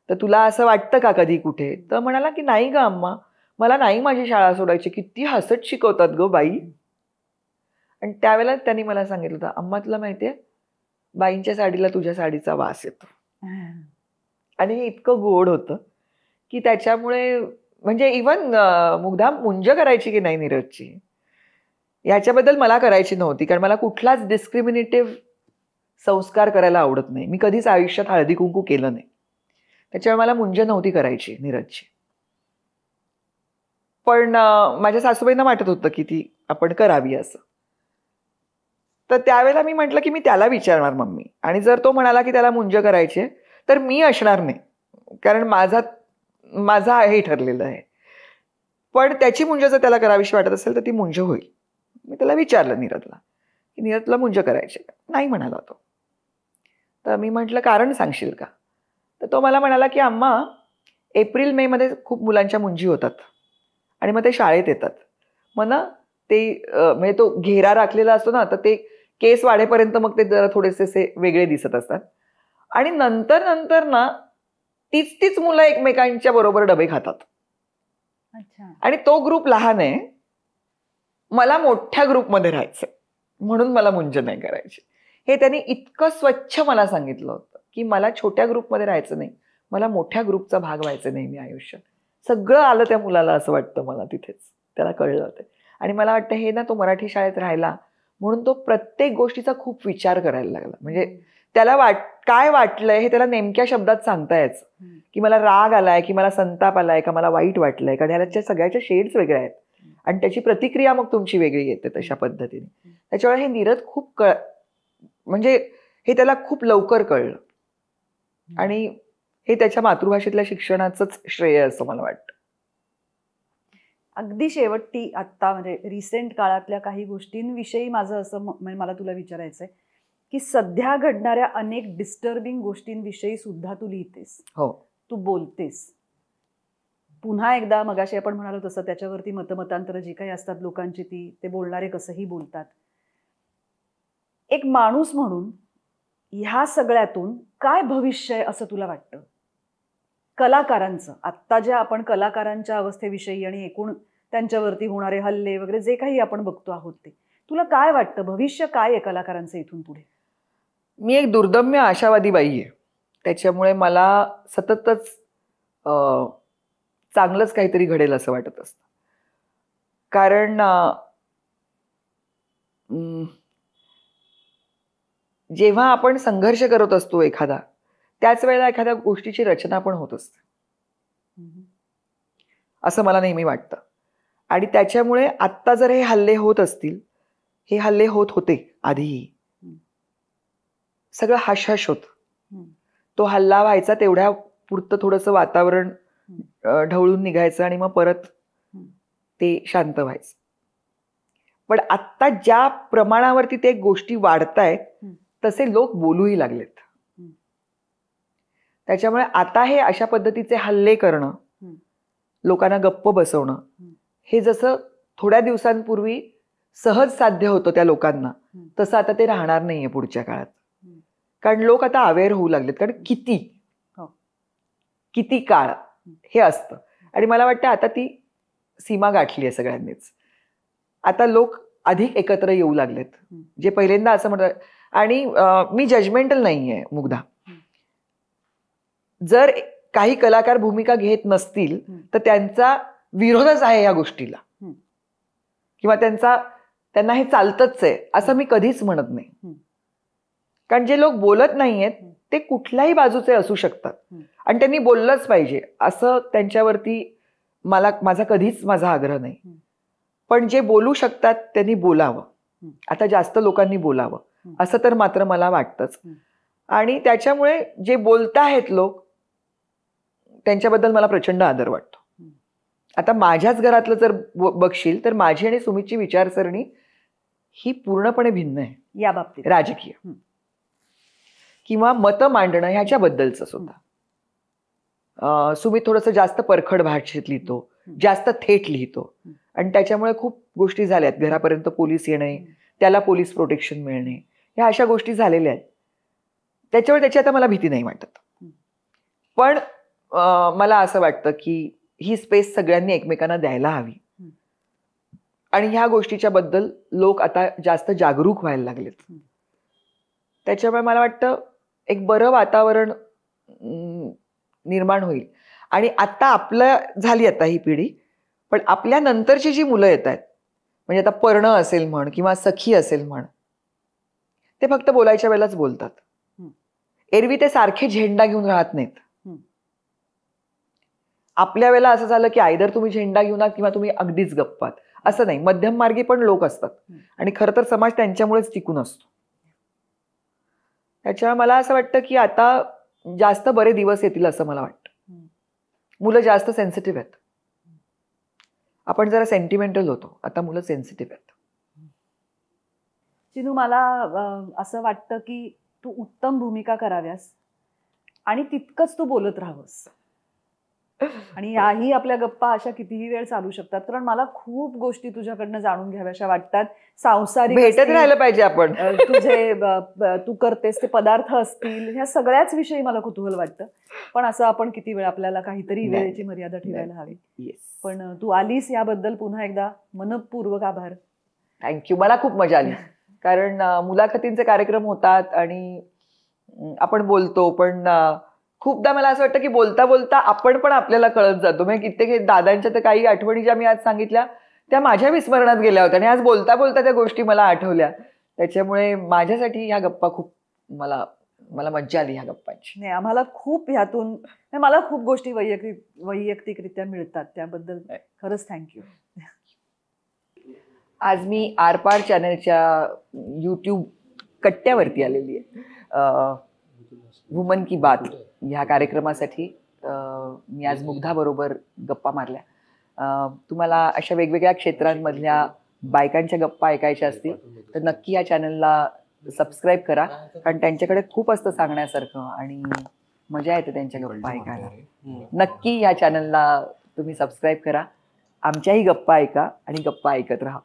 तर तुला असं वाटतं का कधी कुठे? तर म्हणाला की नाही ग अम्मा, मला नाही माझी शाळा सोडायची, किती हसत शिकवतात ग बाई. आणि त्यावेळेला त्यांनी मला सांगितलं होतं, अम्मा तुला माहितीये बाईंच्या साडीला तुझ्या साडीचा वास येतो. आणि हे इतकं गोड होतं की त्याच्यामुळे म्हणजे इव्हन मुग्धा मुंज करायची की नाही नीरजची, ह्याच्याबद्दल मला करायची नव्हती, कारण मला कुठलाच डिस्क्रिमिनेटिव्ह संस्कार करायला आवडत नाही. मी कधीच आयुष्यात हळदी कुंकू केलं नाही, त्याच्यामुळे मला मुंज नव्हती करायची नीरजची. पण माझ्या सासूबाईंना वाटत होतं की ती आपण करावी असं. तर त्यावेळेला मी म्हटलं की मी त्याला विचारणार मम्मी, आणि जर तो म्हणाला की त्याला मुंज करायची तर मी असणार नाही, कारण माझा हे ठरलेलं आहे. पण त्याची मुंज जर त्याला करावीशी वाटत असेल तर ती मुंज होईल. मी त्याला विचारलं नीरजला की नीरज तुला मुंज करायची? नाही म्हणाला तो. तर मी म्हटलं कारण सांगशील का? तर तो मला म्हणाला की अम्मा, एप्रिल मे मध्ये खूप मुलांच्या मुंजी होतात आणि मग ते शाळेत येतात. मग ना ते म्हणजे तो घेरा राखलेला असतो ना, तर ते केस वाढेपर्यंत मग ते जरा थोडेसे वेगळे दिसत असतात, आणि नंतर ना तीच मुलं एकमेकांच्या बरोबर डबे खातात. आणि तो ग्रुप लहान आहे, मला मोठ्या ग्रुपमध्ये राहायचं, म्हणून मला मुंज नाही करायची. हे त्यांनी इतकं स्वच्छ मला सांगितलं होतं की मला छोट्या ग्रुपमध्ये राहायचं नाही, मला मोठ्या ग्रुपचा भाग व्हायचं नाही. मी आयुष्यात सगळं आलं त्या मुलाला असं वाटतं मला, तिथेच त्याला कळलं होतं. आणि मला वाटतं हे ना तो मराठी शाळेत राहिला म्हणून तो प्रत्येक गोष्टीचा खूप विचार करायला लागला. म्हणजे त्याला काय वाटलंय हे त्याला नेमक्या शब्दात सांगता यायचं, की मला राग आलाय, की मला संताप आलाय, का मला वाईट वाटलंय, कारण ह्याच्या सगळ्याच्या शेड्स वेगळ्या आहेत आणि त्याची प्रतिक्रिया मग तुमची वेगळी येते तशा पद्धतीने. त्याच्यामुळे हे नीरज खूप म्हणजे हे त्याला खूप लवकर कळलं, आणि हे त्याच्या मातृभाषेतल्या शिक्षणाचंच श्रेय असं मला वाटतं. अगदी शेवटी आत्ता म्हणजे रिसेंट काळातल्या काही गोष्टींविषयी माझं असं म्हणजे मला तुला विचारायचंय की सध्या घडणाऱ्या अनेक डिस्टर्बिंग गोष्टींविषयी सुद्धा तू लिहितेस, हो, तू बोलतेस. पुन्हा एकदा मगाशी आपण म्हणालो तसं त्याच्यावरती मतमतांतर जी काही असतात लोकांची ते बोलणारे कसंही बोलतात. एक माणूस म्हणून ह्या सगळ्यातून काय भविष्य आहे असं तुला वाटतं? कलाकारांचं आत्ता ज्या आपण कलाकारांच्या अवस्थेविषयी आणि एकूण त्यांच्यावरती होणारे हल्ले वगैरे जे काही आपण बघतो आहोत, ते तुला काय वाटतं भविष्य काय आहे कलाकारांचं इथून पुढे? मी एक दुर्दम्य आशावादी बाई आहे, त्याच्यामुळे मला सततच चांगलंच काहीतरी घडेल असं वाटत असतं. कारण जेव्हा आपण संघर्ष करत असतो एखादा, त्याच वेळेला एखाद्या गोष्टीची रचना पण होत असते असं मला नेहमी वाटतं. आणि त्याच्यामुळे आत्ता जर हे हल्ले होत असतील, हे हल्ले होत होते आधीही, सगळं हशहश होत. तो हल्ला व्हायचा, तेवढ्या पुरतं थोडंसं वातावरण ढवळून निघायचं आणि मग परत ते शांत व्हायचं. पण आत्ता ज्या प्रमाणावरती ते गोष्टी वाढतायत तसे लोक बोलूही लागलेत. त्याच्यामुळे आता हे अशा पद्धतीचे हल्ले करणं, लोकांना गप्प बसवणं, हे जसं थोड्या दिवसांपूर्वी सहज साध्य होतं त्या लोकांना, तसं आता ते राहणार नाहीये पुढच्या काळात. कारण लोक आता अवेअर होऊ लागलेत. कारण किती काळ हे असतं, आणि मला वाटतं आता ती सीमा गाठली आहे सगळ्यांनीच. आता लोक अधिक एकत्र येऊ लागलेत, जे पहिल्यांदा असं म्हणतात. आणि मी जजमेंटल नाहीये मुग्धा. जर काही कलाकार भूमिका घेत नसतील तर त्यांचा विरोधच आहे या गोष्टीला, किंवा त्यांना हे चालतच आहे असं मी कधीच म्हणत नाही. कारण जे लोक बोलत नाहीयेत ते कुठल्याही बाजूचे असू शकतात, आणि त्यांनी बोललंच पाहिजे असं त्यांच्यावरती माझा कधीच आग्रह नाही. पण जे बोलू शकतात त्यांनी बोलावं. आता जास्त लोकांनी बोलावं असं तर मात्र मला वाटतंच. आणि त्याच्यामुळे जे बोलताहेत लोक त्यांच्याबद्दल मला प्रचंड आदर वाटतो. आता माझ्याच घरातलं जर बघशील तर माझी आणि सुमितची विचारसरणी ही पूर्णपणे भिन्न आहे. या बाबतीत राजकीय किंवा मतं मांडणं ह्याच्याबद्दलच सुद्धा. सुमित थोडंसं जास्त परखड भाषेत लिहितो, जास्त थेट लिहितो आणि त्याच्यामुळे खूप गोष्टी झाल्यात. घरापर्यंत पोलीस येणे, त्याला पोलीस प्रोटेक्शन मिळणे, ह्या अशा गोष्टी झालेल्या आहेत. त्याच्यामुळे त्याची आता मला भीती नाही वाटत. पण मला असं वाटतं की ही स्पेस सगळ्यांनी एकमेकांना द्यायला हवी आणि ह्या गोष्टीच्या बद्दल लोक आता जास्त जागरूक व्हायला लागलेत. त्याच्यामुळे मला वाटतं एक बरं वातावरण निर्माण होईल. आणि आता आपलं झाली आता ही पिढी, पण आपल्या नंतरची जी मुलं येत आहेत, म्हणजे आता पर्ण असेल म्हण किंवा सखी असेल म्हण, ते फक्त बोलायच्या वेळेलाच बोलतात. एरवी ते सारखे झेंडा घेऊन राहत नाहीत. आपल्या वेळेला असं झालं की आयदर तुम्ही झेंडा घेऊन किंवा तुम्ही अगदीच गप्पात. असं नाही, मध्यम मार्गी पण लोक असतात आणि खरं तर समाज त्यांच्यामुळेच टिकून असतो. त्याच्यामुळे मला असं वाटतं की आता जास्त बरे दिवस येतील असं मला वाटतं. मुलं जास्त सेन्सिटिव्ह आहेत. आपण जरा सेंटिमेंटल होतो, आता मुलं सेन्सिटिव्ह आहेत. चिनू, मला असं वाटतं की तू उत्तम भूमिका कराव्यास आणि तितकंच तू बोलत राहावंस. आणि याही आपल्या गप्पा अशा कितीही वेळ चालू शकतात, कारण मला खूप गोष्टी तुझ्याकडनं जाणून घ्याव्याशा वाटतात. सांसारिक भेटत राहिलं पाहिजे आपण. तुझे तू करतेस ते पदार्थ असतील, ह्या सगळ्याच विषयी मला कुतूहल वाटतं. पण असं आपण किती वेळ, आपल्याला काहीतरी वेळेची मर्यादा ठेवायला हवी. पण तू आलीस याबद्दल पुन्हा एकदा मनपूर्वक आभार. थँक्यू. मला खूप मजा आली, कारण मुलाखतींचे कार्यक्रम होतात आणि आपण बोलतो, पण खूपदा मला असं वाटतं की बोलता बोलता आपण पण आपल्याला कळत जातो. म्हणजे कित्येक दादांच्या तर काही आठवणी ज्या मी आज सांगितल्या त्या माझ्या विस्मरणात गेल्या होत्या आणि आज बोलता बोलता त्या गोष्टी मला आठवल्या. त्याच्यामुळे माझ्यासाठी ह्या गप्पा खूप मला मज्जा आली ह्या गप्पांची. नाही, आम्हाला खूप ह्यातून, मला खूप गोष्टी वैयक्तिकरित्या मिळतात, त्याबद्दल खरंच थँक्यू. आज मी आरपार चॅनलच्या YouTube कट्ट्यावरती आलेली आहे. वुमन की बात ह्या कार्यक्रमासाठी मी आज मुग्धाबरोबर गप्पा मारल्या. तुम्हाला अशा वेगवेगळ्या क्षेत्रांमधल्या बायकांच्या गप्पा ऐकायच्या असतील तर नक्की या चॅनलला सबस्क्राईब करा, कारण त्यांच्याकडे खूप असतं सांगण्यासारखं आणि मजा येते त्यांच्या गप्पा ऐकायला. नक्की या चॅनलला तुम्ही सबस्क्राईब करा, आमच्याही गप्पा ऐका आणि गप्पा ऐकत राहा.